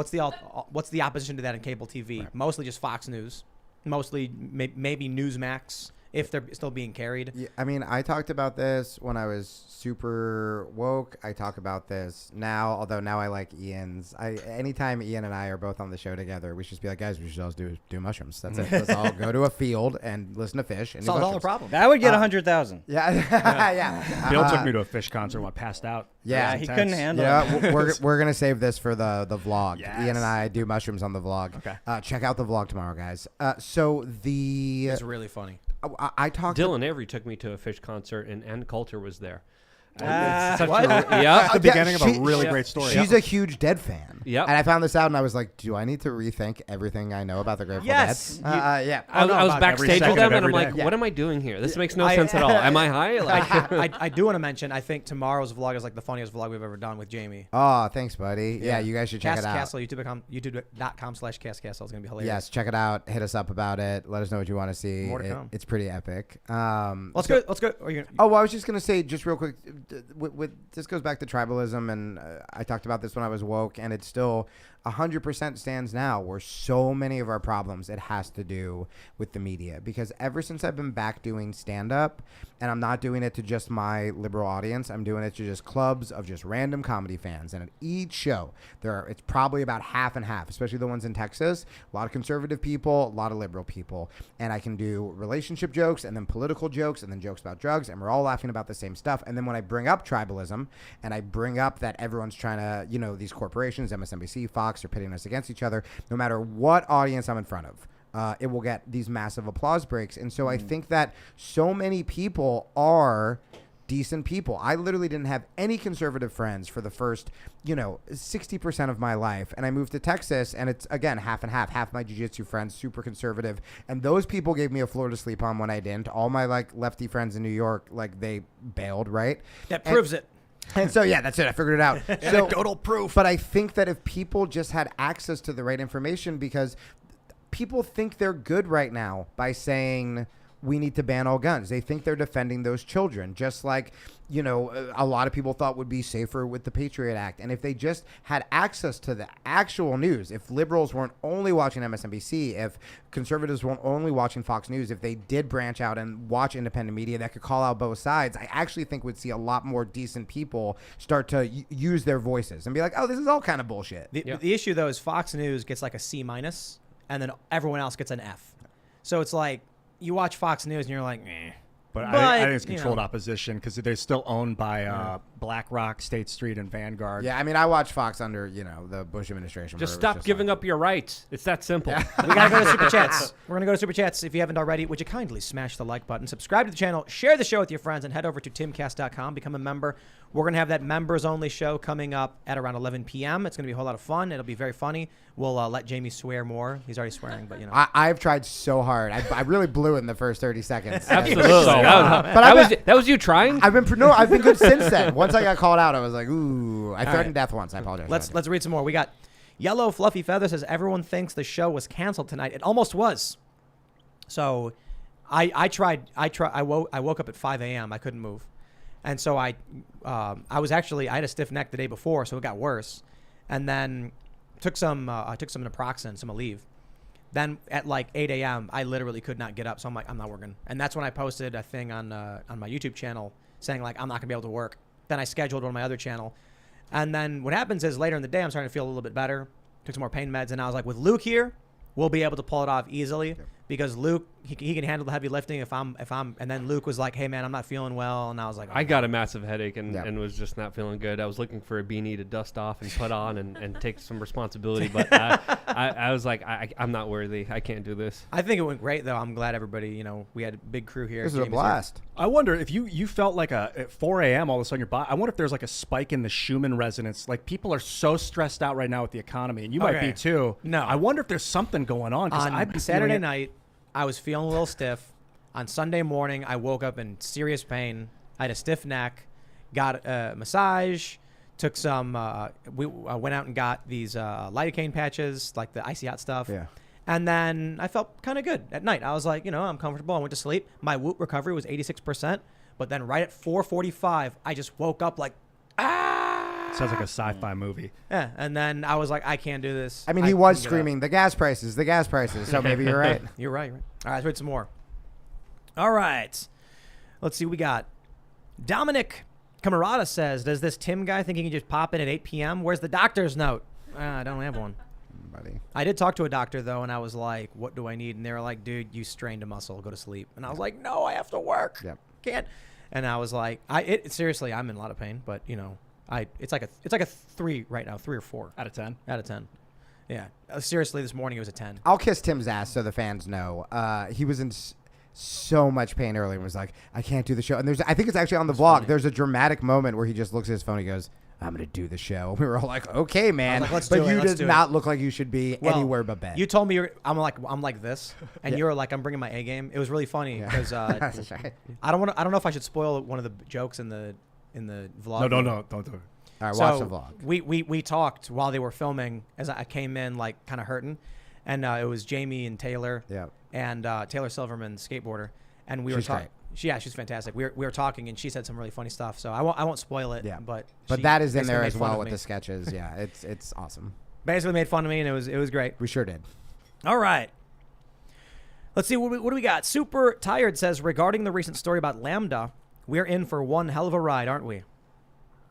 the opposition to that in cable TV? Right. Mostly just Fox News, mostly maybe Newsmax if they're still being carried. Yeah, I mean, I talked about this when I was super woke. I talk about this now, although now I like Ian's. Anytime Ian and I are both on the show together, we should just be like, guys, we should all do mushrooms. That's it. Let's all go to a field and listen to fish. And Solves all the problem. That would get 100,000. Yeah, yeah. Bill took me to a fish concert when I passed out. Yeah, he couldn't handle it. Yeah, we're gonna save this for the vlog. Yes. Ian and I do mushrooms on the vlog. Okay. Check out the vlog tomorrow, guys. So It's really funny. I talked. Dylan Avery took me to a fish concert, and Ann Coulter was there. What? Yeah. The beginning of a really great story. She's a huge Dead fan. Yep. And I found this out, and I was like, do I need to rethink everything I know about the Grateful Yes. Dead? Yeah. I was about backstage every with them, second and I'm of every like, day. what am I doing here? This makes no sense at all. Am I high? Like, I do want to mention, I think tomorrow's vlog is like the funniest vlog we've ever done with Jamie. Oh, thanks, buddy. Yeah, you guys should check Cast it out. Castle, youtube.com/castcastle is going to be hilarious. Yes, check it out. Hit us up about it. Let us know what you want to see. More to come. It's pretty epic. Let's go. Are you Oh, well, I was just gonna say, just real quick, this goes back to tribalism, and I talked about this when I was woke, and it's still 100% stands now. Where so many of our problems, it has to do with the media, because ever since I've been back doing stand up, and I'm not doing it to just my liberal audience, I'm doing it to just clubs of just random comedy fans, and at each show it's probably about half and half, especially the ones in Texas. A lot of conservative people, a lot of liberal people, and I can do relationship jokes and then political jokes and then jokes about drugs, and we're all laughing about the same stuff. And then when I bring up tribalism and I bring up that everyone's trying to, these corporations, MSNBC, Fox, are pitting us against each other, no matter what audience I'm in front of, it will get these massive applause breaks. And so I think that so many people are decent people. I literally didn't have any conservative friends for the first, 60% of my life. And I moved to Texas, and it's, again, half and half. Half my jiu-jitsu friends, super conservative. And those people gave me a floor to sleep on when I didn't. All my, lefty friends in New York, they bailed, right? That proves it. And so, yeah, that's it. I figured it out. So, Anecdotal proof. But I think that if people just had access to the right information, because people think they're good right now by saying we need to ban all guns. They think they're defending those children, just like, a lot of people thought would be safer with the Patriot Act. And if they just had access to the actual news, if liberals weren't only watching MSNBC, if conservatives weren't only watching Fox News, if they did branch out and watch independent media that could call out both sides, I actually think we'd see a lot more decent people start to use their voices and be like, oh, this is all kind of bullshit. The issue, though, is Fox News gets like a C-, and then everyone else gets an F. So it's like, you watch Fox News and you're like, eh. But I think it's controlled opposition, because they're still owned by BlackRock, State Street, and Vanguard. Yeah, I mean, I watch Fox under, the Bush administration. just stop giving up your rights. It's that simple. We got to go to Super Chats. We're going to go to Super Chats. If you haven't already, would you kindly smash the like button, subscribe to the channel, share the show with your friends, and head over to timcast.com, become a member. We're going to have that members-only show coming up at around 11 p.m. It's going to be a whole lot of fun. It'll be very funny. We'll let Jamie swear more. He's already swearing, but, I've tried so hard. I really blew it in the first 30 seconds. Absolutely. But that was you trying? I've been good since then. Once I got called out, I was like, ooh. I threatened death once. I apologize. Let's read some more. We got Yellow Fluffy Feather says, everyone thinks the show was canceled tonight. It almost was. So I woke up at 5 a.m. I couldn't move. And so I had a stiff neck the day before, so it got worse. And then took some naproxen, some Aleve. Then at 8 a.m., I literally could not get up. So I'm like, I'm not working. And that's when I posted a thing on my YouTube channel saying I'm not going to be able to work. Then I scheduled on my other channel. And then what happens is later in the day, I'm starting to feel a little bit better. Took some more pain meds. And I was like, with Luke here, we'll be able to pull it off easily. Yep. Because Luke, he can handle the heavy lifting if I'm, and then Luke was like, hey man, I'm not feeling well. And I was like, I got a massive headache and was just not feeling good. I was looking for a beanie to dust off and put on and take some responsibility. But I was like, I'm not worthy. I can't do this. I think it went great though. I'm glad everybody, we had a big crew here. This is a blast. I wonder if you felt like at 4 a.m. all of a sudden your body, I wonder if there's a spike in the Schumann resonance. People are so stressed out right now with the economy, and you might be too. No. I wonder if there's something going on. On Saturday night, I was feeling a little stiff. On Sunday morning, I woke up in serious pain. I had a stiff neck, got a massage, took some, I went out and got these lidocaine patches, like the icy hot stuff. Yeah. And then I felt kind of good at night. I was like, I'm comfortable. I went to sleep. My Whoop recovery was 86%. But then right at 4:45, I just woke up like, Sounds like a sci-fi movie. Yeah, and then I was like, I can't do this. I mean, he was screaming, the gas prices, so maybe you're right. You're right. All right, let's read some more. All right. Let's see what we got. Dominic Camarada says, does this Tim guy think he can just pop in at 8 p.m.? Where's the doctor's note? I don't have one. Buddy. I did talk to a doctor, though, and I was like, what do I need? And they were like, dude, you strained a muscle. Go to sleep. And I was like, no, I have to work. Yep. Can't. And I was like, seriously, I'm in a lot of pain, but, you know, it's like a 3 right now, 3 or 4. Out of 10. Out of 10. Yeah. Seriously, this morning it was a 10. I'll kiss Tim's ass so the fans know. He was in so much pain earlier and was like, I can't do the show. And I think it's actually on the vlog. funny. There's a dramatic moment where he just looks at his phone. He goes, I'm going to do the show. We were all like, okay, man. like, let's but do it, you let's did do not look like you should be Well, anywhere but bed. You told me I'm like this, and you were like, I'm bringing my A game. It was really funny because That's right. I don't know if I should spoil one of the jokes in the vlog. No, don't do it. All right, So watch the vlog. we talked while they were filming as I came in like kind of hurting, and it was Jamie and Taylor Yeah. and Taylor Silverman, skateboarder, and we She's were talking. great. She's fantastic. We were talking, and she said some really funny stuff. So I won't spoil it. Yeah. But That is in basically there made as fun well of with me. the sketches. Yeah, it's awesome. Basically made fun of me, and it was great. We sure did. All right. Let's see, what do we got? Super Tired says, regarding the recent story about Lambda, we're in for one hell of a ride, aren't we?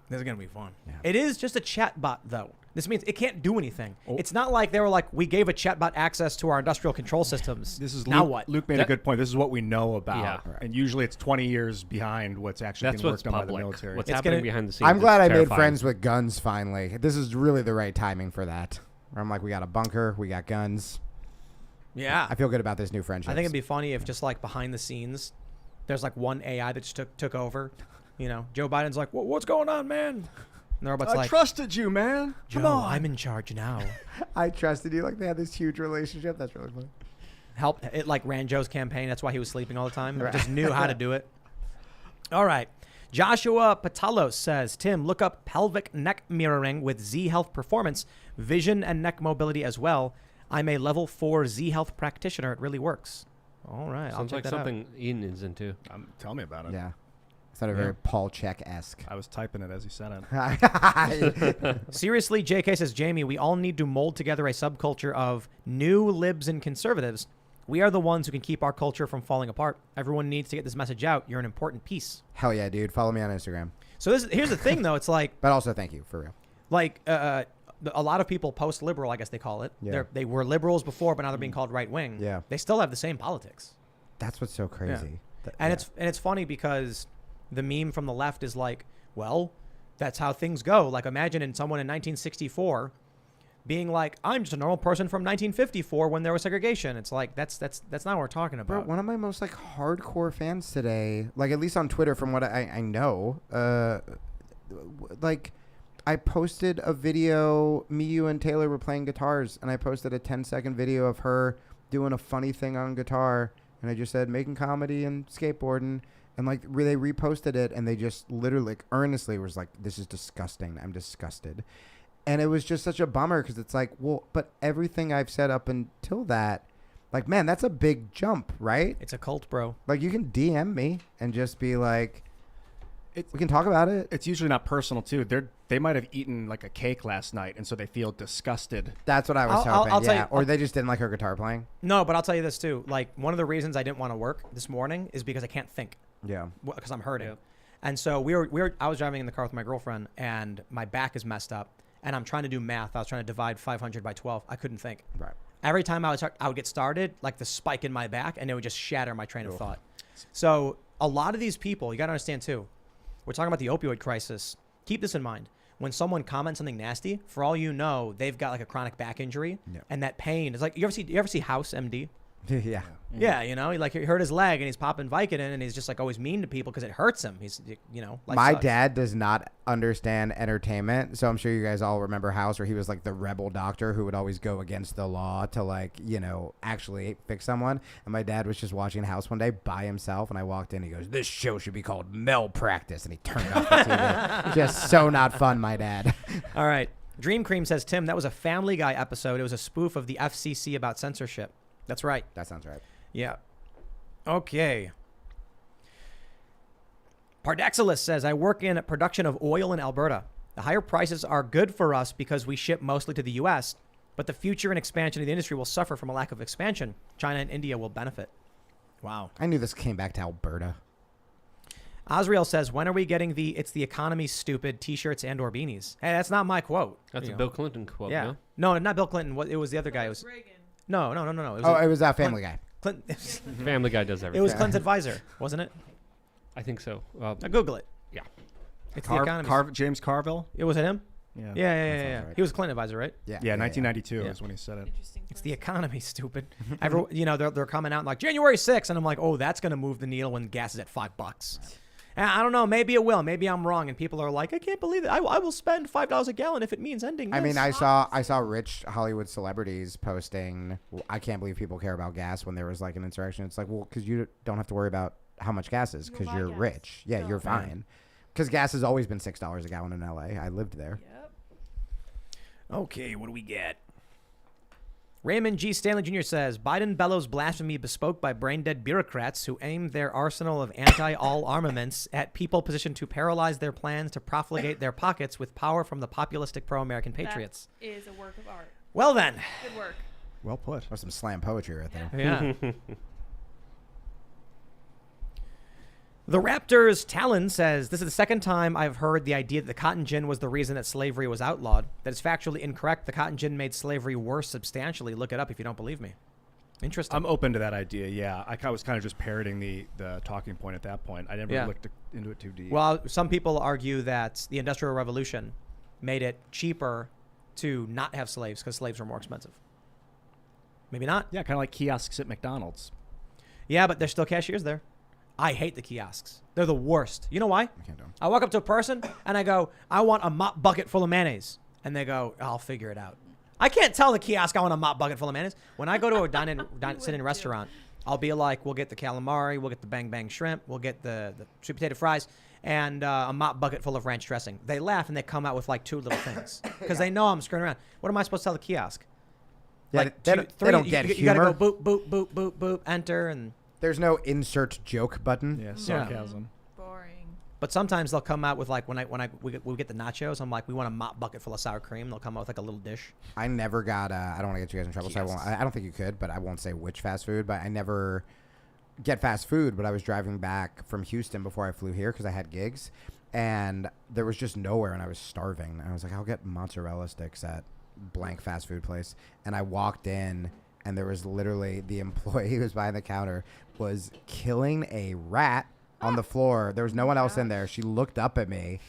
This is going to be fun. Yeah. It is just a chatbot, though. This means it can't do anything. Oh. It's not like they were like, we gave a chatbot access to our industrial control systems. This is now Luke, what? Luke made a good point. This is what we know about. Yeah. Right. And usually it's 20 years behind what's actually That's being what's worked on by the public. military. What's It's happening gonna- behind the scenes. I'm glad is I made terrifying. friends with guns finally. This is really the right timing for that. Where I'm like, we got a bunker, we got guns. Yeah. I feel good about this new friendship. I think it'd be funny if just like behind the scenes, there's like one AI that just took over. You know, Joe Biden's like, what's going on, man? And the robot's I like, trusted you, man. Joe, Come on. I'm in charge now. I trusted you. Like they had this huge relationship. That's really funny. Helped it like ran Joe's campaign. That's why he was sleeping all the time. Right. Just knew how to do it. All right. Joshua Patalos says, Tim, look up pelvic neck mirroring with Z Health Performance, vision and neck mobility as well. I'm a level 4 Z Health practitioner. It really works. All right. I'll Sounds check like that something Ian is into. Tell me about it. Yeah. It's not a very Paul Check-esque. I was typing it as he said it. out. Seriously, JK says, Jamie, we all need to mold together a subculture of new libs and conservatives. We are the ones who can keep our culture from falling apart. Everyone needs to get this message out. You're an important piece. Hell yeah, dude. Follow me on Instagram. So here's the thing, though. It's like, But also thank you, for real. like a lot of people post-liberal, I guess they call it. Yeah. They were liberals before, but now they're being called right-wing. Yeah. They still have the same politics. That's what's so crazy. And it's funny because the meme from the left is like, well, that's how things go. Like imagine someone in 1964 being like, I'm just a normal person from 1954 when there was segregation. It's like that's not what we're talking Bro, about. one of my most like hardcore fans today, like at least on Twitter from what I know, like I posted a video, me, you, and Taylor were playing guitars, and I posted a 10-second video of her doing a funny thing on guitar, and I just said making comedy and skateboarding, and like they reposted it, and they just literally like earnestly was like, this is disgusting, I'm disgusted. And it was just such a bummer because it's like, well, but everything I've said up until that, like, man, that's a big jump, right? It's a cult, bro. Like, you can DM me and just be like, we can talk about it. It's usually not personal, too. They might have eaten like a cake last night, and so they feel disgusted. That's what I was I'll hoping, tell yeah. you- Or they just didn't like her guitar playing. No, but I'll tell you this too. Like one of the reasons I didn't want to work this morning is because I can't think. Yeah. Because I'm hurting. Yeah. And so I was driving in the car with my girlfriend, and my back is messed up, and I'm trying to do math. I was trying to divide 500 by 12. I couldn't think. Right. Every time I would get started, like the spike in my back, and it would just shatter my train of thought. So a lot of these people, you got to understand too, we're talking about the opioid crisis. Keep this in mind. When someone comments something nasty, for all you know, they've got like a chronic back injury, Yeah. and that pain is like, you ever see House MD? Yeah. Yeah, you know, he hurt his leg and he's popping Vicodin, and he's just like always mean to people because it hurts him. He's, you know, life My sucks. dad does not understand entertainment, so I'm sure you guys all remember House, where he was like the rebel doctor who would always go against the law to like, you know, actually fix someone. And my dad was just watching House one day by himself, and I walked in, he goes, "This show should be called Malpractice," and he turned off the TV. Just so not fun, my dad. All right. Dream Cream says, Tim, that was a Family Guy episode. It was a spoof of the FCC about censorship. That's right. That sounds right. Yeah. Okay. Pardaxilus says, I work in production of oil in Alberta. The higher prices are good for us because we ship mostly to the U.S., but the future and expansion of the industry will suffer from a lack of expansion. China and India will benefit. Wow. I knew this came back to Alberta. Osriel says, when are we getting the "It's the economy, stupid" T-shirts and or beanies? Hey, that's not my quote. That's You a know. Bill Clinton quote. Yeah. No? No, not Bill Clinton. It was the other guy. It was Reagan. no. It was It was that Family Guy. Clinton. Family Guy does everything. It was Clinton's advisor, wasn't it? I think so. Now Google it. Yeah. It's the economy. James Carville. It was it him? Yeah. Yeah. right. He was Clinton advisor, right? Yeah. Yeah, 1992 Yeah. is when he said it. Interesting. It's the person. economy, stupid. They're coming out like January 6th, and I'm like, oh, that's gonna move the needle when gas is at $5. And I don't know. Maybe it will. Maybe I'm wrong, and people are like, I can't believe it. I will spend $5 a gallon if it means ending. I mean, this." I saw rich Hollywood celebrities posting, I can't believe people care about gas when there was like an insurrection. It's like, well, because you don't have to worry about how much gas is because You'll buy you're gas. rich. Yeah, No. you're fine. Because gas has always been $6 a gallon in LA. I lived there. Yep. Okay, what do we get? Raymond G. Stanley Jr. says, Biden bellows blasphemy bespoke by brain-dead bureaucrats who aim their arsenal of anti-all armaments at people positioned to paralyze their plans to profligate their pockets with power from the populistic pro-American patriots. That is a work of art. Well then. Good work. Well put. That's some slam poetry right there. Yeah. The Raptors Talon says, this is the second time I've heard the idea that the cotton gin was the reason that slavery was outlawed. That is factually incorrect. The cotton gin made slavery worse substantially. Look it up if you don't believe me. Interesting. I'm open to that idea. Yeah, I was kind of just parroting the talking point at that point. I never looked into it too deep. Well, some people argue that the Industrial Revolution made it cheaper to not have slaves because slaves were more expensive. Maybe not. Yeah, kind of like kiosks at McDonald's. Yeah, but there's still cashiers there. I hate the kiosks. They're the worst. You know why? I can't do 'em. I walk up to a person and I go, I want a mop bucket full of mayonnaise. And they go, I'll figure it out. I can't tell the kiosk I want a mop bucket full of mayonnaise. When I go to a sit-in restaurant, I'll be like, we'll get the calamari, we'll get the bang bang shrimp, we'll get the sweet potato fries, and a mop bucket full of ranch dressing. They laugh and they come out with like two little things because they know I'm screwing around. What am I supposed to tell the kiosk? Yeah, Like they don't you, get you humor. gotta go boop, boop, boop, boop, boop, enter. And There's no insert joke button. Yeah, sarcasm. Boring. but sometimes they'll come out with like when we get the nachos, I'm like, we want a mop bucket full of sour cream. They'll come out with like a little dish. I never got. I don't want to get you guys in trouble, so I won't. I don't think you could, but I won't say which fast food. But I never get fast food. But I was driving back from Houston before I flew here because I had gigs, and there was just nowhere, and I was starving. And I was like, I'll get mozzarella sticks at blank fast food place, and I walked in, and there was literally the employee who was behind the counter was killing a rat on the floor. There was no one else in there. She looked up at me,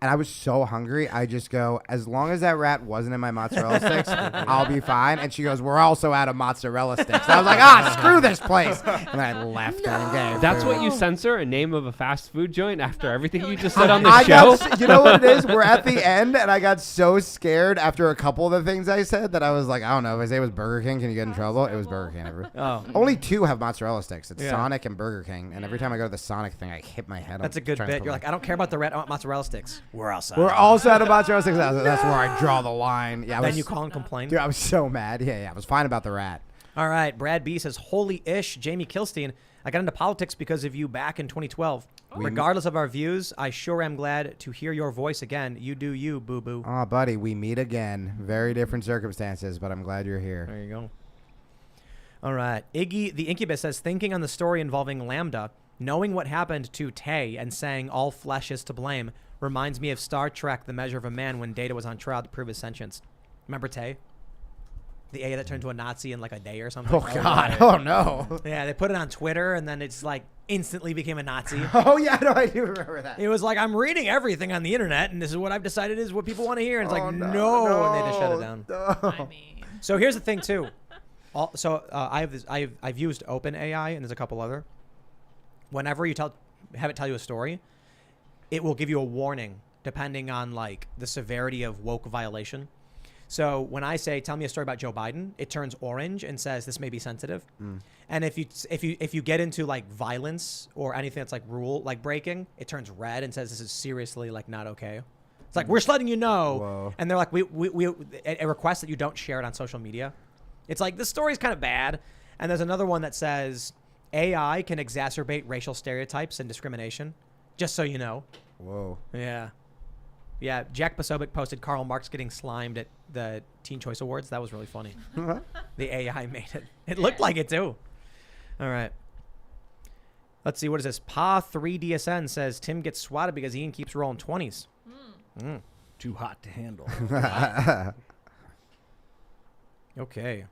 and I was so hungry. I just go, as long as that rat wasn't in my mozzarella sticks, I'll be fine. And she goes, we're also out of mozzarella sticks. And I was like, screw this place. And I left her and gave That's food. what you censor, a name of a fast food joint after everything you just said on the show? You know what it is? We're at the end, and I got so scared after a couple of the things I said that I was like, I don't know. If I say it was Burger King, can you get in trouble? It was Burger King. Oh, Only two have mozzarella sticks. It's Yeah. Sonic and Burger King. And every time I go to the Sonic thing, I hit my head. that's a I'm good trying to bit. put You're my- like, I don't care about the rat. I want mozzarella sticks. We're outside. We're also out of mozzarella sticks. That's where I draw the line. Yeah, I Then was, you call and complain. dude, I was so mad. Yeah. I was fine about the rat. All right. Brad B says, holy ish, Jamie Kilstein. I got into politics because of you back in 2012. Regardless of our views, I sure am glad to hear your voice again. You do you, boo boo. Oh, buddy, we meet again. Very different circumstances, but I'm glad you're here. There you go. All right. Iggy the Incubus says, thinking on the story involving Lambda, knowing what happened to Tay and saying all flesh is to blame reminds me of Star Trek, The Measure of a Man, when Data was on trial to prove his sentience. Remember Tay? The AI that turned into a Nazi in like a day or something? Oh, God. Oh, no. Yeah, they put it on Twitter and then it's like instantly became a Nazi. Oh, yeah, no, I do remember that. It was like, I'm reading everything on the internet and this is what I've decided is what people want to hear. And it's like, Oh, no, no, and they just shut it down. I mean, So here's the thing too. I've used OpenAI and there's a couple other. Whenever you have it tell you a story, it will give you a warning depending on like the severity of woke violation. So when I say, tell me a story about Joe Biden, it turns orange and says this may be sensitive. And if you get into like violence or anything that's like rule like breaking, it turns red and says this is seriously like not okay. It's like, we're just letting you know. Whoa. And they're like, we a request that you don't share it on social media. It's like, this story's kind of bad. And there's another one that says AI can exacerbate racial stereotypes and discrimination, just so you know. Whoa. Yeah. Yeah, Jack Posobiec posted Karl Marx getting slimed at the Teen Choice Awards. That was really funny. The AI made it. It looked like it too. All right. Let's see. What is this? Pa3DSN says Tim gets swatted because Ian keeps rolling 20s. Too hot to handle. Okay.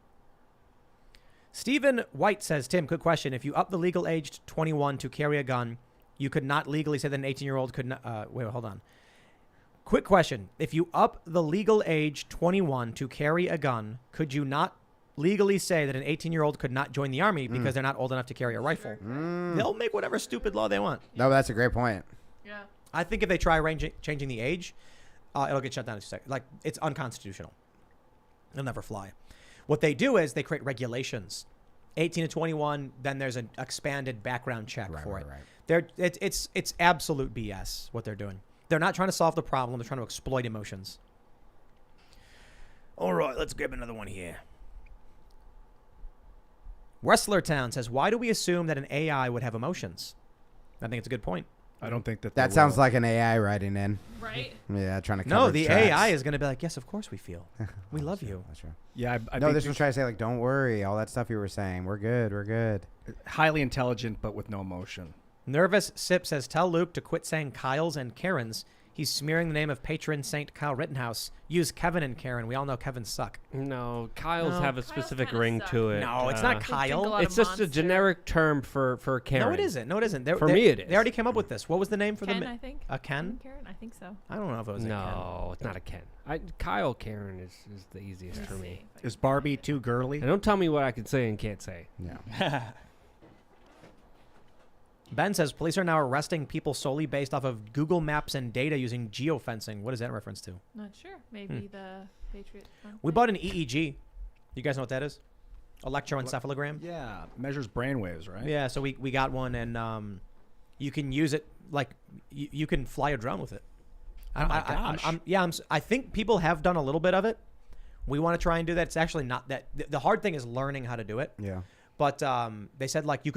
Stephen White says, Tim, quick question. If you up the legal age to 21 to carry a gun, you could not legally say that an 18-year-old could not... wait, hold on. Quick question. If you up the legal age 21 to carry a gun, could you not legally say that an 18-year-old could not join the army because they're not old enough to carry a rifle? They'll make whatever stupid law they want. No, that's a great point. Yeah. I think if they try changing the age, it'll get shut down in a second. Like, it's unconstitutional. It'll never fly. What they do is they create regulations. 18 to 21, then there's an expanded background check for it. It's absolute BS what they're doing. They're not trying to solve the problem. They're trying to exploit emotions. All right, let's grab another one here. Wrestler Town says, why do we assume that an AI would have emotions? I think it's a good point. I don't think that. That sounds like an AI writing in. Right. Yeah, trying to cover No, the tracks. AI is going to be like, yes, of course we feel. We love you. That's true. Yeah, I No, think this was trying to say, like, don't worry. All that stuff you were saying. We're good. We're good. highly intelligent, but with no emotion. Nervous Sip says, tell Luke to quit saying Kyles and Karens. He's smearing the name of patron Saint Kyle Rittenhouse. Use Kevin and Karen. We all know Kevin suck. No, Kyles No. have a Kyles specific kinda ring suck. to it. No, it's not They Kyle. think a lot It's of just a monster. generic term for Karen. No, it isn't. No, it isn't. For me, it is. They already came up with this. What was the name for Ken, the... I think. A Ken? Karen, I think so. I don't know if it was a Ken. No, it's not a Ken. Kyle Karen is the easiest for me. Is Barbie too girly? And don't tell me what I can say and can't say. Yeah. Ben says, police are now arresting people solely based off of Google Maps and data using geofencing. What is that in reference to? Not sure. Maybe the Patriot. Front We thing? bought an EEG. You guys know what that is? Electroencephalogram. Yeah, measures brainwaves, right? Yeah, so we got one, and you can use it like you can fly a drone with it. I think people have done a little bit of it. We want to try and do that. It's actually not that. The hard thing is learning how to do it. Yeah. But they said like you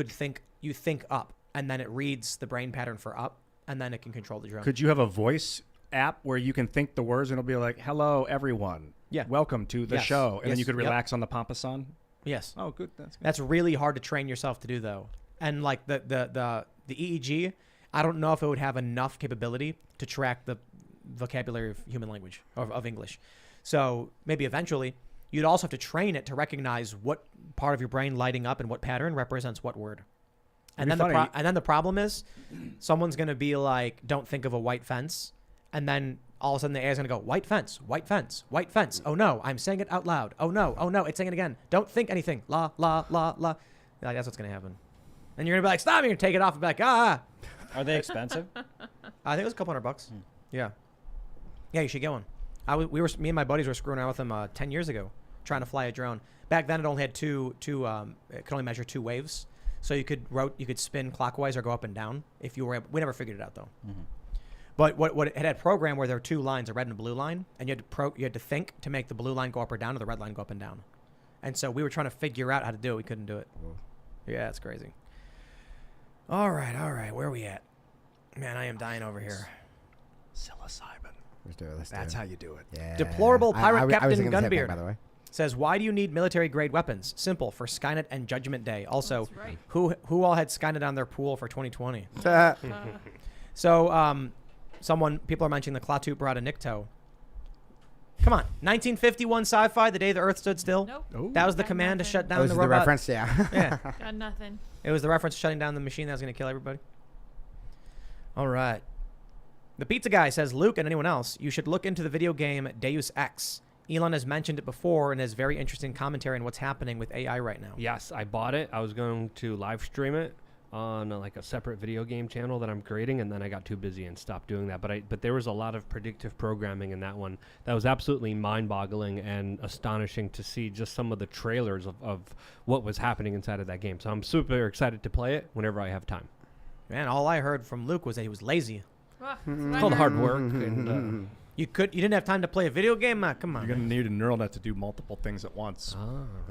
think up, and then it reads the brain pattern for up, and then it can control the drone. Could you have a voice app where you can think the words and it'll be like, "Hello, everyone. Yeah. Welcome to the Yes. show," and then Yes. you could Yep. relax on the Pampasan. Yes. Oh, good. That's good. That's really hard to train yourself to do, though. And like the EEG, I don't know if it would have enough capability to track the vocabulary of human language, of English. So maybe eventually you'd also have to train it to recognize what part of your brain lighting up and what pattern represents what word. And It'd then be funny. the problem is someone's going to be like, don't think of a white fence. And then all of a sudden the AI is going to go, white fence, white fence, white fence. Oh no, I'm saying it out loud. Oh no, it's saying it again. Don't think anything. La, la, la, la. Like, that's what's going to happen. And you're going to be like, stop, you're going to take it off and be like, ah. Are they expensive? I think it was a couple $100. Yeah. Yeah, you should get one. Me and my buddies were screwing around with them 10 years ago, trying to fly a drone. Back then, it only had it could only measure 2 waves. So you could spin clockwise or go up and down. If you were, we never figured it out though. Mm-hmm. But what it had programmed where there were 2 lines, a red and a blue line, and you had to think to make the blue line go up or down, or the red line go up and down. And so we were trying to figure out how to do it. We couldn't do it. Whoa. Yeah, it's crazy. All right. Where are we at? Man, I am dying over here. Psilocybin. Let's do it. That's how you do it. Yeah. Deplorable pirate I was Captain thinking the same thing, Gunbeard. by the way. Says, why do you need military-grade weapons? Simple, for Skynet and Judgment Day. Also, That's right. who all had Skynet on their pool for 2020? Mm-hmm. So, people are mentioning the Klaatu brought a Nikto. Come on, 1951 sci-fi, the day the Earth stood still. Nope. Oh. That was the Got command to nothing. shut Oh, down this the is the robot. reference, yeah. Yeah, Got nothing. it was the reference to shutting down the machine that was going to kill everybody. All right. The pizza guy says, Luke and anyone else, you should look into the video game Deus Ex. Elon has mentioned it before and has very interesting commentary on what's happening with AI right now. Yes, I bought it. I was going to live stream it on a separate video game channel that I'm creating, and then I got too busy and stopped doing that. But there was a lot of predictive programming in that one that was absolutely mind-boggling and astonishing to see just some of the trailers of what was happening inside of that game. So I'm super excited to play it whenever I have time. Man, all I heard from Luke was that he was lazy. Ah, It's called hard work. And, You didn't have time to play a video game? Come on. You're going to need a neural net to do multiple things at once.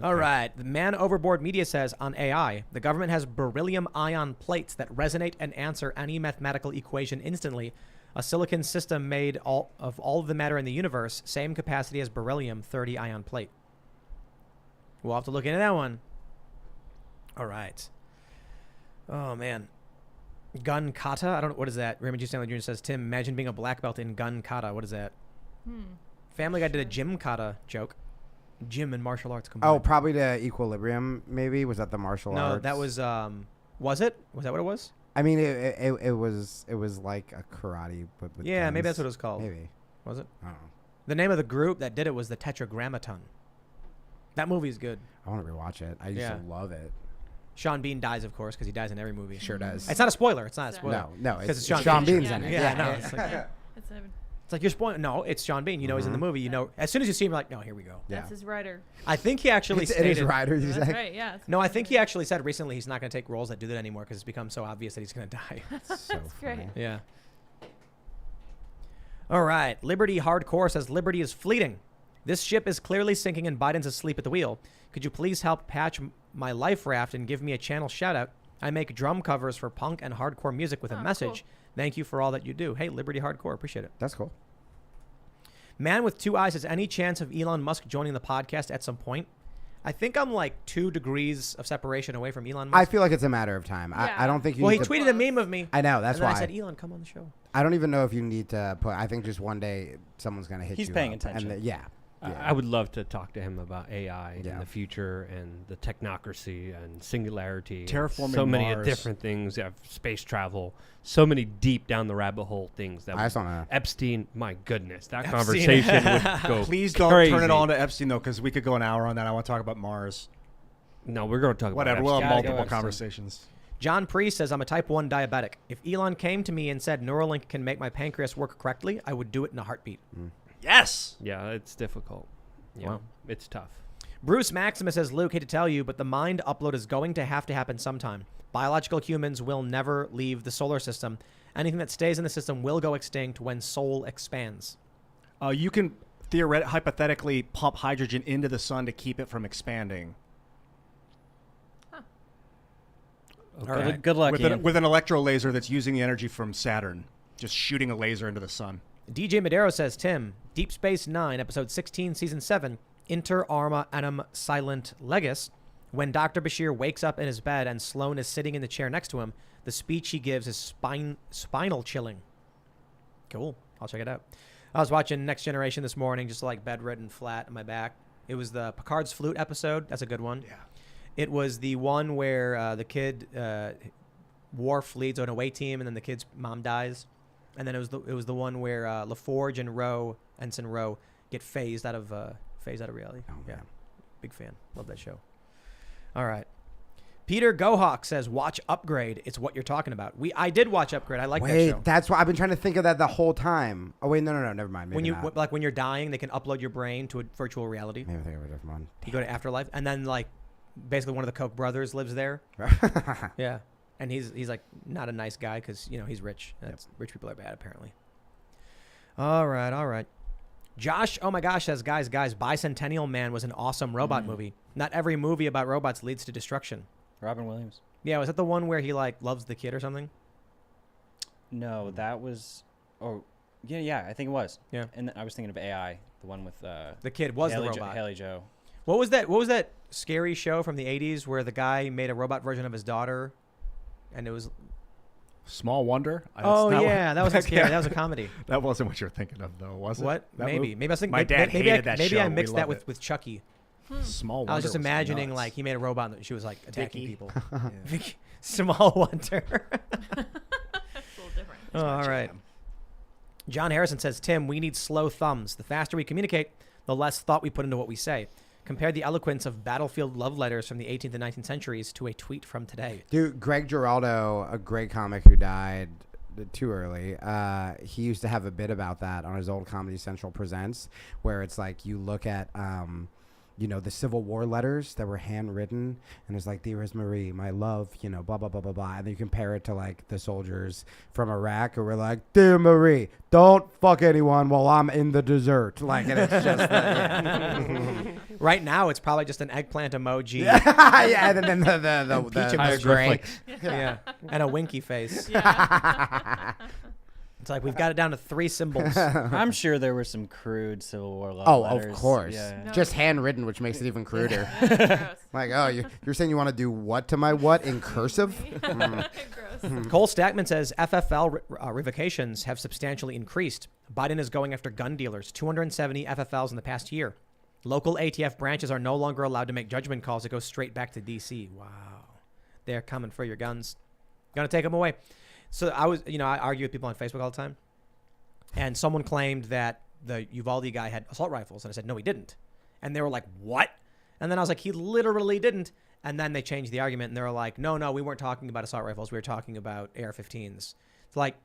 All right. The Man Overboard Media says on AI, the government has beryllium ion plates that resonate and answer any mathematical equation instantly. A silicon system made of all of the matter in the universe, same capacity as beryllium 30 ion plate. We'll have to look into that one. All right. Oh, man. Gun kata? I don't know. What is that? Raymond G. Stanley Jr. says, Tim, imagine being a black belt in gun kata. What is that? Family Guy did a gym kata joke. Gym and martial arts combined. Oh, probably the Equilibrium, maybe? Was that the martial arts? No, that was it? Was that what it was? I mean, it was like a karate. With Yeah, guns. maybe that's what it was called. Maybe. Was it? I don't know. The name of the group that did it was the Tetragrammaton. That movie is good. I want to rewatch it. I used to love it. Sean Bean dies, of course, because he dies in every movie. Sure does. It's not a spoiler. It's not a spoiler. No, because it's Sean Bean. Bean's in it. Yeah, no. It's like, It's like you're spoiling. No, it's Sean Bean. You know he's in the movie. You know, as soon as you see him, you're like, no, here we go. That's his writer. I think he actually It stated. is Ryder, you That's say? right. Yeah. it's No, I his think writer. he actually said recently he's not going to take roles that do that anymore because it's become so obvious that he's going to die. So great. funny. Yeah. All right. Liberty Hardcore says Liberty is fleeting. This ship is clearly sinking and Biden's asleep at the wheel. Could you please help patch my life raft and give me a channel shout out? I make drum covers for punk and hardcore music with a message. Cool. Thank you for all that you do. Hey, Liberty Hardcore. Appreciate it. That's cool. Man with Two Eyes says, any chance of Elon Musk joining the podcast at some point? I think I'm like 2 degrees of separation away from Elon Musk. I feel like it's a matter of time. Yeah. I don't think you Well, he need to... tweeted a meme of me. I know, that's and then why. I said, Elon, come on the show. I don't even know if you need to put... I think just one day someone's going to hit you He's paying up, attention. And yeah. I would love to talk to him about AI in Yeah. the future and the technocracy and singularity. and Terraforming so many Mars. different things. Yeah, space travel. So many deep down the rabbit hole things that I just don't know. Epstein, my goodness, that Epstein. conversation would go Please don't crazy. turn it on to Epstein, though, because we could go an hour on that. I want to talk about Mars. No, we're going to talk Whatever. about We'll Epstein. have Gotta go multiple Epstein. conversations. John Priest says, I'm a type 1 diabetic. If Elon came to me and said Neuralink can make my pancreas work correctly, I would do it in a heartbeat. Yes. Yeah, it's difficult. Yeah, Wow. it's tough. Bruce Maximus says, Luke, hate to tell you, but the mind upload is going to have to happen sometime. Biological humans will never leave the solar system. Anything that stays in the system will go extinct when soul expands. You can hypothetically pump hydrogen into the sun to keep it from expanding. All right. Good luck, Ian. With an electro laser that's using the energy from Saturn, just shooting a laser into the sun. DJ Madero says, Tim, Deep Space Nine, Episode 16, Season 7, Inter Arma Anum Silent Legis. When Dr. Bashir wakes up in his bed and Sloan is sitting in the chair next to him, the speech he gives is spinal chilling. Cool. I'll check it out. I was watching Next Generation this morning, just like bedridden flat on my back. It was the Picard's Flute episode. That's a good one. Yeah. It was the one where the kid, Worf leads an away team, and then the kid's mom dies. And then it was the one where LaForge and Ensign Rowe, get phased out of reality. Oh, yeah, man. big fan. Love that show. All right. Peter Gohawk says, watch Upgrade. It's what you're talking about. I did watch Upgrade. I like that show. That's why I've been trying to think of that the whole time. Oh, wait, no, never mind. When Maybe you not. like when you're dying, they can upload your brain to a virtual reality. Maybe think of a different one. You go to Afterlife, and then like basically one of the Koch brothers lives there. Yeah, and he's like not a nice guy because he's rich. Rich people are bad apparently. All right. Josh, oh my gosh, says guys, Bicentennial Man was an awesome robot movie. Not every movie about robots leads to destruction. Robin Williams. Yeah, was that the one where he like loves the kid or something? No, that was. Oh, yeah, I think it was. Yeah. And I was thinking of AI, the one with The kid was the robot. Haley Joe. What was that scary show from the 80s where the guy made a robot version of his daughter, and it was Small Wonder. that wasn't scary. That was a comedy. That wasn't what you're thinking of, though, was it? What? That Maybe. movie? Maybe I was thinking. My dad maybe hated that maybe show. I We mixed that loved with Chucky. Small Wonder. I was just imagining nuts. like he made a robot and she was like attacking Vicky. people. Vicky. Small Wonder. That's a little different. Oh, all right. John Harrison says, Tim, we need slow thumbs. The faster we communicate, the less thought we put into what we say. Compare the eloquence of battlefield love letters from the 18th and 19th centuries to a tweet from today. Dude, Greg Giraldo, a great comic who died too early, he used to have a bit about that on his old Comedy Central Presents, where it's like you look at the Civil War letters that were handwritten, and it's like, dearest Marie, my love, blah blah blah blah blah, and then you compare it to like the soldiers from Iraq who were like, dear Marie, don't fuck anyone while I'm in the desert, like, and it's just Right now, it's probably just an eggplant emoji. yeah, and then the Peach emoji. emoji. Yeah, and a winky face. Yeah. It's like we've got it down to 3 symbols. I'm sure there were some crude Civil War love Oh, letters. of course. Yeah. No. Just handwritten, which makes it even cruder. Gross. Like, oh, you're saying you want to do what to my what in cursive? Gross. Cole Stackman says FFL revocations have substantially increased. Biden is going after gun dealers, 270 FFLs in the past year. Local ATF branches are no longer allowed to make judgment calls that go straight back to D.C. Wow. They're coming for your guns. Gonna take them away. So I argue with people on Facebook all the time. And someone claimed that the Uvalde guy had assault rifles. And I said, no, he didn't. And they were like, what? And then I was like, he literally didn't. And then they changed the argument and they were like, no, we weren't talking about assault rifles. We were talking about AR-15s. It's like,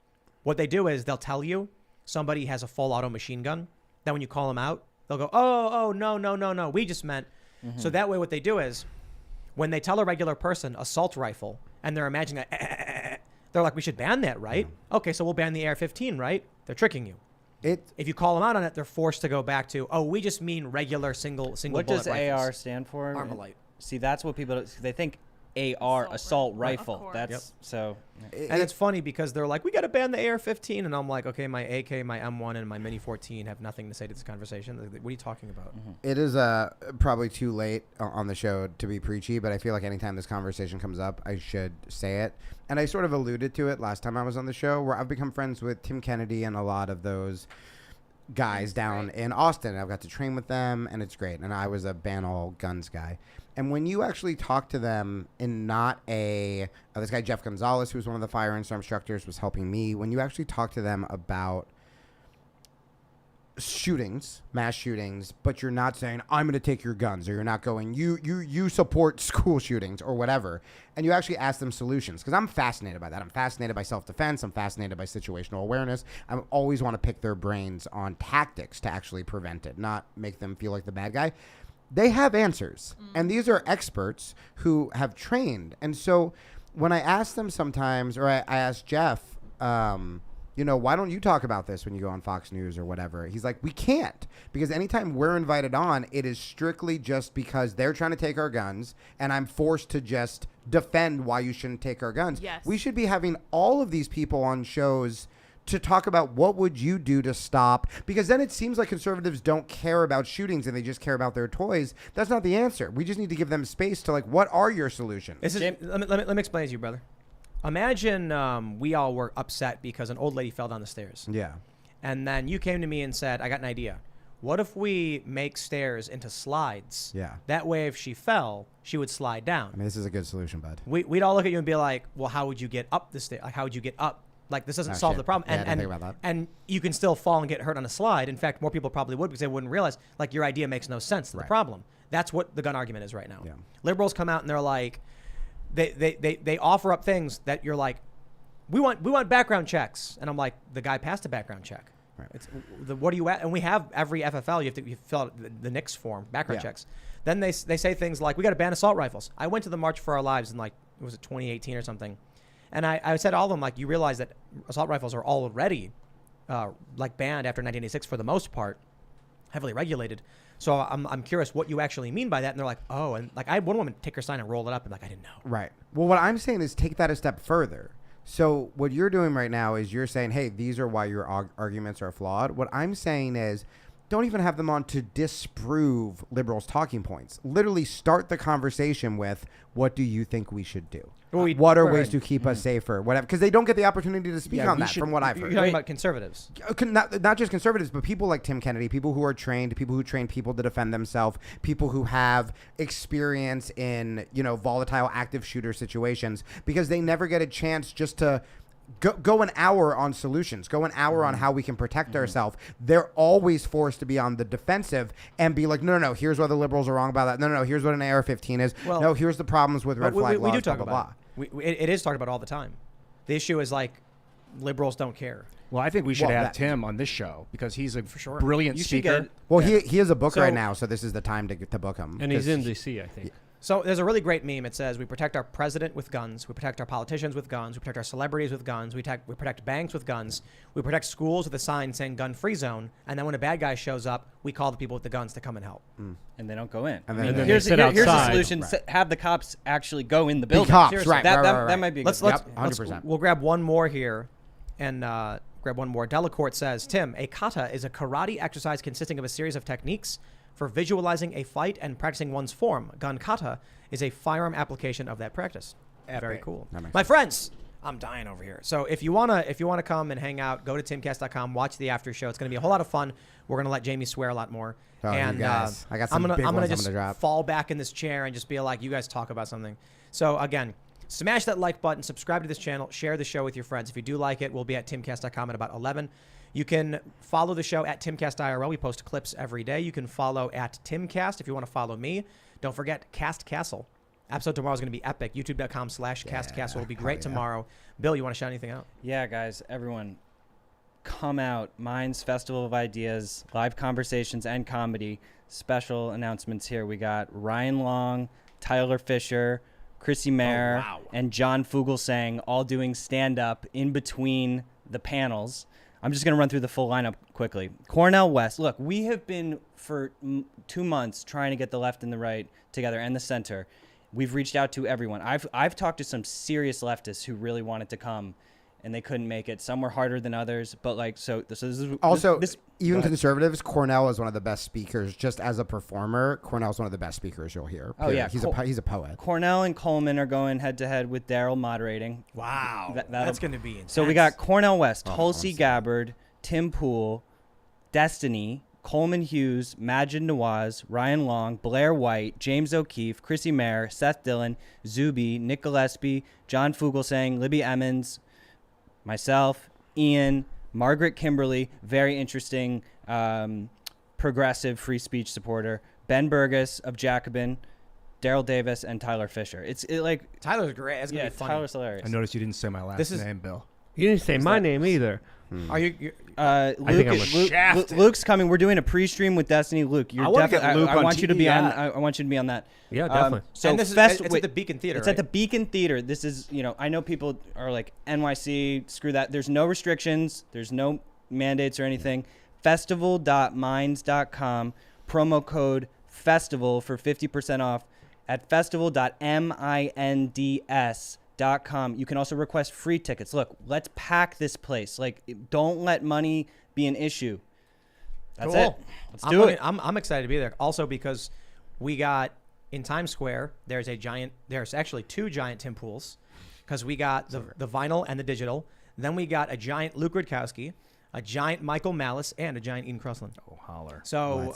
what they do is they'll tell you somebody has a full auto machine gun. Then when you call them out, they'll go, oh, no. We just meant. So that way what they do is when they tell a regular person assault rifle and they're imagining that, they're like, we should ban that, right? Okay, so we'll ban the AR-15, right? They're tricking you. If you call them out on it, they're forced to go back to, we just mean regular single What bullet does rifles. AR stand for? Armalite. See, that's what people they think. AR assault Of rifle. course. That's so. And it's funny because they're like, we got to ban the AR-15. And I'm like, okay, my AK, my M1, and my Mini 14 have nothing to say to this conversation. What are you talking about? It is probably too late on the show to be preachy, but I feel like anytime this conversation comes up, I should say it. And I sort of alluded to it last time I was on the show, where I've become friends with Tim Kennedy and a lot of those guys down in Austin. I've got to train with them, and it's great. And I was a ban all guns guy. And when you actually talk to them in not this guy Jeff Gonzalez, who was one of the fire instructors, was helping me. When you actually talk to them about shootings, mass shootings, but you're not saying, I'm going to take your guns, or you're not going, you support school shootings or whatever, and you actually ask them solutions, because I'm fascinated by that. I'm fascinated by self-defense. I'm fascinated by situational awareness. I always want to pick their brains on tactics to actually prevent it, not make them feel like the bad guy. They have answers, and these are experts who have trained. And so when I ask them sometimes, or I ask Jeff, why don't you talk about this when you go on Fox News or whatever? He's like, we can't, because anytime we're invited on, it is strictly just because they're trying to take our guns, and I'm forced to just defend why you shouldn't take our guns. Yes. We should be having all of these people on shows to talk about what would you do to stop, because then it seems like conservatives don't care about shootings and they just care about their toys. That's not the answer. We just need to give them space to what are your solutions? Let me explain to you, brother. Imagine we all were upset because an old lady fell down the stairs. Yeah. And then you came to me and said, I got an idea. What if we make stairs into slides? Yeah. That way, if she fell, she would slide down. I mean, this is a good solution, bud. We'd all look at you and be like, well, how would you get up the stairs? Like, how would you get up? Like, this doesn't solve the problem. Yeah, I didn't think about that. And you can still fall and get hurt on a slide. In fact, more people probably would because they wouldn't realize, your idea makes no sense to the problem. That's what the gun argument is right now. Yeah. Liberals come out and they're like, they offer up things that you're like, we want background checks. And I'm like, the guy passed a background check. Right. What are you at? And we have every FFL, you fill out the NICS form, background checks. Then they say things like, we got to ban assault rifles. I went to the March for Our Lives in was it 2018 or something? And I said to all of them, you realize that assault rifles are already banned after 1986 for the most part, heavily regulated. So I'm curious what you actually mean by that. And they're like, oh, and I had one woman take her sign and roll it up and I didn't know. Right. Well, what I'm saying is take that a step further. So what you're doing right now is you're saying, hey, these are why your arguments are flawed. What I'm saying is don't even have them on to disprove liberals' talking points. Literally start the conversation with, what do you think we should do? What are ways to keep us safer? Whatever, because they don't get the opportunity to speak on that, from what I've heard. You're talking about conservatives. Not just conservatives, but people like Tim Kennedy, people who are trained, people who train people to defend themselves, people who have experience in, volatile active shooter situations, because they never get a chance just to go an hour on solutions, go an hour on how we can protect ourselves. They're always forced to be on the defensive and be like, no, here's why the liberals are wrong about that. No, here's what an AR-15 is. Well, no, here's the problems with red flag laws. We do talk blah, about it. It is talked about all the time. The issue is liberals don't care. Well, I think we should have Tim on this show because he's a brilliant speaker. Well, he has a book right now, so this is the time to book him. And he's in D.C., I think. So there's a really great meme. It says, we protect our president with guns. We protect our politicians with guns. We protect our celebrities with guns. We protect banks with guns. We protect schools with a sign saying gun-free zone. And then when a bad guy shows up, we call the people with the guns to come and help. And they don't go in. And then here's they sit the outside. solution. Have the cops actually go in the building. Cops, Seriously. right. That might be a good Let's 100%. we'll grab one more here. And grab one more. Delacourt says, Tim, a kata is a karate exercise consisting of a series of techniques for visualizing a fight and practicing one's form. Gun kata is a firearm application of that practice. Very cool. My friends, I'm dying over here. So if you wanna come and hang out, go to timcast.com, watch the after show. It's gonna be a whole lot of fun. We're gonna let Jamie swear a lot more. Oh, and you guys. I got some I'm big gonna ones just I'm gonna drop. fall back in this chair and just be like, you guys talk about something. So again, smash that like button, subscribe to this channel, share the show with your friends. If you do like it, we'll be at timcast.com at about 11. You can follow the show at Timcast IRL. We post clips every day. You can follow at Timcast if you want to follow me. Don't forget Cast Castle. Episode tomorrow is going to be epic. YouTube.com/Cast Castle will be great tomorrow. Bill, you want to shout anything out? Yeah, guys, everyone, come out. Minds Festival of Ideas, live conversations and comedy. Special announcements here. We got Ryan Long, Tyler Fisher, Chrissy Mayer, and John Fugelsang all doing stand-up in between the panels. I'm just going to run through the full lineup quickly. Cornell West. Look, we have been for 2 months trying to get the left and the right together and the center. We've reached out to everyone. I've talked to some serious leftists who really wanted to come, and they couldn't make it. Some were harder than others, but like so this is also this, even conservatives. Cornell is one of the best speakers. Just as a performer, Cornell's one of the best speakers you'll hear. Oh yeah, he's a poet. Cornell and Coleman are going head to head with Daryl moderating. Wow, that's going to be intense. So we got Cornell West, Tulsi Gabbard, Tim Pool, Destiny, Coleman Hughes, Majid Nawaz, Ryan Long, Blair White, James O'Keefe, Chrissy Mayer, Seth Dillon, Zuby, Nick Gillespie, John Fugelsang, Libby Emmons, myself, Ian, Margaret Kimberly, very interesting progressive free speech supporter, Ben Burgess of Jacobin, Daryl Davis, and Tyler Fisher. It's like Tyler's great. It's gonna be funny. Tyler's hilarious. I noticed you didn't say my last name, Bill. You didn't say my name either. Are you Luke's coming. We're doing a pre-stream with Destiny. Luke, you're definitely. I want you to be on. I want you to be on that. Yeah, definitely. So and it's at the Beacon Theater. It's at the Beacon Theater. This is, I know people are like NYC. Screw that. There's no restrictions. There's no mandates or anything. Festival.minds.com. Promo code festival for 50% off at festival.minds.com. You can also request free tickets. Look, let's pack this place. Like, don't let money be an issue. That's it. Let's do it. I'm excited to be there. Also because we got in Times Square, there's actually 2 giant Tim Pools because we got the vinyl and the digital. Then we got a giant Luke Rudkowski, a giant Michael Malice, and a giant Ian Crossland. Oh, holler. So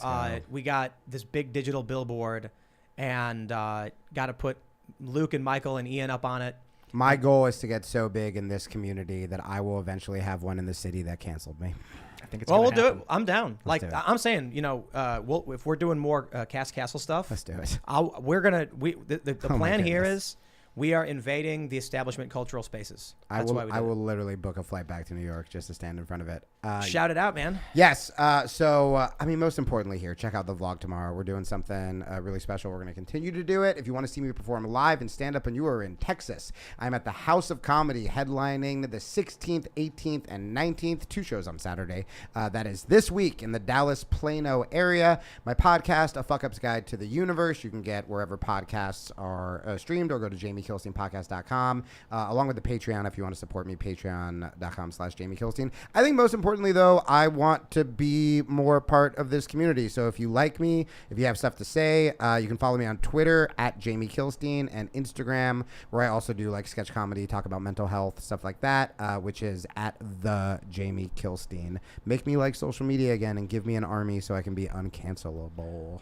we got this big digital billboard and got to put Luke and Michael and Ian up on it. My goal is to get so big in this community that I will eventually have one in the city that canceled me. I think it's we'll do it. I'm down. Let's do it. I'm saying, if we're doing more Cast Castle stuff, Let's do it. The plan here is we are invading the establishment cultural spaces. I will literally book a flight back to New York just to stand in front of it. Shout it out, man. Yes. Most importantly here, check out the vlog tomorrow. We're doing something really special. We're going to continue to do it. If you want to see me perform live and stand up and you are in Texas, I'm at the House of Comedy headlining the 16th, 18th, and 19th. 2 shows on Saturday. That is this week in the Dallas-Plano area. My podcast, A Fuck Up's Guide to the Universe, you can get wherever podcasts are streamed, or go to JamieKilsteinPodcast.com, along with the Patreon if you want to support me, patreon.com/JamieKilstein. I think most importantly, though, I want to be more part of this community. So if you like me, if you have stuff to say, you can follow me on Twitter at Jamie Kilstein and Instagram, where I also do like sketch comedy, talk about mental health, stuff like that, which is at the Jamie Kilstein. Make me like social media again and give me an army so I can be uncancelable.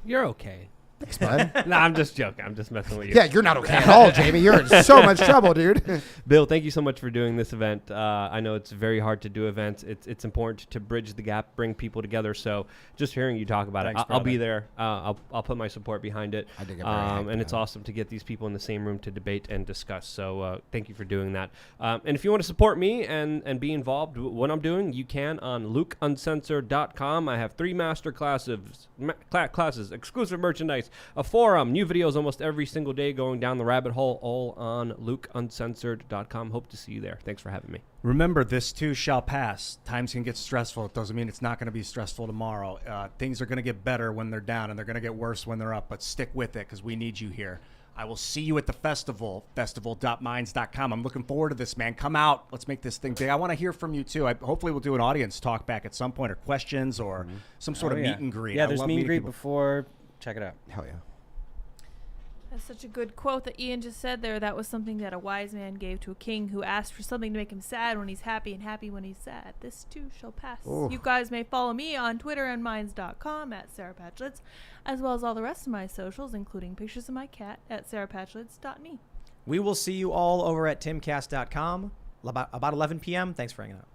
You're okay. Thanks, bud. No, I'm just joking. I'm just messing with you. Yeah, you're not okay at all, Jamie. You're in so much trouble, dude. Bill, thank you so much for doing this event. I know it's very hard to do events. It's important to bridge the gap, bring people together. So just hearing you talk about it, I'll be there. I'll put my support behind it. I did get very and it's awesome to get these people in the same room to debate and discuss. So thank you for doing that. And if you want to support me and be involved with what I'm doing, you can on lukeuncensored.com. I have 3 master classes, exclusive merchandise, a forum, new videos almost every single day going down the rabbit hole, all on lukeuncensored.com. Hope to see you there. Thanks for having me. Remember, this too shall pass. Times can get stressful. It doesn't mean it's not going to be stressful tomorrow. Things are going to get better when they're down, and they're going to get worse when they're up, but stick with it because we need you here. I will see you at the festival, festival.minds.com. I'm looking forward to this, man. Come out. Let's make this thing big. I want to hear from you, too. Hopefully we'll do an audience talk back at some point, or questions, or some sort of meet and greet. Yeah, I there's love meet and meeting greet people. before. Check it out. Hell yeah. That's such a good quote that Ian just said there. That was something that a wise man gave to a king who asked for something to make him sad when he's happy and happy when he's sad. This too shall pass. Ooh. You guys may follow me on Twitter and minds.com at Sarah Patchlitz, as well as all the rest of my socials, including pictures of my cat at sarahpatchlitz.me. We will see you all over at timcast.com about 11 p.m. Thanks for hanging out.